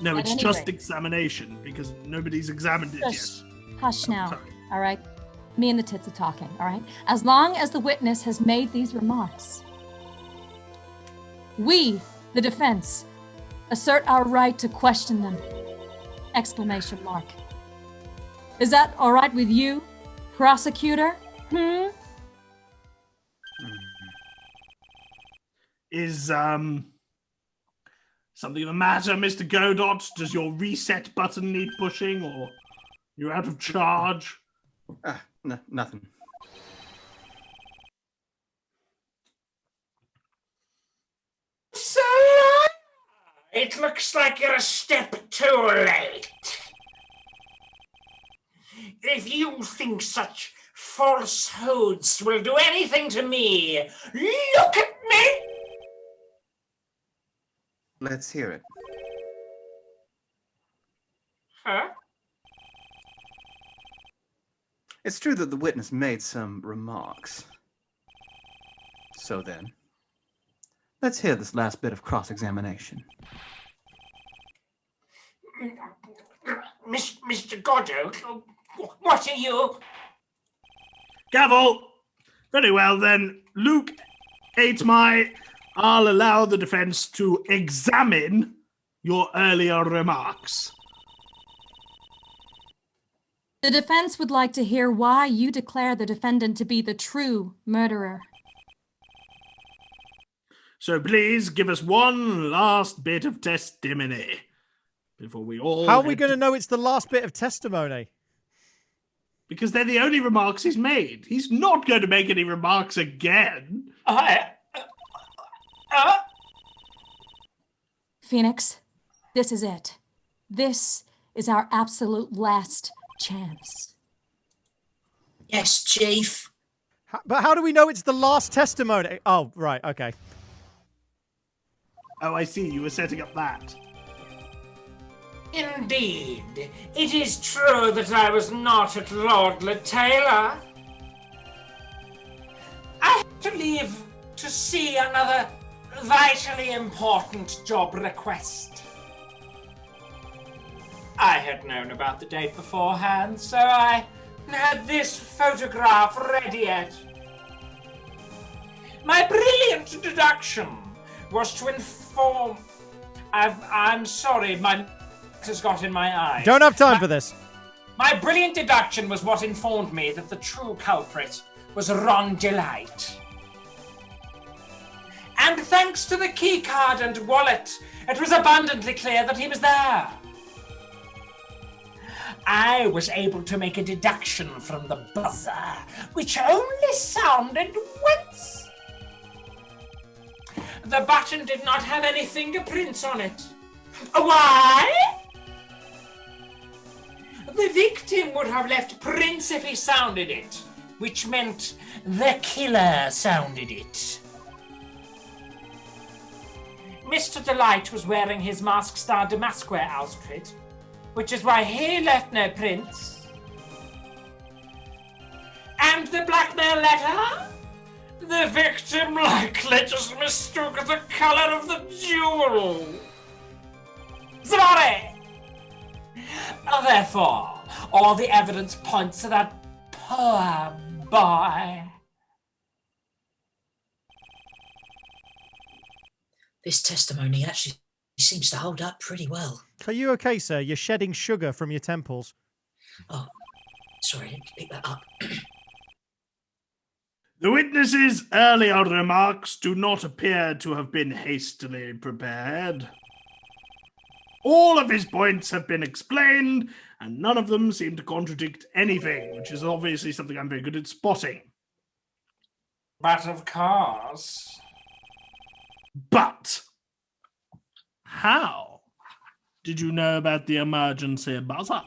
No, At it's any just rate. examination, because nobody's examined it Hush. yet. Hush now. Sorry. All right? Me and the tits are talking, all right? As long as the witness has made these remarks, we, the defense, assert our right to question them! Exclamation mark. Is that all right with you, prosecutor? Is something the matter, Mr. Godot? Does your reset button need pushing, or you're out of charge? Nothing. So, it looks like you're a step too late. If you think such falsehoods will do anything to me, look at me! Let's hear it. Huh? It's true that the witness made some remarks. So then, let's hear this last bit of cross-examination. Mr. Godot, what are you? Gavel! Very well then. Luke 8 I'll allow the defense to examine your earlier remarks. The defense would like to hear why you declare the defendant to be the true murderer. So please give us one last bit of testimony before we all... How are we going to know it's the last bit of testimony? Because they're the only remarks he's made. He's not going to make any remarks again. Phoenix, this is it. This is our absolute last chance. Yes, Chief. But how do we know it's the last testimony? Oh, right, okay. Oh, I see. You were setting up that. Indeed, it is true that I was not at Lord Taylor. I had to leave to see another vitally important job request. I had known about the date beforehand, so I had this photograph ready yet. My brilliant deduction was to inform... I'm sorry, my has got in my eye. Don't have time for this. My brilliant deduction was what informed me that the true culprit was Ron Delight. And thanks to the keycard and wallet, it was abundantly clear that he was there. I was able to make a deduction from the buzzer, which only sounded once. The button did not have any fingerprints on it. Why? The victim would have left prints if he sounded it, which meant the killer sounded it. Mr. Delight was wearing his Mask Star Damasque outfit, which is why he left no prints. And the blackmail letter? The victim likely just mistook the color of the jewel. Sorry! Therefore, all the evidence points to that poor boy. This testimony actually seems to hold up pretty well. Are you okay, sir? You're shedding sugar from your temples. Oh, sorry, I didn't pick that up. The witness's earlier remarks do not appear to have been hastily prepared. All of his points have been explained, and none of them seem to contradict anything, which is obviously something I'm very good at spotting. But of course. But how did you know about the emergency buzzer?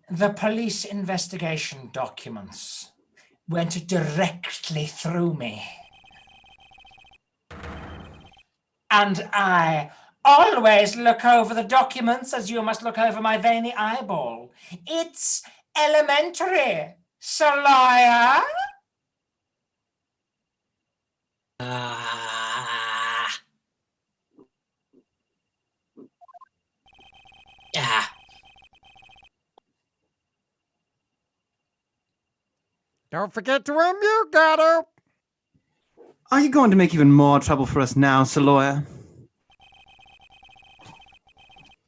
The police investigation documents went directly through me. And I always look over the documents as you must look over my veiny eyeball. It's elementary, Solaya. Don't forget to unmute, Gato. Are you going to make even more trouble for us now, Saloya?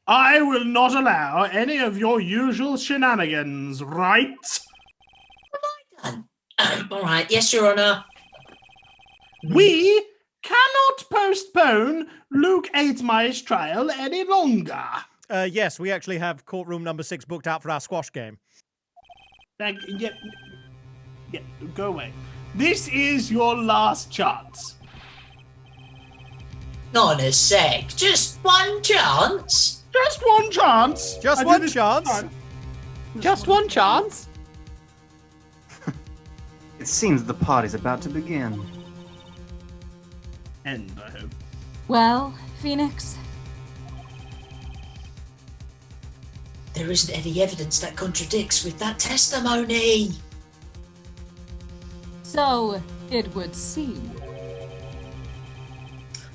I will not allow any of your usual shenanigans, right? All right, yes, Your Honour. We cannot postpone Luke 8-Mice trial any longer. Yes, we actually have courtroom number 6 booked out for our squash game. Yeah, go away. This is your last chance. Not a sec. Just one chance. Just one chance. Just one chance. Just one chance? It seems the party's about to begin. End, I hope. Well, Phoenix, There isn't any evidence that contradicts with that testimony. so it would seem.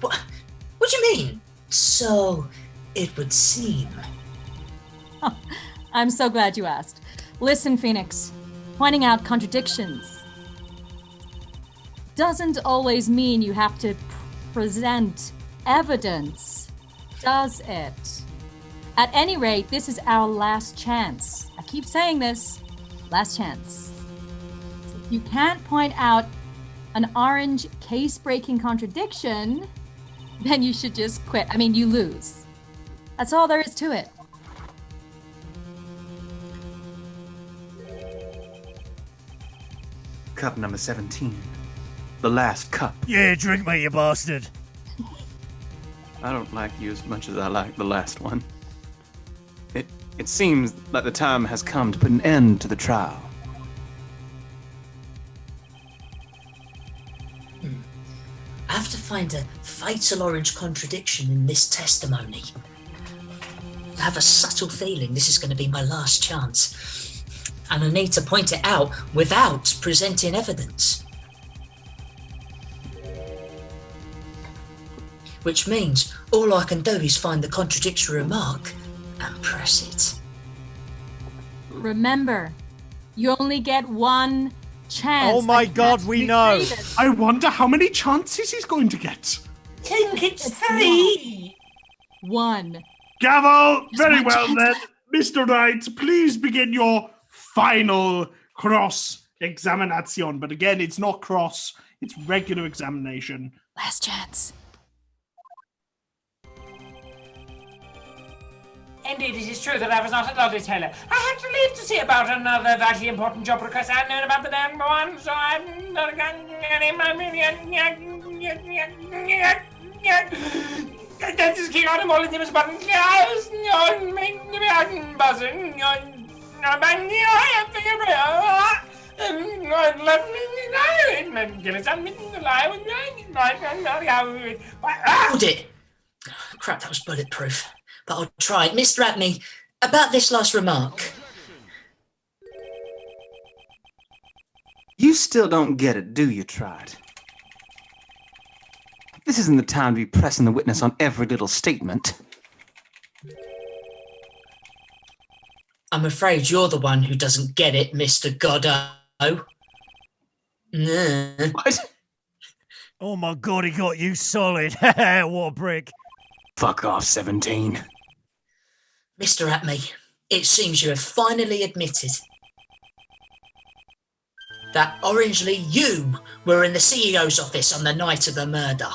What do you mean? So it would seem. I'm so glad you asked. Listen, Phoenix, pointing out contradictions doesn't always mean you have to present evidence, does it? At any rate, this is our last chance. I keep saying this, last chance. If you can't point out an orange case-breaking contradiction, then you should just quit. I mean, you lose. That's all there is to it. Cup number 17. The last cup. Yeah, drink me, you bastard. I don't like you as much as I like the last one. It seems that the time has come to put an end to the trial. I have to find a fatal orange contradiction in this testimony. I have a subtle feeling this is going to be my last chance. And I need to point it out without presenting evidence. Which means all I can do is find the contradictory remark and press it. Remember, you only get one chance. Oh my God, we know. I wonder how many chances he's going to get. Think it's 3. One. Gavel, Just very one well chance. then. Mr. Wright, please begin your final cross-examination. But again, it's not cross, it's regular examination. Last chance. Indeed, it is true that I was not a lottery teller. I had to leave to see about another vitally important job because I'd known about the damn one, so I'm not This is king on all of them is button close. No, make the button buzzing. Hold it! Crap, that was bulletproof. But I'll try it. Mr. Atney, about this last remark. You still don't get it, do you, Tride? This isn't the time to be pressing the witness on every little statement. I'm afraid you're the one who doesn't get it, Mr. Goddo. What? Oh my God, he got you solid. What a prick. Fuck off, 17. Mr. Atney, it seems you have finally admitted that orangely you were in the CEO's office on the night of the murder.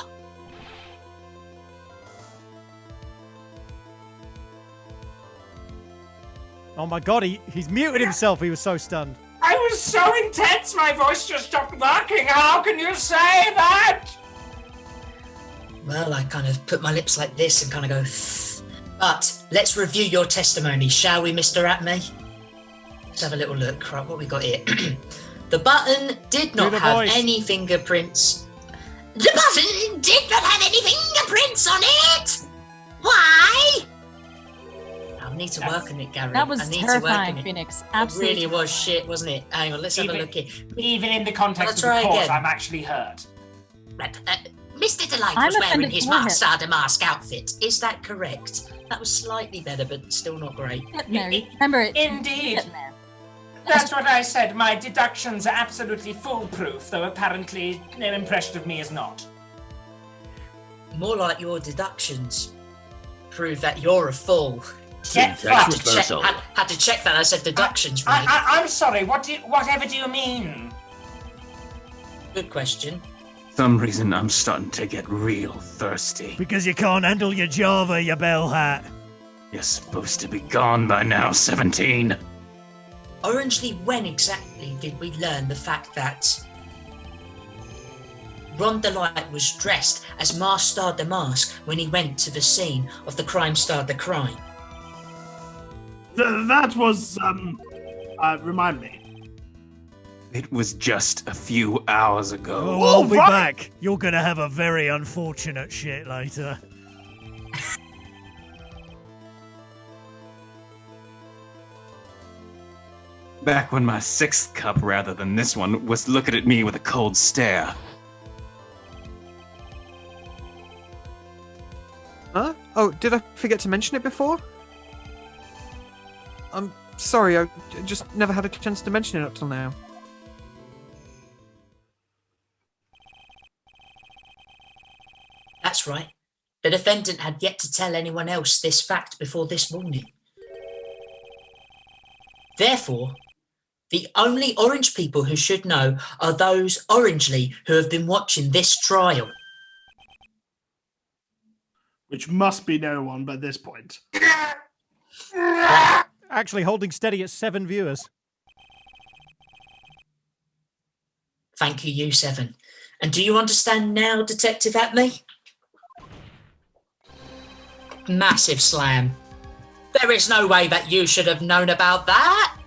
Oh my god, he's muted himself. He was so stunned. I was so intense, my voice just stopped working. How can you say that? Well, I kind of put my lips like this and kind of go, but let's review your testimony, shall we, Mr. Atme? Let's have a little look. Right, what we got here? The button did not have any fingerprints. The button did not have any fingerprints on it! Why? I need to work on it, Gary. That was I need terrifying, to work on it. Phoenix. It Absolutely. really was shit, wasn't it? Hang on, let's have a look here. Even in the context of try the court, again. I'm actually hurt. Right, Mr. Delight I'm was wearing offended his for him. Master de Mask outfit. Is that correct? That was slightly better, but still not great. Remember it. Indeed. That's what I said. My deductions are absolutely foolproof, though apparently their impression of me is not. More like your deductions prove that you're a fool. Get had, fucked. had to check that. I said deductions, right? I'm sorry. Whatever do you mean? Good question. Some reason I'm starting to get real thirsty. Because you can't handle your Java, you bell hat. You're supposed to be gone by now, 17. Orangely, when exactly did we learn the fact that Ron Delight was dressed as Master de Mask when he went to the scene of the crime starred the crime? That was, remind me. It was just a few hours ago. Oh, I'll be back. You're gonna have a very unfortunate shit later. Back when my sixth cup, rather than this one, was looking at me with a cold stare. Huh? Oh, did I forget to mention it before? I'm sorry, I just never had a chance to mention it up till now. That's right. The defendant had yet to tell anyone else this fact before this morning. Therefore, the only orange people who should know are those orangely who have been watching this trial. Which must be no one by this point. Actually holding steady at 7 viewers. Thank you, U7. And do you understand now, Detective Atme? Massive slam. There is no way that you should have known about that.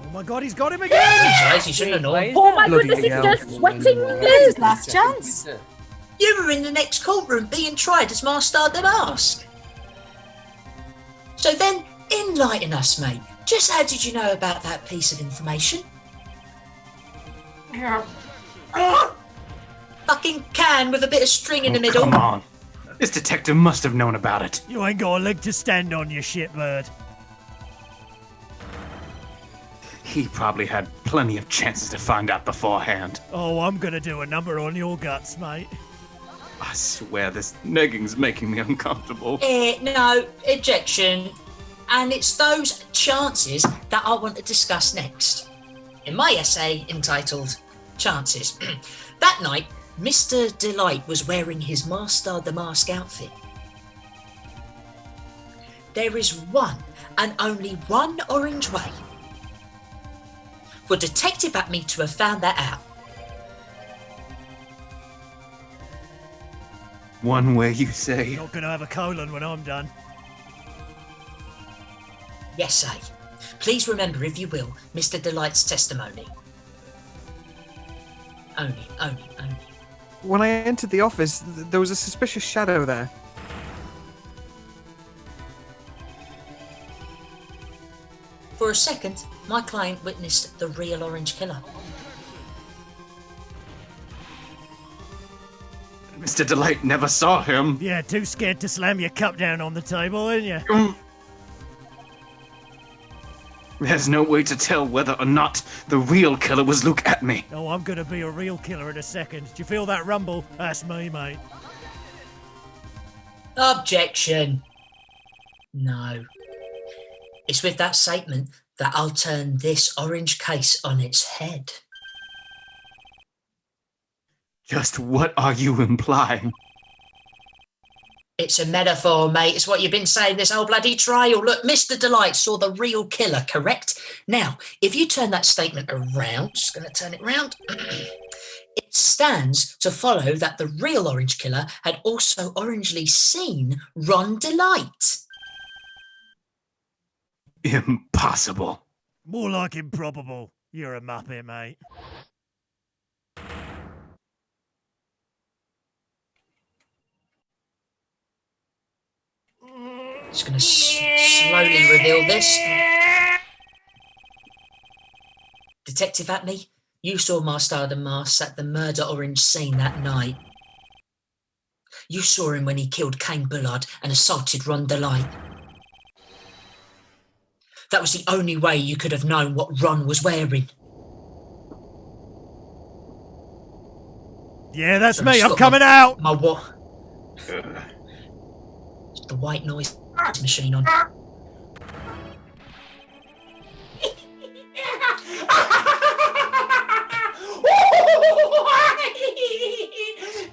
Oh my god, he's got him again! Guys, you shouldn't have known. Oh my goodness, he's just sweating. This is last chance. You were in the next courtroom being tried as Master de Mask. So then, enlighten us, mate. Just how did you know about that piece of information? Fucking can with a bit of string in the middle. Come on. This detective must have known about it. You ain't got a leg to stand on, you shitbird. He probably had plenty of chances to find out beforehand. Oh, I'm gonna do a number on your guts, mate. I swear this negging's making me uncomfortable. No, objection. And it's those chances that I want to discuss next. In my essay entitled Chances. That night, Mr. Delight was wearing his Master the Mask outfit. There is one and only one orange way for Detective Atme to have found that out. One way, you say? You're not gonna have a colon when I'm done. Yes, sir. Please remember, if you will, Mr. Delight's testimony. Only. When I entered the office, there was a suspicious shadow there. For a second, my client witnessed the real orange killer. Mr. Delight never saw him. Yeah, too scared to slam your cup down on the table, aren't you? There's no way to tell whether or not the real killer was Luke Atme. Oh, I'm gonna be a real killer in a second. Do you feel that rumble? That's me, mate. Objection. No. It's with that statement that I'll turn this orange case on its head. Just what are you implying? It's a metaphor, mate. It's what you've been saying this whole bloody trial. Look, Mr. Delight saw the real killer, correct? Now, if you turn that statement around, just going to turn it round, it stands to follow that the real orange killer had also orangely seen Ron Delight. Impossible. More like improbable. You're a muppet, mate. Just going to slowly reveal this. Detective Atney, you saw Master the Mask at the murder orange scene that night. You saw him when he killed Cain Bullard and assaulted Ron Delight. That was the only way you could have known what Ron was wearing. Yeah, that's me. I'm coming out. My what? The white noise machine on.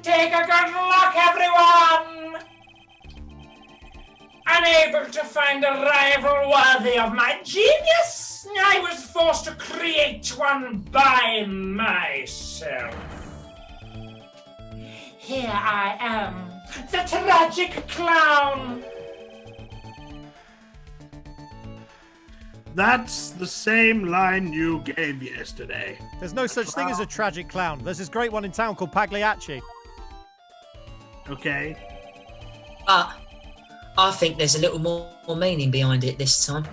Take a good look, everyone! Unable to find a rival worthy of my genius, I was forced to create one by myself. Here I am, the tragic clown. That's the same line you gave yesterday. There's no such thing as a tragic clown. There's this great one in town called Pagliacci. Okay. I think there's a little more meaning behind it this time.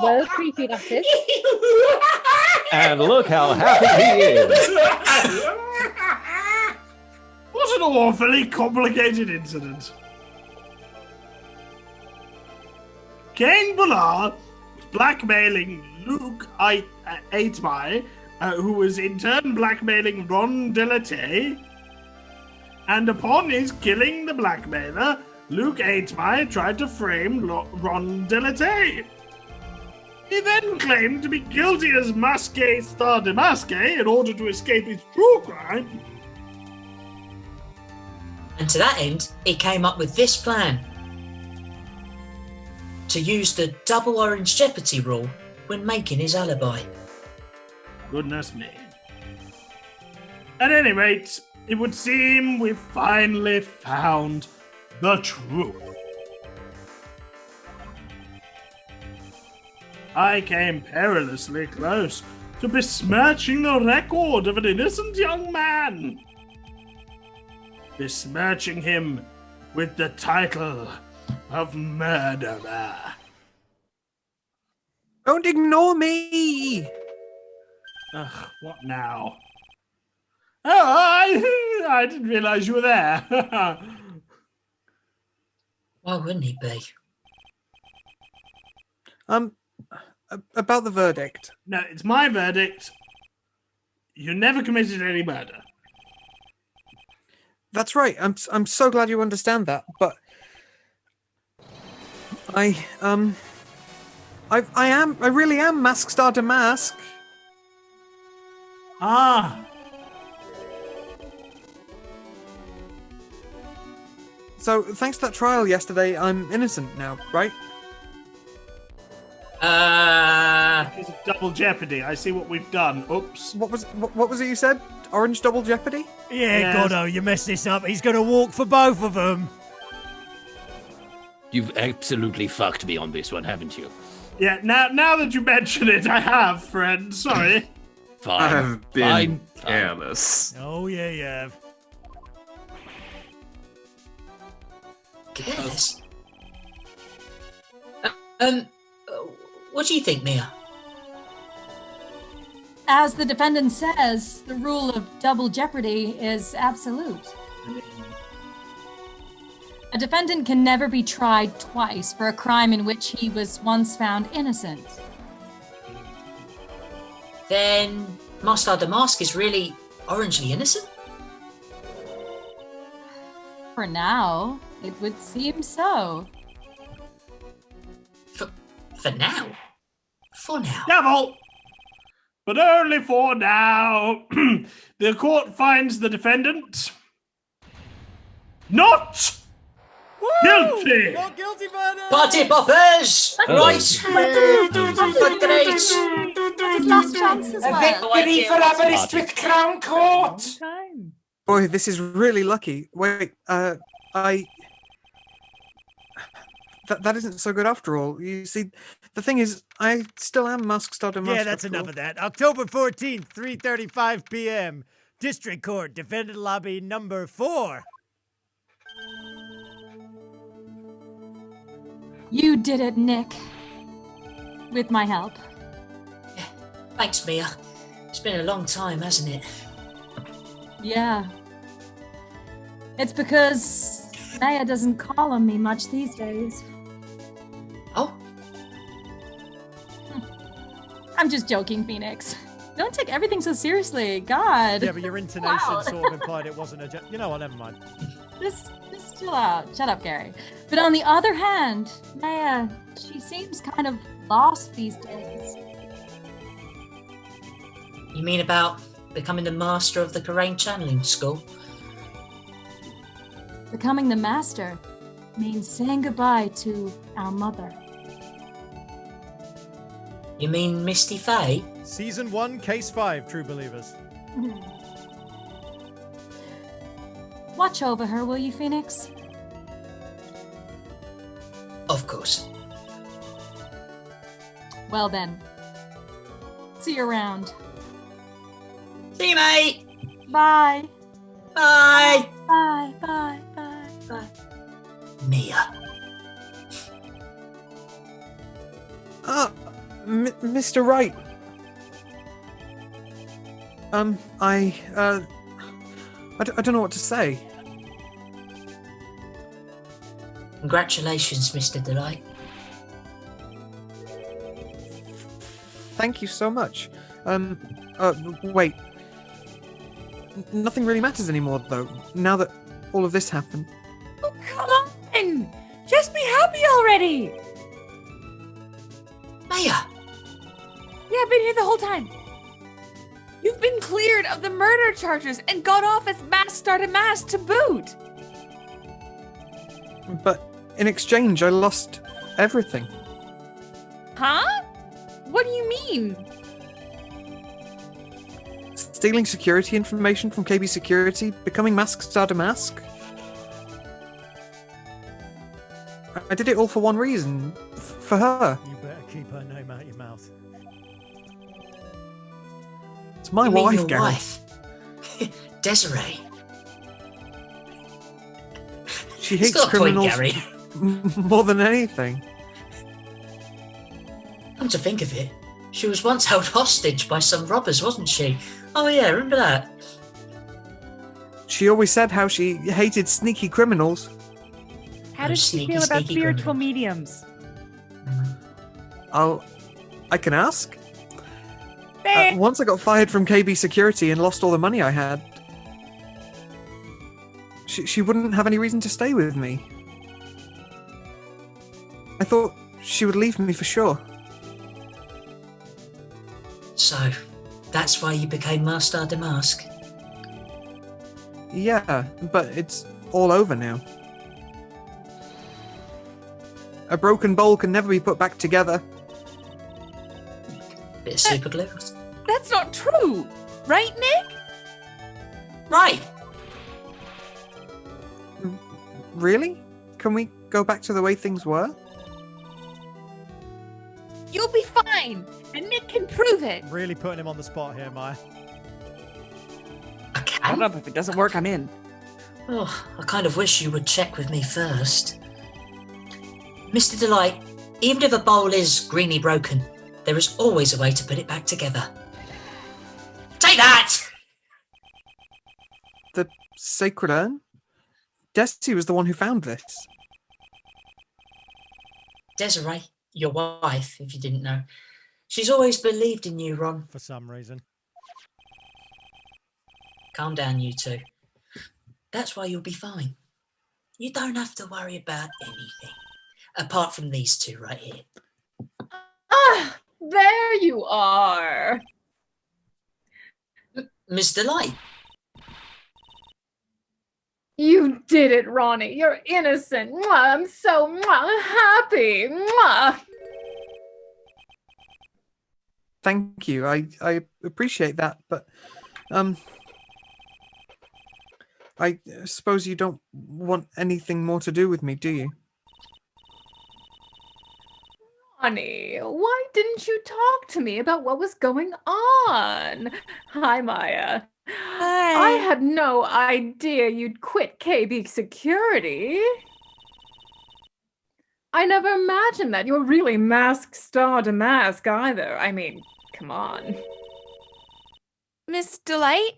Well, creepy that is. And look how happy he is. What an awfully complicated incident. Cain Bullard was blackmailing Luke Aitby, who was in turn blackmailing Ron Delatey. And upon his killing the blackmailer, Luke Aitby tried to frame Ron Delatey. He then claimed to be guilty as Masque Star de Masque in order to escape his true crime. And to that end, he came up with this plan. To use the double orange jeopardy rule when making his alibi. Goodness me. At any rate, it would seem we've finally found the truth. I came perilously close to besmirching the record of an innocent young man. Besmirching him with the title of murderer. Don't ignore me! Ugh, what now? Oh, I didn't realise you were there. Why wouldn't he be? About the verdict. No, it's my verdict. You never committed any murder. That's right. I'm so glad you understand that, but I really am Mask Star to Mask. Ah. So, thanks to that trial yesterday, I'm innocent now, right? It's double jeopardy. I see what we've done. Oops. What was it you said? Orange double jeopardy? Yeah, Yes. Goddo, you messed this up. He's going to walk for both of them. You've absolutely fucked me on this one, haven't you? Yeah, now that you mention it, I have, friend. Sorry. Fine. I've been Fine. careless. Oh, yeah, you have. Careless. What do you think, Mia? As the defendant says, the rule of double jeopardy is absolute. A defendant can never be tried twice for a crime in which he was once found innocent. Then Master the Mask is really orangely innocent? For now, it would seem so. For now? For now. Devil! but only for now. The court finds the defendant not guilty. Not guilty, verdict. Party poppers! Right. Last chance as A well. victory for Aberystwyth Crown Court. Boy, this is really lucky. Wait, that isn't so good after all. You see, the thing is, I still am Mask Starter Mask. Yeah, that's enough of that. October 14th, 3:35 p.m. District Court, Defendant Lobby number 4. You did it, Nick. With my help. Thanks, Mia. It's been a long time, hasn't it? Yeah. It's because Naya doesn't call on me much these days. Oh? I'm just joking, Phoenix. Don't take everything so seriously. God. Yeah, but your intonation sort of implied it wasn't a You know what, never mind. Just chill out. Shut up, Gary. But on the other hand, Naya, she seems kind of lost these days. You mean about becoming the master of the Karain channeling school? Becoming the master means saying goodbye to our mother. You mean Misty Faye? Season 1, Case 5, True Believers. Watch over her, will you, Phoenix? Of course. Well then. See you around. See you, mate! Bye. Bye! Bye, bye, bye, bye. Mia. Mr. Wright. I don't know what to say. Congratulations, Mr. Delight. Thank you so much. Wait. Nothing really matters anymore, though, now that all of this happened. Oh, come on! Just be happy already! Maya! Yeah, I've been here the whole time. You've been cleared of the murder charges and got off as Mask Starter Mask to boot. But in exchange, I lost everything. Huh? What do you mean? Stealing security information from KB Security, becoming Mask Starter Mask. I did it all for one reason. For her. You better keep her name out of your mouth. It's my You mean wife, your Gary. wife? Desiree. She He's hates got a point, criminals Gary. more than anything. Come to think of it, she was once held hostage by some robbers, wasn't she? Oh yeah, remember that? She always said how she hated sneaky criminals. How does she feel about spiritual mediums? I can ask. Once I got fired from KB Security and lost all the money I had, she wouldn't have any reason to stay with me. I thought she would leave me for sure. So, that's why you became Master de Mask? Yeah, but it's all over now. A broken bowl can never be put back together. Bit of super glue. That's not true, right, Nick? Right. Really? Can we go back to the way things were? You'll be fine, and Nick can prove it. Really putting him on the spot here, Maya. Shut up, if it doesn't work, I'm in. Oh, I kind of wish you would check with me first. Mr. Delight, even if a bowl is greeny broken, there is always a way to put it back together. Take that! The sacred urn? Desi was the one who found this. Desiree, your wife, if you didn't know. She's always believed in you, Ron. For some reason. Calm down, you two. That's why you'll be fine. You don't have to worry about anything. Apart from these two right here. Ah, there you are. Miss Delight. You did it, Ronnie. You're innocent. Mwah, I'm so happy. Mwah. Thank you. I appreciate that, but I suppose you don't want anything more to do with me, do you? Ronnie, why didn't you talk to me about what was going on? Hi, Maya. Hi. I had no idea you'd quit KB Security. I never imagined that you're really mask star to mask either. I mean, come on. Miss Delight,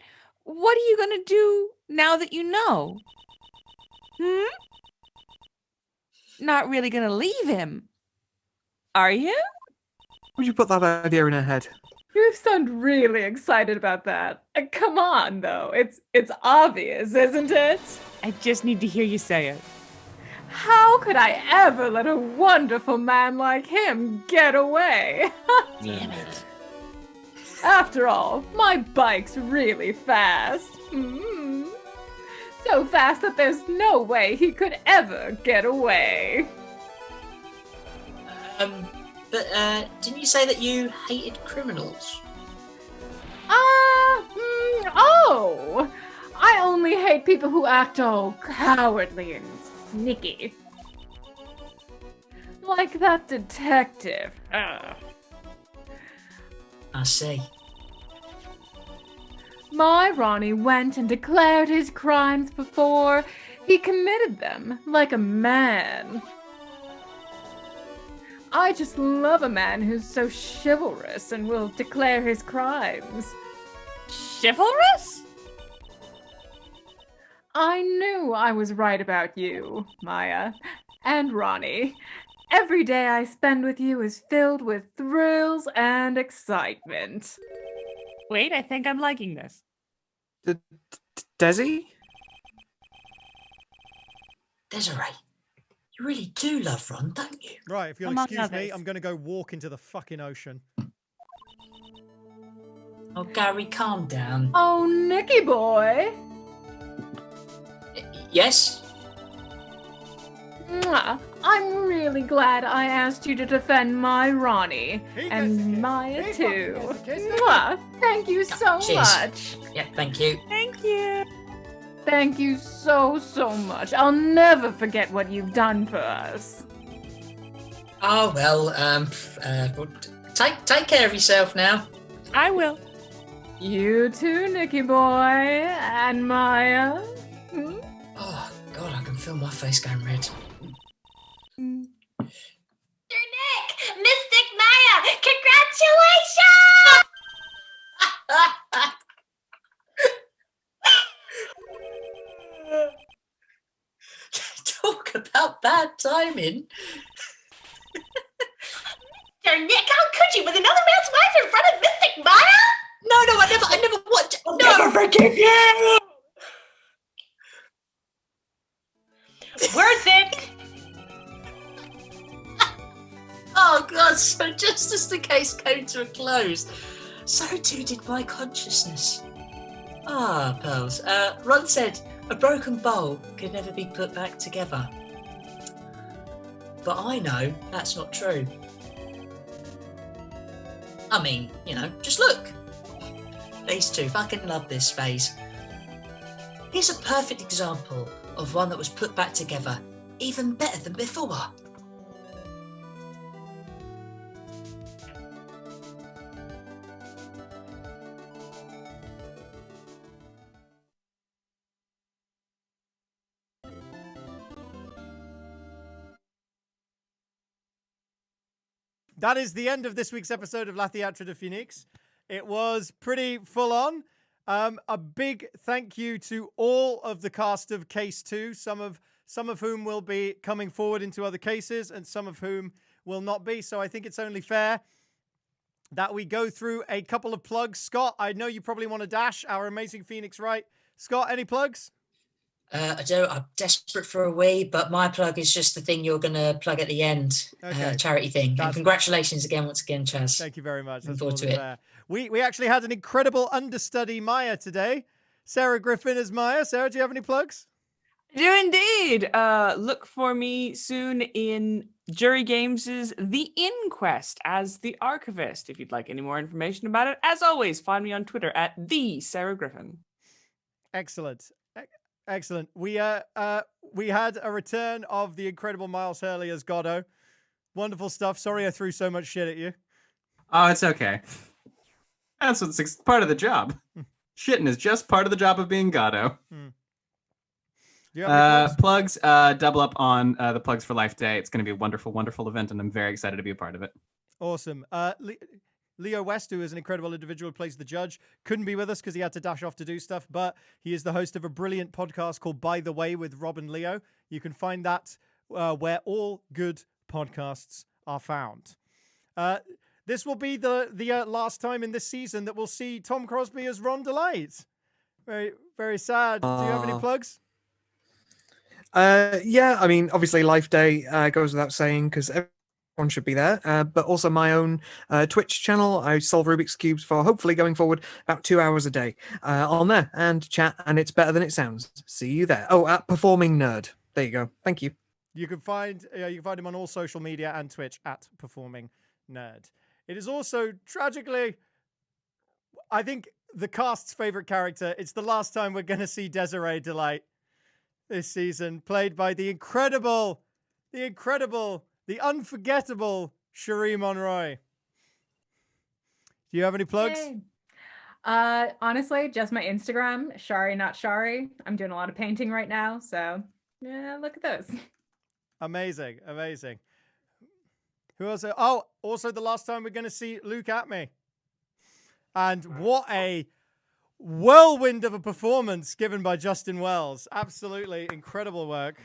what are you gonna do now that you know? Not really gonna leave him, are you? Would you put that idea in her head? You sound really excited about that. Come on, though. It's obvious, isn't it? I just need to hear you say it. How could I ever let a wonderful man like him get away? Damn it. After all, my bike's really fast. So fast that there's no way he could ever get away. But didn't you say that you hated criminals? Oh! I only hate people who act all cowardly and sneaky. Like that detective. I see. My Ronnie went and declared his crimes before he committed them, like a man. I just love a man who's so chivalrous and will declare his crimes. Chivalrous? I knew I was right about you, Maya, and Ronnie. Every day I spend with you is filled with thrills and excitement. Wait, I think I'm liking this. Desi? Desiree, you really do love Ron, don't you? Right, if you'll Among excuse me, others. I'm going to go walk into the fucking ocean. Oh, Gary, calm down. Oh, Nicky boy. Yes? Mwah. I'm really glad I asked you to defend my Ronnie. And Maya too. Mwah. Thank you so Cheers. much. Yeah, thank you. Thank you. Thank you so much. I'll never forget what you've done for us. Oh, well, take care of yourself now. I will. You too, Nicky boy. And Maya. Oh, God, I can feel my face going red. Mr. Nick! Mystic Maya! Congratulations! Talk about bad timing. Mr. Nick, how could you with another man's wife in front of Mystic Maya? No, I never watched. I'll never forgive you! Worth it! Oh, God, so just as the case came to a close, so too did my consciousness. Ah, Pearls. Ron said a broken bowl could never be put back together. But I know that's not true. I mean, just look. These two fucking love this phase. Here's a perfect example of one that was put back together even better than before. That is the end of this week's episode of La Theatre De Phénix. It was pretty full on. A big thank you to all of the cast of Case 2, some of whom will be coming forward into other cases and some of whom will not be. So I think it's only fair that we go through a couple of plugs. Scott, I know you probably want to dash our amazing Phoenix, right? Scott, any plugs? I do. I'm desperate for a wee, but my plug is just the thing you're going to plug at the end. Okay. Charity thing. And congratulations once again, Chaz. Thank you very much. Looking That's forward more to than it. fair. We actually had an incredible understudy, Maya, today. Sarah Griffin as Maya. Sarah, do you have any plugs? I do indeed. Look for me soon in Jury Games' The Inquest as the archivist. If you'd like any more information about it, as always, find me on Twitter at the Sarah Griffin. Excellent. Excellent. We had a return of the incredible Miles Hurley as Goddo. Wonderful stuff. Sorry I threw so much shit at you. Oh, it's okay. That's what's part of the job. Shitting is just part of the job of being Goddo. Do you have any plugs? Double up on the plugs for Life Day. It's going to be a wonderful, wonderful event, and I'm very excited to be a part of it. Awesome. Leo West, who is an incredible individual, plays the judge, couldn't be with us because he had to dash off to do stuff, but he is the host of a brilliant podcast called By the Way with Rob and Leo. You can find that where all good podcasts are found. This will be the last time in this season that we'll see Tom Crosby as Ron Delight. Very, very sad. Do you have any plugs? Yeah, I mean, obviously Life Day goes without saying because everyone should be there, but also my own Twitch channel. I solve Rubik's Cubes for hopefully going forward about 2 hours a day on there and chat, and it's better than it sounds. See you there. Oh, at Performing Nerd. There you go. Thank you. You can find him on all social media and Twitch at Performing Nerd. It is also tragically, I think, the cast's favorite character. It's the last time we're going to see Desiree Delight this season, played by the incredible, the unforgettable Cherie Monroy. Do you have any plugs? Yay. Honestly, just my Instagram, Shari Not Shari. I'm doing a lot of painting right now, so yeah, look at those. Amazing. Who else? Oh, also the last time we're going to see Luke Atme. And what a whirlwind of a performance given by Justin Wells. Absolutely incredible work.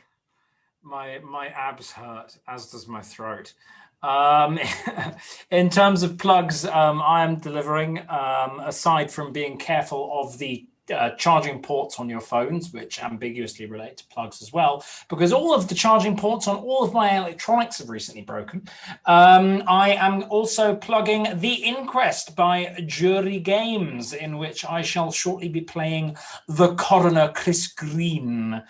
My abs hurt, as does my throat. In terms of plugs, I am delivering, aside from being careful of the charging ports on your phones, which ambiguously relate to plugs as well, because all of the charging ports on all of my electronics have recently broken. I am also plugging The Inquest by Jury Games, in which I shall shortly be playing the coroner Chris Green.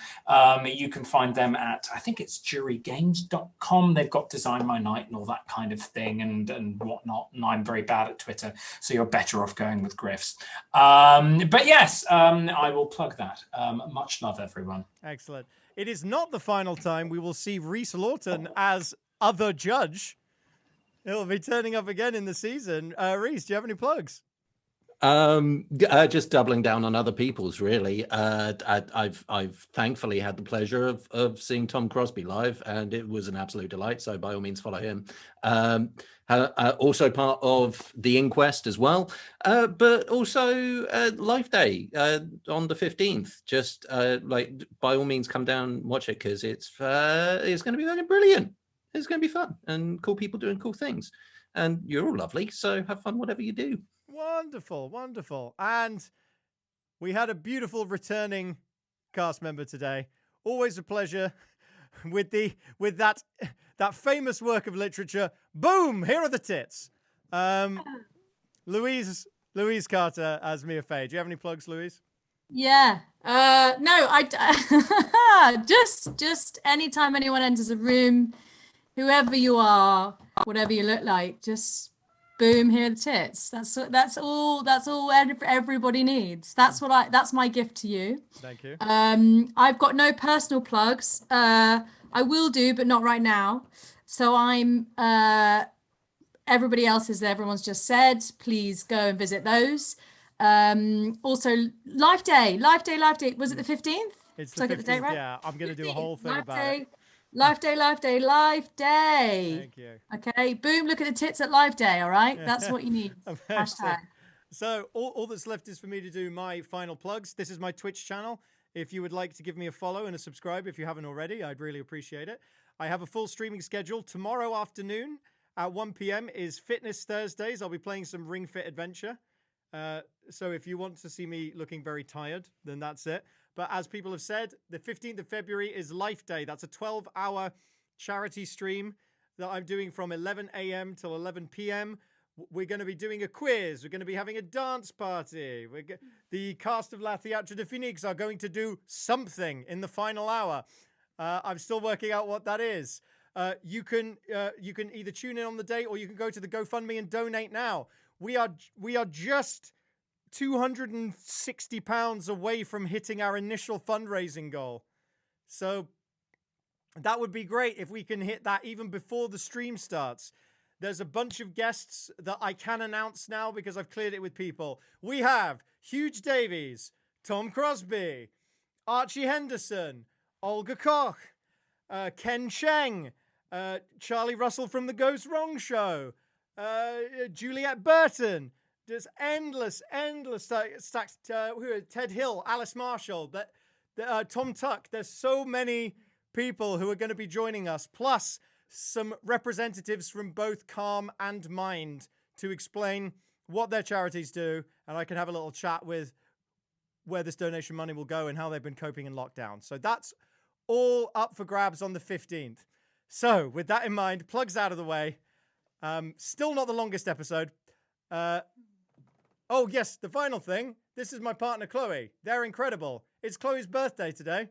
You can find them at, I think it's jurygames.com. They've got Design My Night and all that kind of thing and whatnot, and I'm very bad at Twitter, so you're better off going with Griff's. But yes, I will plug that. Much love, everyone. Excellent. It is not the final time we will see Reese Lawton as other judge. He'll be turning up again in the season. Reese, do you have any plugs? Just doubling down on other people's, really. I've thankfully had the pleasure of seeing Tom Crosby live, and it was an absolute delight. So by all means, follow him. Also part of The Inquest as well, but also Life Day on the 15th. Just by all means, come down and watch it because it's going to be really brilliant. It's going to be fun and cool people doing cool things, and you're all lovely. So have fun, whatever you do. Wonderful. And we had a beautiful returning cast member today. Always a pleasure with that famous work of literature. Boom! Here are the tits. Louise Carter as Mia Fey. Do you have any plugs, Louise? Yeah. No, I just anytime anyone enters a room, whoever you are, whatever you look like, just boom, here are the tits. That's all everybody needs. That's my gift to you. Thank you. I've got no personal plugs. I will do, but not right now. So I'm everybody else is there. Everyone's just said, please go and visit those. Also Life Day. Was it the 15th? It's Did I the get the date 15th, right? yeah. I'm going to do a whole thing about it. Life Day. Thank you. Okay, boom, look at the tits at Live Day, all right? That's what you need. Hashtag. So all that's left is for me to do my final plugs. This is my Twitch channel. If you would like to give me a follow and a subscribe if you haven't already, I'd really appreciate it. I have a full streaming schedule. Tomorrow afternoon at 1 p.m. is Fitness Thursdays. I'll be playing some Ring Fit Adventure. So if you want to see me looking very tired, then that's it. But as people have said, the 15th of February is Life Day. That's a 12-hour charity stream that I'm doing from 11 a.m. till 11 p.m. We're going to be doing a quiz. We're going to be having a dance party. The cast of Theatre De Phénix are going to do something in the final hour. I'm still working out what that is. You can either tune in on the day or you can go to the GoFundMe and donate now. We are just £260 away from hitting our initial fundraising goal. So that would be great if we can hit that even before the stream starts. There's a bunch of guests that I can announce now because I've cleared it with people. We have Huge Davies, Tom Crosby, Archie Henderson, Olga Koch, Ken Cheng, Charlie Russell from the Goes Wrong Show, Juliet Burton. Just endless stacks. Ted Hill, Alice Marshall, Tom Tuck. There's so many people who are going to be joining us, plus some representatives from both Calm and Mind to explain what their charities do, and I can have a little chat with where this donation money will go and how they've been coping in lockdown. So that's all up for grabs on the 15th. So with that in mind, plugs out of the way. Still not the longest episode. Oh yes, the final thing. This is my partner Chloe. They're incredible. It's Chloe's birthday today,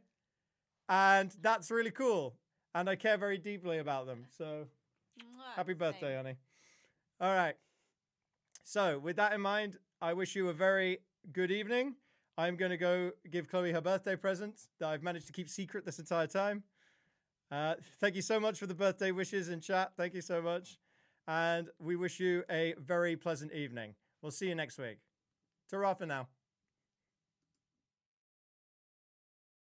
and that's really cool. And I care very deeply about them. So happy birthday, honey. All right. So with that in mind, I wish you a very good evening. I'm going to go give Chloe her birthday present that I've managed to keep secret this entire time. Thank you so much for the birthday wishes in chat. Thank you so much. And we wish you a very pleasant evening. We'll see you next week. Ta-ra for now.